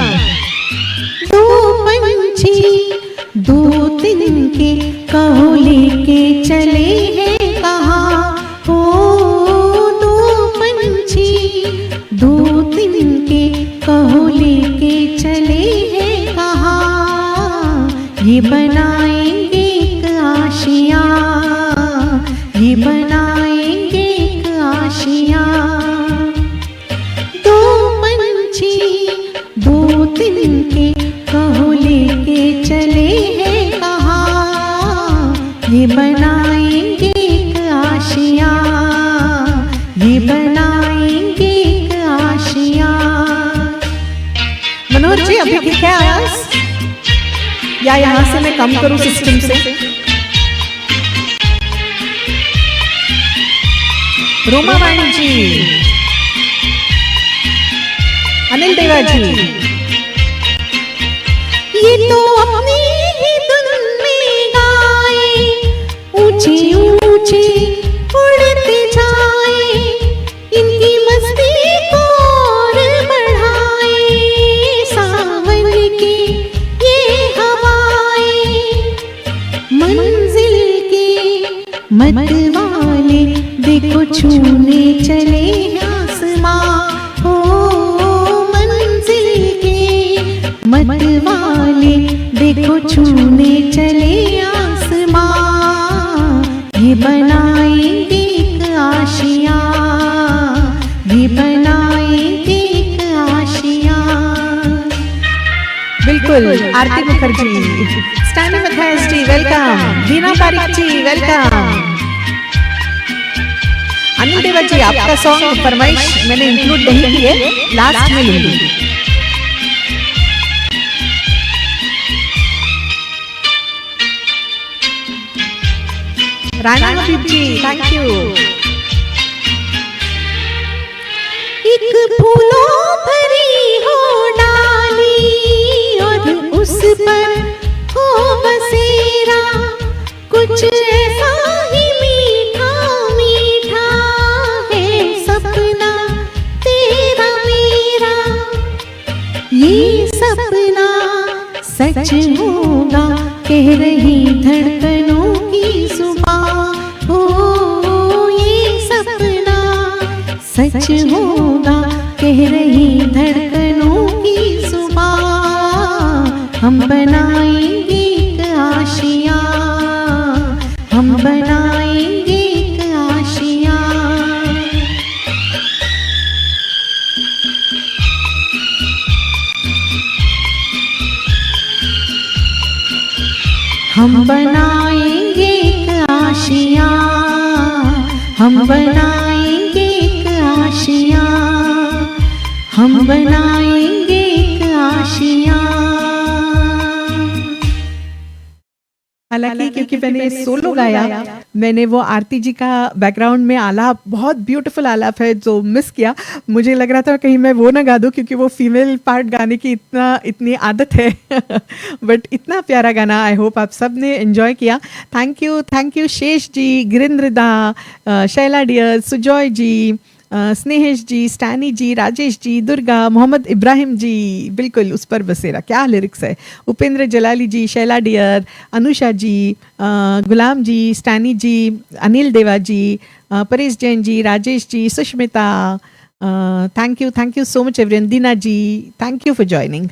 दो पंछी 2-3 के कहो लेके चले हैं कहाँ हो। 2 पंछी 2-3 के कहो लेके चले हैं कहाँ। ये बनाएंगे एक आशियाँ, ये बनाएंगे एक आशियाँ। 2 पंछी 2-3 के कहो लेके चले हैं कहाँ। ये बनाएंगे एक आशियाँ, ये बनाएंगे एक आशियाँ। मनोज जी अभी ठीक है आवाज या यहाँ से मैं कम करूँ सिस्टम से? रोमा वाणी जी, अनिल देवा जी, ये तो अपनी ही धुन में गाए, ऊंचे ऊंचे उड़ते जाए, इनकी मस्ती को और बढ़ाए। सावन की ये हवाएं मंजिल के मत वाले देखो छूने चले आसमां हो। मत वाले देखो छूने चले आसमां। ये बनाएंगे एक आशियाँ, ये बनाएंगे एक आशियाँ। बिल्कुल। Aarti Mukherjee, standing with hers ji welcome. Deena Parikh ji welcome. Anil Deva ji आपका सॉन्ग फरमाइश मैंने इंक्लूड नहीं की है, लास्ट में लूंगी। राना मुजीब जी थैंक यू। एक फूलों भरी हो डाली और उस पर हो बसेरा, कुछ ऐसा ही मीठा मीठा है सपना तेरा मेरा। ये सपना सच होगा कह रही धड़कनों की सुबह हो। ये सपना सच होगा कह रही धड़कनों की सुबह। हम बनाएंगे एक आशियाँ, हम बनाएंगे एक आशियाँ। हम बनाएंगे एक आशियाँ, हम बनाएंगे एक आशियाँ, हम बनाएंगे एक आशियाँ। हालांकि क्योंकि मैंने सोलो गाया, मैंने वो आरती जी का बैकग्राउंड में आलाप, बहुत ब्यूटीफुल आलाप है जो मिस किया। मुझे लग रहा था कहीं मैं वो ना गा दूं, क्योंकि वो फीमेल पार्ट गाने की इतनी आदत है बट इतना प्यारा गाना, आई होप आप सब ने एंजॉय किया। Thank you Shesh ji, Girindra da, Shaila dear, Sujoy ji, Snehesh ji, Stany ji, Rajesh ji, Durga, Mohammed Ibrahim ji, बिल्कुल उस पर बसेरा, क्या लिरिक्स है। Upendra Jalali ji, Shaila dear, Anusha ji, Ghulam ji, Stany ji, Anil Deva ji, Paresh Jain ji, Rajesh ji, Sushmita, thank you so much everyone. Deena ji, thank you for joining.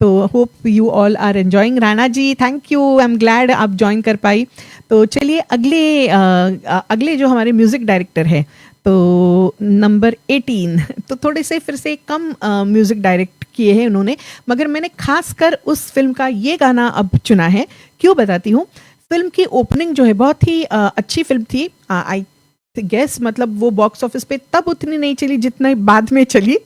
तो hope you all are enjoying. Rana ji, thank you, I am glad आप ज्वाइन कर पाई। तो चलिए अगले जो हमारे म्यूज़िक डायरेक्टर है, तो नंबर 18, तो थोड़े से फिर से कम म्यूज़िक डायरेक्ट किए हैं उन्होंने, मगर मैंने खासकर उस फिल्म का ये गाना अब चुना है। क्यों बताती हूँ। फिल्म की ओपनिंग जो है बहुत ही अच्छी फिल्म थी। आई गेस मतलब वो बॉक्स ऑफिस पे तब उतनी नहीं चली जितना बाद में चली।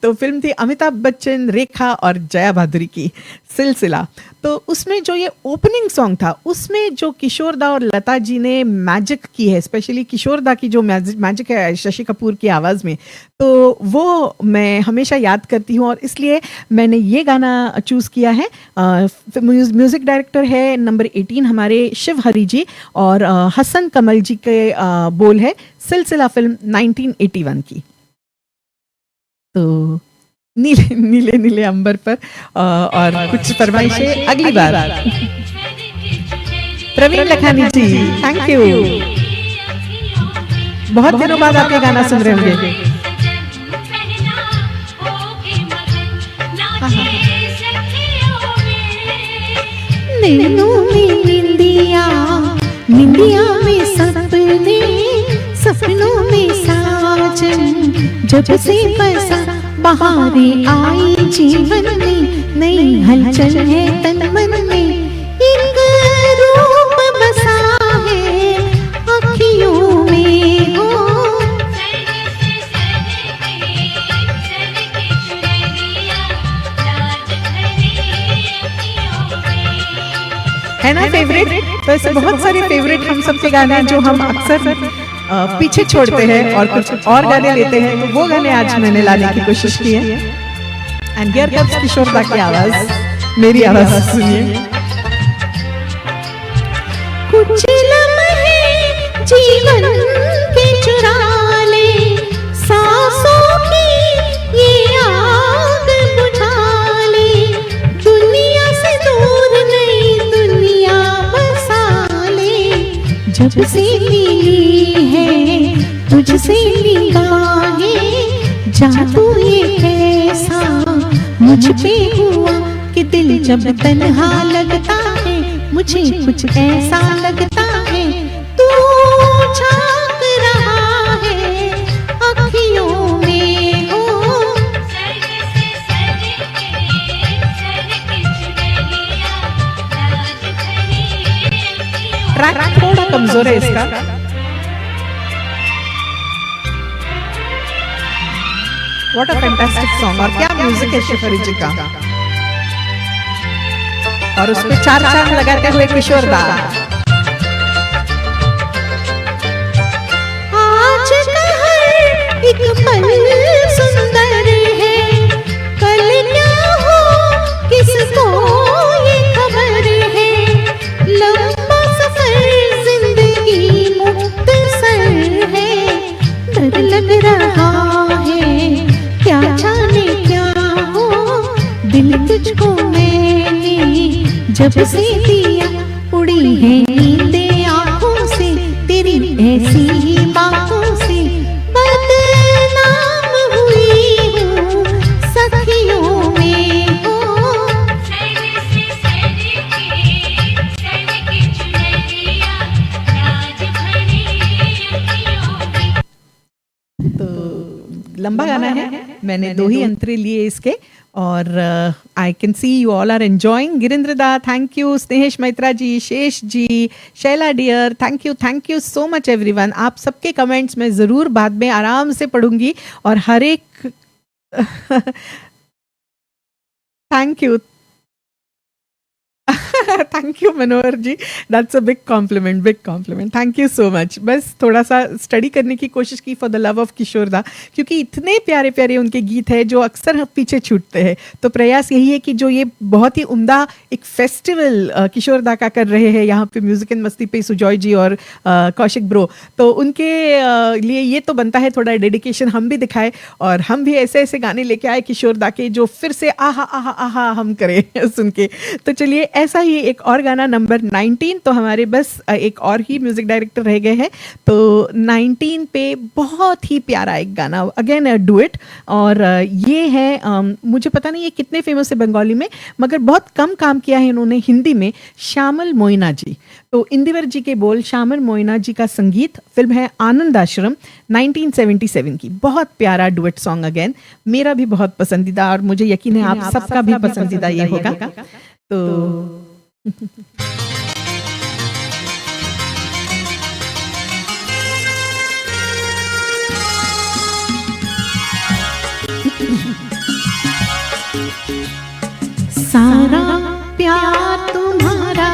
तो फिल्म थी अमिताभ बच्चन, रेखा और जया भादुरी की सिलसिला। तो उसमें जो ये ओपनिंग सॉन्ग था, उसमें जो किशोर दा और लता जी ने मैजिक की है, स्पेशली किशोर दा की जो मैजिक है शशि कपूर की आवाज़ में, तो वो मैं हमेशा याद करती हूँ, और इसलिए मैंने ये गाना चूज़ किया है। म्यूज़िक डायरेक्टर है नंबर 18 हमारे शिव हरी जी, और हसन कमल जी के बोल है। सिलसिला फिल्म 1981 की। तो नीले नीले नीले अंबर पर, और कुछ फरमाइशें अगली बार। प्रवीण लखानी जी, थैंक यू, बहुत दिनों बाद आपके गाना सुन रहे होंगे। नैनों में निंदिया, निंदिया में सपने, सपनों में साजन, जब से बसा बहारें आई जीवन में, नई हलचल है तन मन में, एक रूप बसा है अखियों में हो। है ना फेवरेट? तो ऐसे बहुत सारे फेवरेट हम सबके गाने हैं जो हम अक्सर पीछे छोड़ते हैं और कुछ और गाने लेते हैं, तो वो गाने आज मैंने लाने की कोशिश की है। एंड हियर कम्स किशोर दा की आवाज, मेरी आवाज सुनिए। कुछ लम्हे जीवन के चुरा ले, सांसों की ये आग बुझा ले, दुनिया से दूर नई दुनिया बसा ले, जब से मिली है तुझसे निगाहें, जादू ये कैसा मुझ पे हुआ कि दिल जब तन्हा लगता है, मुझे कुछ ऐसा लगता है तू झांक रहा है अखियों में हो। ट्रैक थोड़ा कमजोर है इसका। व्हाट अ फैंटास्टिक सॉन्ग, और क्या म्यूजिक है शिव हरी जी का, और उस पे चार चांद लगाते हुए किशोर दा। आज का हर एक पल सुंदर है, कल क्या हो किसको ये खबर है, लंबा सफर जिंदगी मुख्तसर है, डर लग रहा है क्या जाने क्या हो, दिल तुझको मैंने जब से दिया, उड़ी है नींदें आंखों से, तेरी ऐसी ही बातों से बदनाम हुई हूँ सखियों में हो। तो लंबा गाना है, मैंने दो ही अंतरे लिए इसके, और I can see you all are enjoying. Girindra da, thank you. Snehesh Maitra ji, Shesh ji, Shaila dear, thank you so much everyone. आप सबके कमेंट्स मैं ज़रूर बाद में आराम से पढ़ूंगी, और हर एक thank you thank you Manohar ji, that's a big compliment, thank you so much. बस थोड़ा सा स्टडी करने की कोशिश की for the love of Kishore da, क्योंकि इतने प्यारे प्यारे उनके गीत हैं जो अक्सर पीछे छूटते हैं। तो प्रयास यही है कि जो ये बहुत ही उम्दा एक फेस्टिवल किशोर दा का कर रहे हैं यहाँ पे म्यूजिक एंड मस्ती पे सुजॉय जी और कौशिक ब्रो, तो उनके लिए ये तो बनता है थोड़ा डेडिकेशन हम भी दिखाए और हम भी ऐसे ऐसे गाने लेके आए किशोर दा के जो फिर से आहा आहा आहा हम करें सुन के। तो चलिए ऐसा ही एक और गाना नंबर 19, तो हमारे बस एक और ही म्यूजिक डायरेक्टर रह गए हैं। तो 19 पे बहुत ही प्यारा एक गाना, अगेन डुएट, और ये है मुझे पता नहीं ये कितने फेमस है बंगाली में, मगर बहुत कम काम किया है इन्होंने हिंदी में, श्यामल मोइना जी। तो इंदिवर जी के बोल, श्यामल मोइना जी का संगीत, फिल्म है आनंद आश्रम 1977 की। बहुत प्यारा डुएट सॉन्ग, अगेन मेरा भी बहुत पसंदीदा और मुझे यकीन है आप सबका भी पसंदीदा ये होगा। तो सारा प्यार तुम्हारा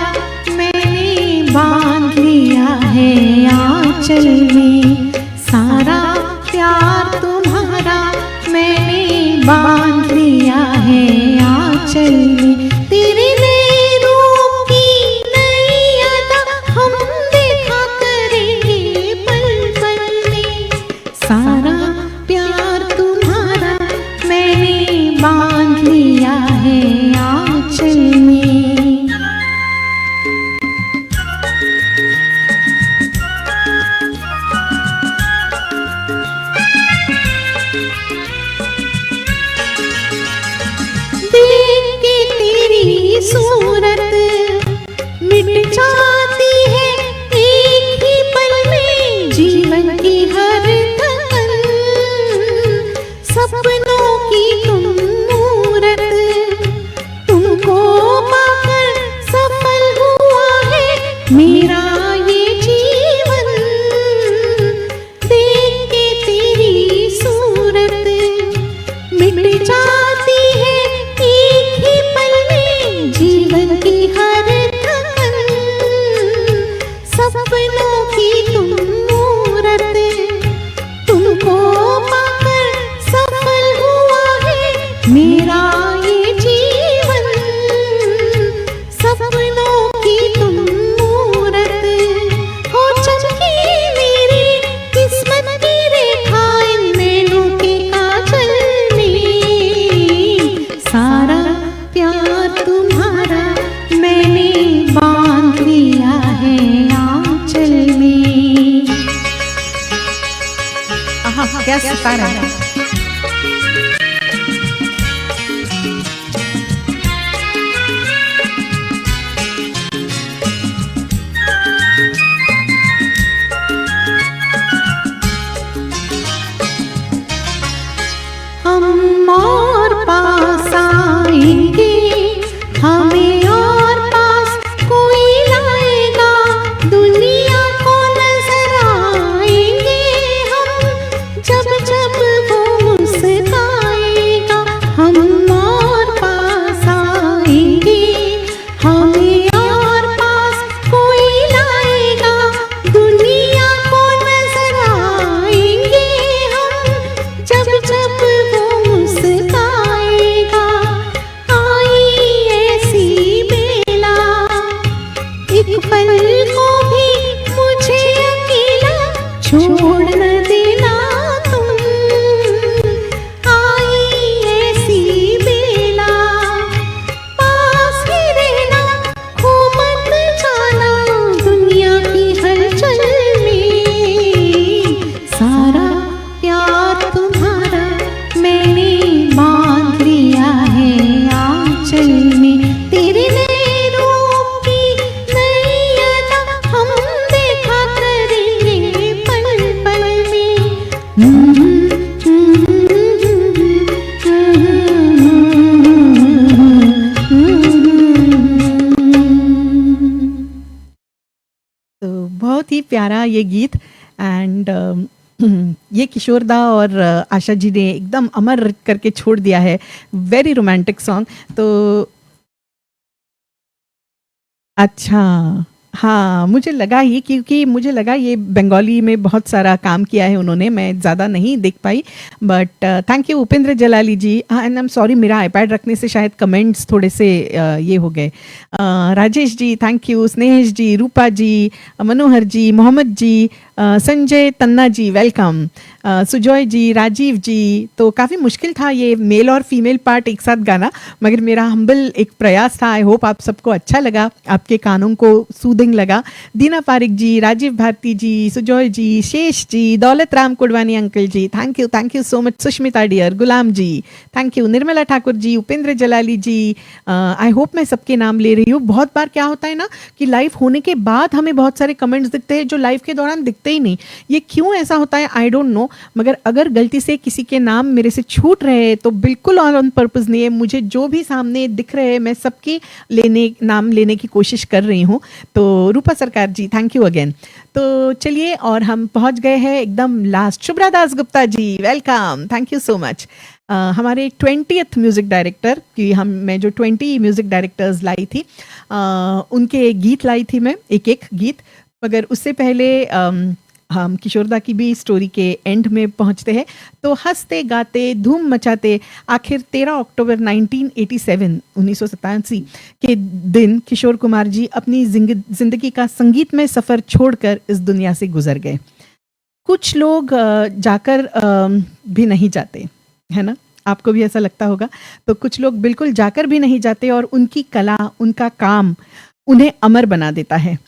मैंने बांध लिया है आंचल में, सारा प्यार तुम्हारा मैंने बांध लिया है आंचल में, तेरे नए रूप की नई अदा हम देखा करेंगे पल पल में, सारा प्यार तुम्हारा मैंने बांध लिया है आंचल में। देख के तेरी सूरत मिट जाती है एक ही पल में जीवन की हर थकन, सपनों की तुम मूरत, तुमको पाकर सफल हुआ है मेरा ये जीवन, देख के तेरी सूरत मिट जाती है एक ही पल में जीवन की हर थकन, सपनों की तुम मूरत, तुमको पाकर सफल हुआ है मेरा ये जीवन, सपनों की तुम मूरत, हो चमकी मेरी किस्मत की रेखा इन नैनों के काजल में, सारा प्यार तुम्हारा मैंने बांध लिया है आंचल में। आहा, क्या सितारा है। हम और पास आएंगे, हमें और पास कोई लाएगा, दुनिया को नजर आएंगे हम जब जब वो मुस्काएगा, हम और पास आएंगे, हमें और पास कोई लाएगा, दुनिया को नजर आएंगे हम जब जब वो मुस्काएगा, आई ऐसी बेला एक पल को भी मुझे अकेला छोड़ न देना तुम, आई ऐसी बेला पास ही रहना, खो मत जाना दुनिया की हलचल में, सारा प्यार तुम्हारा मैंने बांध लिया है आंचल में, तेरे नए रूप की नई अदा हम देखा करेंगे पल पल में। तो बहुत ही प्यारा ये गीत, एंड ये किशोर दा और आशा जी ने एकदम अमर करके छोड़ दिया है, वेरी रोमांटिक सॉन्ग। तो अच्छा, हाँ, मुझे लगा ये, क्योंकि मुझे लगा ये बंगाली में बहुत सारा काम किया है उन्होंने, मैं ज़्यादा नहीं देख पाई, but thank you Upendra Jalali ji. And I am sorry, मेरा आईपैड रखने से शायद कमेंट्स थोड़े से ये हो गए। Rajesh ji thank you, Snehesh ji, Rupa ji, Manohar ji, Mohammed ji, Sanjay Tanna ji welcome, Sujoy ji, Rajiv ji. तो काफ़ी मुश्किल था ये मेल और फीमेल पार्ट एक साथ गाना, मगर मेरा हम्बल एक प्रयास था। आई होप आप सबको अच्छा लगा, आपके कानों को सूदिंग लगा। दीना पारिक जी, राजीव भारती जी, Sujoy ji, Shesh ji, Daulat Ram Kudwani uncle ji, thank you so much. Sushmita dear, Ghulam ji thank you, Nirmala Thakur ji, Upendra Jalali ji. I hope मैं सबके नाम ले रही हूँ। बहुत बार क्या होता है ना कि लाइव होने के बाद हमें बहुत सारे कमेंट्स दिखते हैं जो लाइव के दौरान दिखते ही नहीं। ये क्यों ऐसा होता है आई डोंट नो, मगर अगर गलती से किसी के नाम मेरे से छूट रहे हैं तो बिल्कुल ऑन पर्पस नहीं है। मुझे जो भी सामने दिख रहे हैं मैं सबके नाम लेने की कोशिश कर रही हूँ। तो रूपा सरकार जी थैंक यू अगेन। तो चलिए, और हम पहुंच गए हैं एकदम last. Shubhra Das Gupta ji welcome, thank you so much. हमारे 20th म्यूज़िक डायरेक्टर की मैं जो 20 म्यूज़िक डायरेक्टर्स लाई थी, उनके गीत लाई थी मैं, एक एक गीत। मगर उससे पहले हम किशोरदा की भी स्टोरी के एंड में पहुंचते हैं। तो हंसते गाते धूम मचाते आखिर 13 अक्टूबर 1987 के दिन किशोर कुमार जी अपनी जिंदगी का संगीतमय सफ़र छोड़कर इस दुनिया से गुजर गए। कुछ लोग जाकर भी नहीं जाते, है ना, आपको भी ऐसा लगता होगा। तो कुछ लोग बिल्कुल जाकर भी नहीं जाते और उनकी कला, उनका काम उन्हें अमर बना देता है।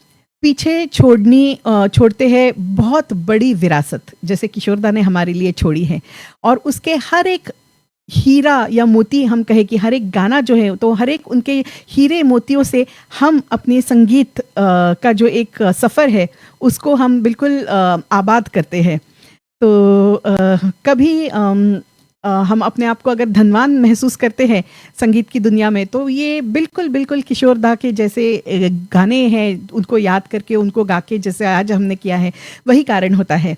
पीछे छोड़ते हैं बहुत बड़ी विरासत, जैसे किशोरदा ने हमारे लिए छोड़ी है। और उसके हर एक हीरा या मोती, हम कहें कि हर एक गाना जो है, तो हर एक उनके हीरे मोतियों से हम अपने संगीत का जो एक सफ़र है उसको हम बिल्कुल आबाद करते हैं। तो कभी हम अपने आप को अगर धनवान महसूस करते हैं संगीत की दुनिया में, तो ये बिल्कुल किशोरदा के जैसे गाने हैं, उनको याद करके, उनको गा के, जैसे आज हमने किया है, वही कारण होता है।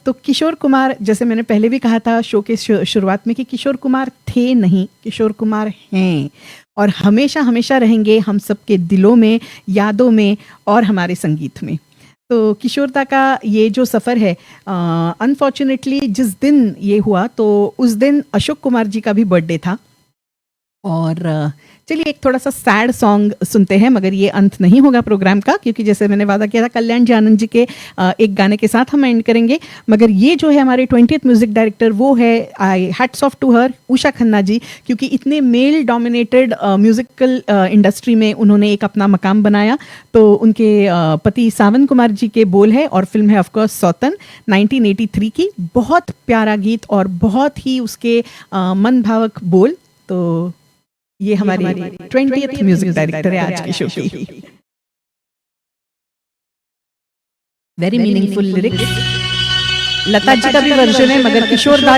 तो किशोर कुमार, जैसे मैंने पहले भी कहा था शो के शुरुआत में, कि किशोर कुमार थे नहीं, किशोर कुमार हैं और हमेशा हमेशा रहेंगे हम सबके दिलों में, यादों में और हमारे संगीत में। तो किशोरदा का ये जो सफ़र है, अनफॉर्चुनेटली जिस दिन ये हुआ तो उस दिन अशोक कुमार जी का भी बर्थडे था। और चलिए एक थोड़ा सा सैड सॉन्ग सुनते हैं, मगर ये अंत नहीं होगा प्रोग्राम का, क्योंकि जैसे मैंने वादा किया था कल्याण जी आनंद जी के एक गाने के साथ हम एंड करेंगे। मगर ये जो है हमारे 20th म्यूज़िक डायरेक्टर, वो है, आई hats off to her, Usha Khanna ji, क्योंकि इतने मेल डोमिनेटेड म्यूज़िकल इंडस्ट्री में उन्होंने एक अपना मकाम बनाया। तो उनके पति सावन कुमार जी के बोल है और फिल्म है ऑफकोर्स सौतन 1983 की। बहुत प्यारा गीत और बहुत ही उसके मन भावक बोल। तो ये हमारे 20th म्यूजिक डायरेक्टर है आज के शो की। Very meaningful lyrics. Lata ji का भी वर्जन है, मगर किशोरदा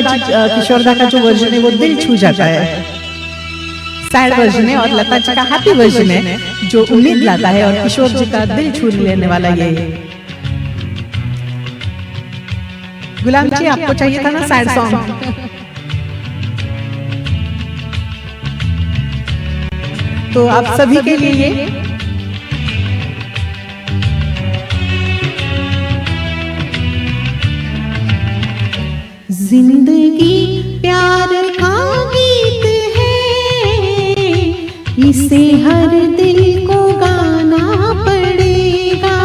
का जो वर्जन है वो दिल छू जाता है। सैड वर्जन है और लता जी का हैप्पी वर्जन है जो उम्मीद लाता है, और किशोर जी का दिल छू लेने वाला ये। गुलाम जी आपको चाहिए था ना सैड सॉन्ग? तो आप सभी के लिए ये जिंदगी प्यार का गीत है, इसे हर दिल को गाना पड़ेगा।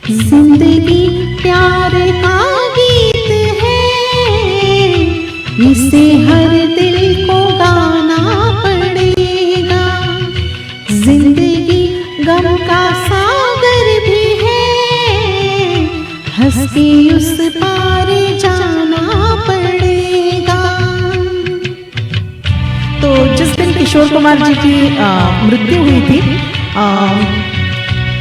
जिंदगी प्यार का गीत है, इसे हर दिल को गाना पड़ेगा। जिंदगी गम का सागर भी है, हंस के उस पार जाना पड़ेगा। तो जिस दिन किशोर कुमार जी की मृत्यु हुई थी,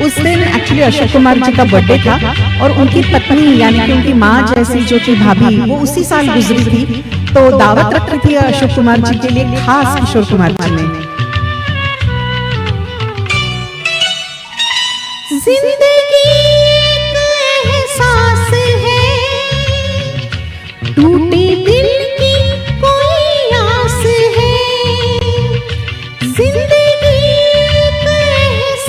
उस दिन एक्चुअली अशोक कुमार जी का बर्थडे था, और उनकी पत्नी यानी कि उनकी माँ जैसी जो थी भाभी, वो उसी साल गुजरी थी। तो दावत रखी थी अशोक कुमार जी के लिए खास किशोर कुमार जी ने। जिंदगी एक एहसास है, टूटे दिल की कोई आस है। जिंदगी एक एहसास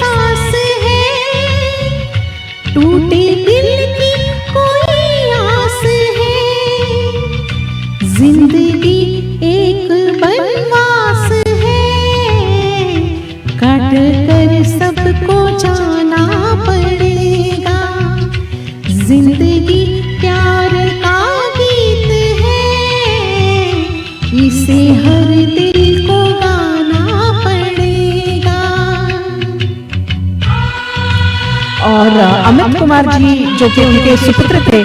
अमित कुमार जी जो कि उनके सुपुत्र थे,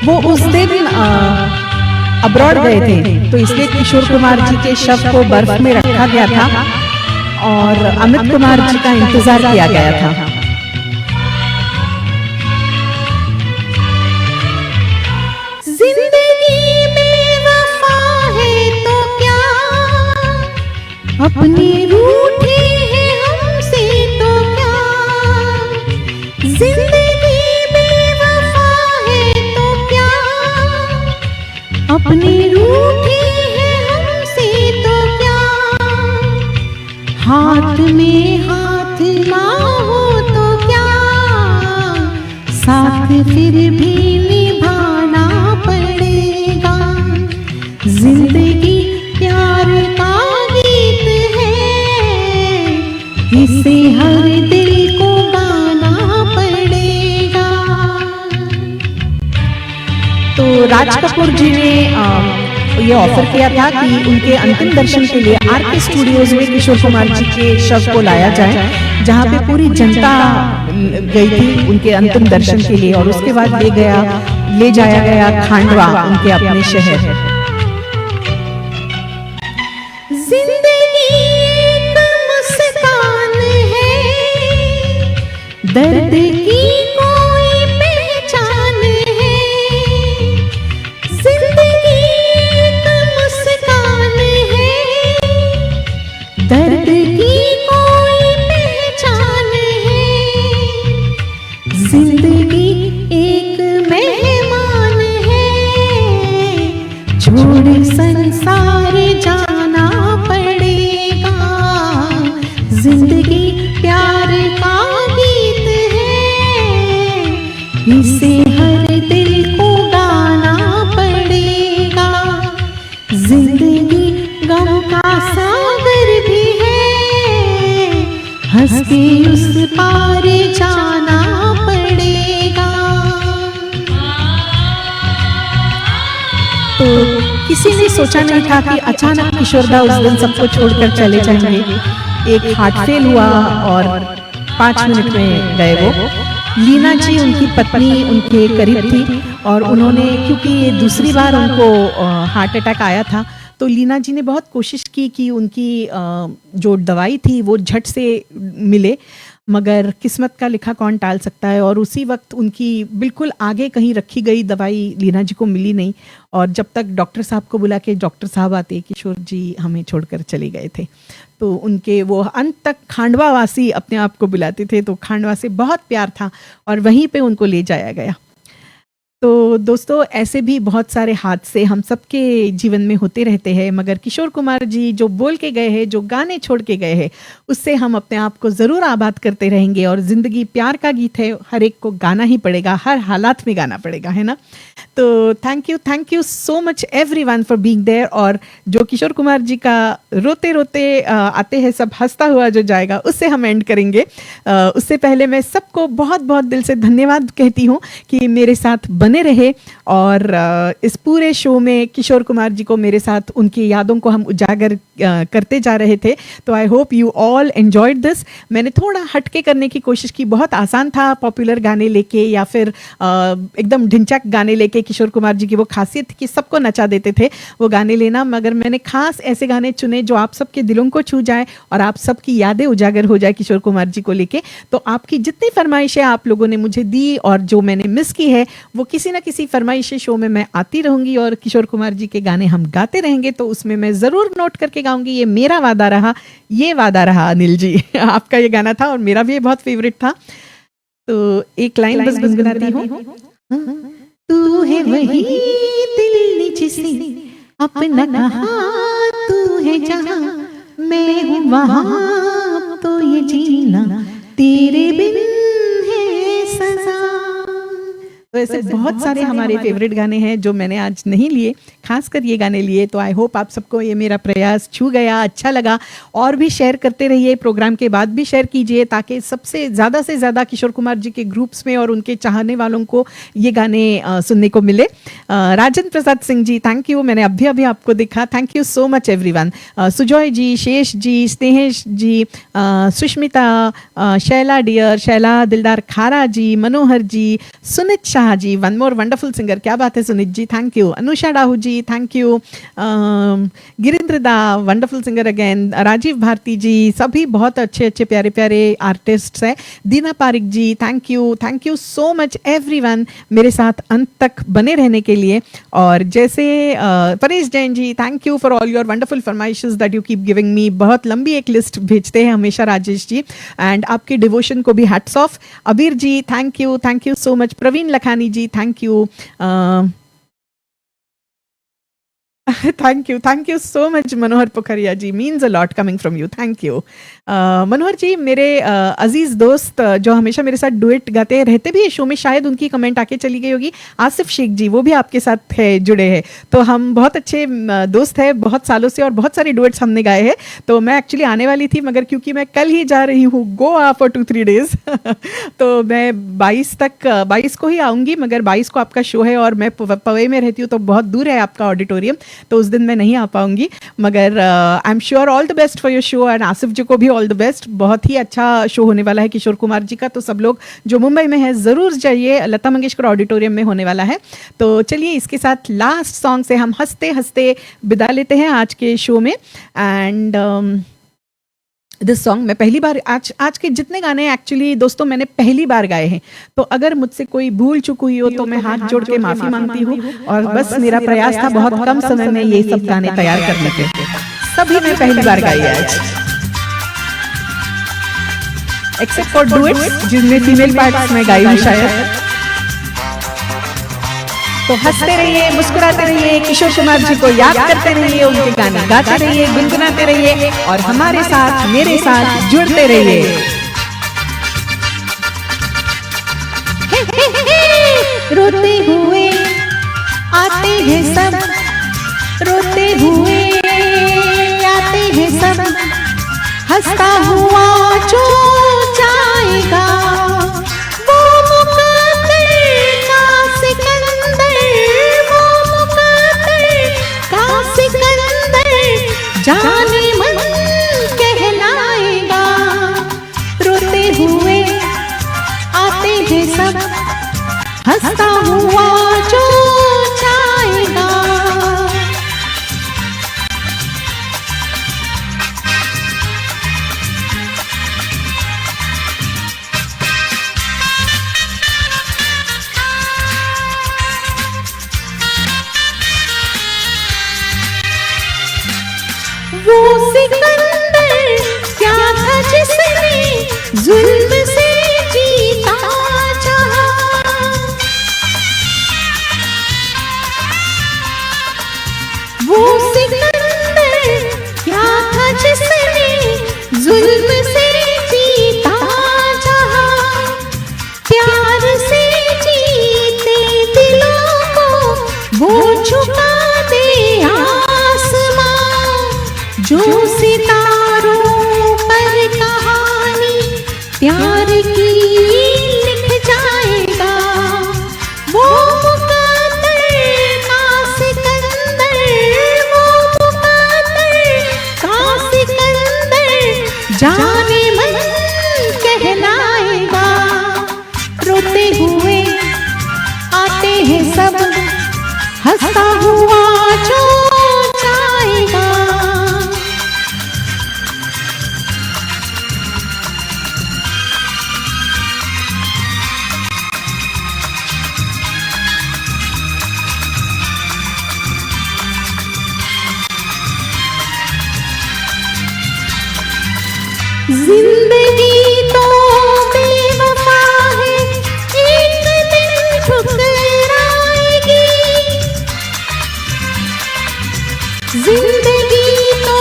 वो उस दिन अब्रॉड गए थे, तो इसलिए किशोर कुमार जी के शव को बर्फ में रखा गया था और अमित कुमार जी का इंतजार किया गया था। जिंदगी में वफा है तो क्या, अपने रूठे हैं हमसे तो क्या। जिंदगी में वफा है तो क्या, अपने रूठे हैं हमसे तो क्या। हाथ में हाथ ना हो तो क्या, साथ फिर भी निभाना पड़ेगा। जिंदगी प्यार का गीत है, इसे हर दिल को गाना पड़ेगा। तो राज कपूर जी ने ये ऑफर किया था कि उनके अंतिम दर्शन के लिए आरके स्टूडियोज में किशोर कुमार जी के शव को लाया जाए, जहां पे पूरी जनता गई थी उनके अंतिम दर्शन के लिए, और उसके बाद ले जाया गया खांडवा, उनके अपने शहर। जिंदगी एक मुस्कान है, दर्द की कोई पहचान है। जिंदगी एक मुस्कान है, दर्द की कोई पहचान है। जिंदगी एक मेहमान है, छोड़ संसार जाना पड़ेगा। जिंदगी प्यार का गीत है, इसे हर दिल को गाना पड़ेगा। जिंदगी गम का सागर भी है, हंस के उस पार जाना पड़ेगा। तो किसी ने सोचा नहीं था कि अचानक किशोरदा उस दिन सबको छोड़कर चले जाएंगे। एक हार्ट फेल हुआ और 5 मिनट में गए वो। लीना जी उनकी पत्नी उनके करीब थी, और उन्होंने, क्योंकि ये दूसरी बार उनको हार्ट अटैक आया था, तो लीना जी ने बहुत कोशिश की कि उनकी जो दवाई थी वो झट से मिले, मगर किस्मत का लिखा कौन टाल सकता है। और उसी वक्त उनकी बिल्कुल आगे कहीं रखी गई दवाई लीना जी को मिली नहीं, और जब तक डॉक्टर साहब को बुला के डॉक्टर साहब आते, किशोर जी हमें छोड़कर चले गए थे। तो उनके वो अंत तक खांडवा वासी अपने आप को बुलाते थे, तो खांडवा से बहुत प्यार था और वहीं पे उनको ले जाया गया। तो दोस्तों, ऐसे भी बहुत सारे हादसे हम सबके जीवन में होते रहते हैं, मगर किशोर कुमार जी जो बोल के गए हैं, जो गाने छोड़ के गए हैं, उससे हम अपने आप को ज़रूर आबाद करते रहेंगे। और ज़िंदगी प्यार का गीत है, हर एक को गाना ही पड़ेगा, हर हालात में गाना पड़ेगा, है ना। तो thank you so much everyone for being there. और जो किशोर कुमार जी का रोते रोते आते हैं सब हंसता हुआ जो जाएगा, उससे हम एंड करेंगे। उससे पहले मैं सबको बहुत बहुत दिल से धन्यवाद कहती हूँ कि मेरे साथ बने रहे, और इस पूरे शो में किशोर कुमार जी को मेरे साथ उनकी यादों को हम उजागर करते जा रहे थे। तो I hope you all enjoyed this. मैंने थोड़ा हटके करने की कोशिश की, बहुत आसान था पॉपुलर गाने लेके या फिर एकदम ढिंचैक गाने लेके। किशोर कुमार जी की वो खासियत थी कि सबको नचा देते थे वो गाने लेना, मगर मैंने खास ऐसे गाने चुने जो आप सबके दिलों को छू जाए और आप सबकी यादें उजागर हो जाए किशोर कुमार जी को लेके। तो आपकी जितनी फरमाइशें आप लोगों ने मुझे दी और जो मैंने मिस की है, वो किसी ना किसी फरमाइश शो में मैं आती रहूंगी और किशोर कुमार जी के गाने हम गाते रहेंगे। तो उसमें मैं जरूर नोट करके गाऊंगी, ये मेरा वादा रहा, ये वादा रहा। अनिल जी आपका ये गाना था और मेरा भी बहुत फेवरेट था। तो एक लाइन बस गुनगुनाती हूँ। तू है वही दिल ने जिसे अपना कहा, तू है जहां मैं हूँ वहां, तो ये जीना तेरे बिन है सजा। तो ऐसे बहुत सारे हमारे फेवरेट गाने हैं जो मैंने आज नहीं लिए, खासकर ये गाने लिए। तो आई होप आप सबको ये मेरा प्रयास छू गया, अच्छा लगा। और भी शेयर करते रहिए, प्रोग्राम के बाद भी शेयर कीजिए, ताकि सबसे से ज़्यादा किशोर कुमार जी के ग्रुप्स में और उनके चाहने वालों को ये गाने सुनने को मिले। राजन प्रसाद सिंह जी, थैंक यू, मैंने अभी आपको देखा, thank you so much everyone. Sujoy ji, Shesh ji, Snehesh ji, Sushmita, Shaila dear, Shaila Dildar Khara ji, Manohar ji, Sunit Shah ji, one more wonderful singer, क्या बात है Sunit ji, thank you. Anusha Dahu ji, thank you. Girindra da, wonderful singer again. Rajeev Bharti ji, सभी बहुत अच्छे अच्छे प्यारे प्यारे आर्टिस्ट्स हैं। दीना Parikh ji, thank you so much everyone, मेरे साथ अंत तक बने रहने के लिए। और जैसे Paresh Jain ji, thank you for all your wonderful फरमाइशेस that you keep giving me. बहुत लंबी एक लिस्ट भेजते हैं हमेशा राजेश जी, एंड आपके डिवोशन को भी hats off. Abir ji, thank you so much. Praveen Lakhani ji, thank you. Thank you so much Manohar Pokhariya ji, means a lot coming from you, thank you. Manohar ji, मेरे अजीज दोस्त जो हमेशा मेरे साथ डुएट गाते रहते भी शो में, शायद उनकी कमेंट आके चली गई होगी, आसिफ शेख जी, वो भी आपके साथ है, जुड़े हैं। तो हम बहुत अच्छे दोस्त हैं बहुत सालों से, और बहुत सारे डुएट्स हमने गाए हैं। तो मैं एक्चुअली आने वाली थी, मगर क्योंकि मैं कल ही जा रही हूँ गोवा फॉर 2-3 डेज तो मैं 22 को ही आऊँगी, मगर 22 को आपका शो है और मैं पवई में रहती हूँ, तो बहुत दूर है आपका ऑडिटोरियम, तो उस दिन मैं नहीं आ पाऊंगी। मगर I am sure all the best for your show, and Asif ji को भी ऑल द बेस्ट। बहुत ही अच्छा शो होने वाला है किशोर कुमार जी का, तो सब लोग जो मुंबई में है ज़रूर जाइए, लता मंगेशकर ऑडिटोरियम में होने वाला है। तो चलिए, इसके साथ लास्ट सॉन्ग से हम हंसते हंसते विदा लेते हैं आज के शो में। एंड दिस सॉन्ग मैं पहली बार, आज के जितने गाने एक्चुअली दोस्तों मैंने पहली बार गाए हैं, तो अगर मुझसे कोई भूल चूक हुई हो तो मैं हाथ जोड़ के माफी मांगती हूँ। और बस मेरा प्रयास था बहुत कम समय में ये सब गाने तैयार करने के, सभी मैं पहली बार गाई आज, एक्सेप्ट फॉर डुएट्स जिनमें फीमेल पार्ट्स में गाई हूँ शायद। तो हंसते रहिए, मुस्कुराते रहिए, किशोर कुमार जी को याद करते रहिए, उनके गाने गाते रहिए, गुनगुनाते रहिए, और हमारे साथ, मेरे साथ जुड़ते रहिए। रोते हुए आते हैं सब, रोते हुए आते हैं सब, हंसता हुआ जो जाएगा वो मुकद्दर का सिकंदर, वो मुकद्दर का सिकंदर जाने मन कहलाएगा। रोते हुए आते हैं सब, हंसता हुआ जो जाएगा। वो सिकंदर क्या था जिसने जुल्म से जीता चाहा, वो सिकंदर क्या था जिसने जुल्म से जीता चाहा, प्यार से जीते दिलों को वो झुका दे आसमां, जो सितारों पर कहानी प्यार की लिख जाएगा। वो मुकद्दर का सिकंदर, वो मुकद्दर का सिकंदर जाने मन कहलाएगा। रोते हुए आते हैं सब, हंसता हुआ जो जाएगा। जिंदगी तो बेवफा है, एक दिन ठुकराएगी। जिंदगी तो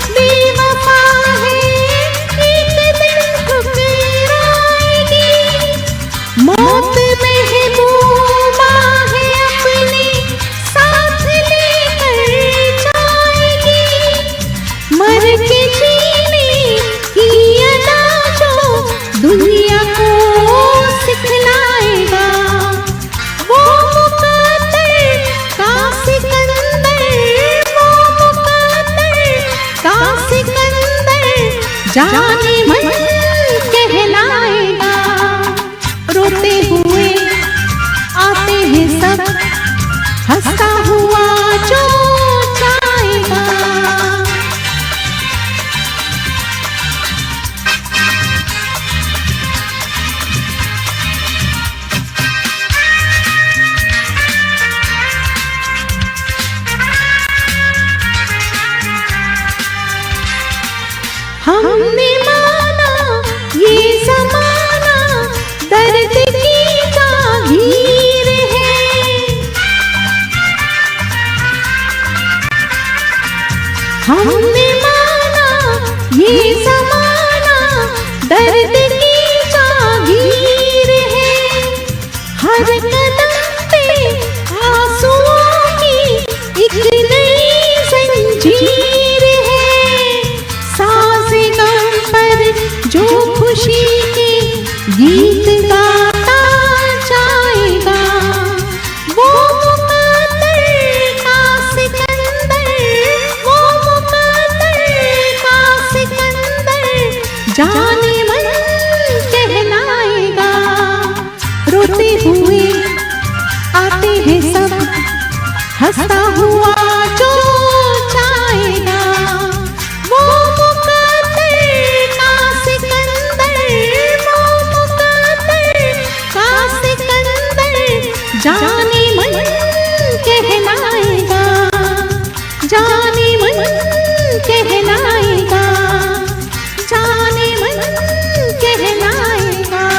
बेवफा है, एक दिन ठुकराएगी। मौत महबूब दुनिया को सिखलाएगा वो मुकद्दर का सिकंदर, वो मुकद्दर का सिकंदर जाने मन कहलाएगा। रोते हुए आते हैं सब, हंसता हुआ जो जाएगा। हमने माना ये ज़माना दर्द की जागीर है, हमने माना ये ज़माना दर्द की जागीर है। हर कदम पे आंसुओं की एक नई जंजीर है। साज़े गम पर जो खुशी के गीत गाता जाएगा वो मुकद्दर का सिकंदर, वो मुकद्दर का सिकंदर जाने मन कहलाएगा। रोते हुए आते हैं सब, हंसता हुआ जो जाएगा वो मुकद्दर का सिकंदर, वो मुकद्दर का सिकंदर जाने मन कहलाएगा, जाने मन कहलाएगा, जाने मन कहलाएगा।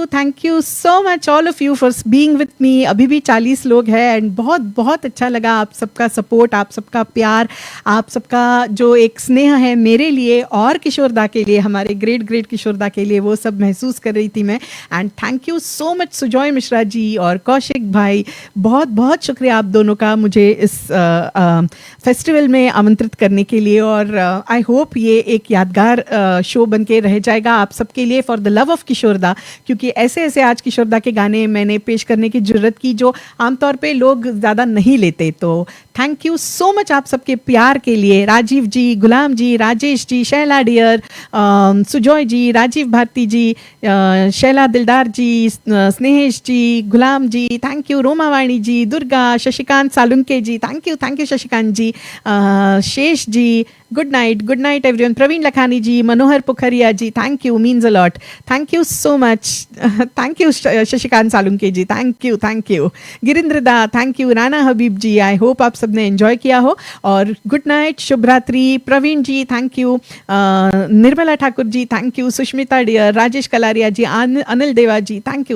Thank you so much all of you for being with me. अभी भी 40 लोग हैं एंड बहुत बहुत अच्छा लगा आप सबका सपोर्ट, आप सबका प्यार, आप सबका जो एक स्नेह है मेरे लिए और किशोरदा के लिए, हमारे ग्रेट ग्रेट किशोरदा के लिए, वो सब महसूस कर रही थी मैं। And thank you so much Sujoy Mishra ji और कौशिक भाई, बहुत बहुत शुक्रिया आप दोनों का मुझे इस फेस्टिवल में आमंत्रित करने के लिए। और आई होप ये एक यादगार शो बन के रह जाएगा आप सबके लिए फॉर द लव ऑफ किशोरदा, क्योंकि ऐसे ऐसे आज किशोरदा के गाने मैंने पेश करने की जरूरत की जो आमतौर पे लोग ज़्यादा नहीं लेते। तो थैंक यू सो मच आप सबके प्यार के लिए। राजीव जी, गुलाम ji, Rajesh ji, Shaila dear, Sujoy ji, Rajeev Bharti ji, Shaila Dildar ji, Snehesh ji, Ghulam ji, thank you, Romavani ji, Durga, Shashikant Salunke ji, thank you Shashikant ji, Shesh ji, good night everyone, Praveen Lakhani ji, Manohar Pukhariya ji, thank you, means a lot, thank you so much, thank you Shashikant Salunke ji, thank you Girindra da, thank you Rana Habib ji, I hope आप सबने एंजॉय किया हो। और गुड नाइट, शुभ रात्रि, Praveen ji thank you, Nirmala Thakur ji thank you, Sushmita dear, Rajesh Kalaria ji, Anil Deva ji, thank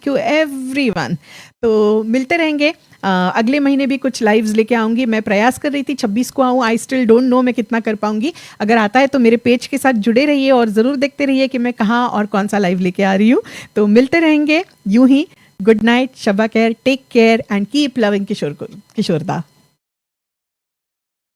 you everyone. तो मिलते रहेंगे, अगले महीने भी कुछ लाइव्स लेके आऊँगी। मैं प्रयास कर रही थी 26 को आऊँ, आई स्टिल डोंट नो मैं कितना कर पाऊँगी। अगर आता है तो मेरे पेज के साथ जुड़े रहिए और ज़रूर देखते रहिए कि मैं कहाँ और कौन सा लाइव लेके आ रही हूँ। तो मिलते रहेंगे यूं ही। गुड नाइट, शबा खैर, take care and keep loving Kishoreda.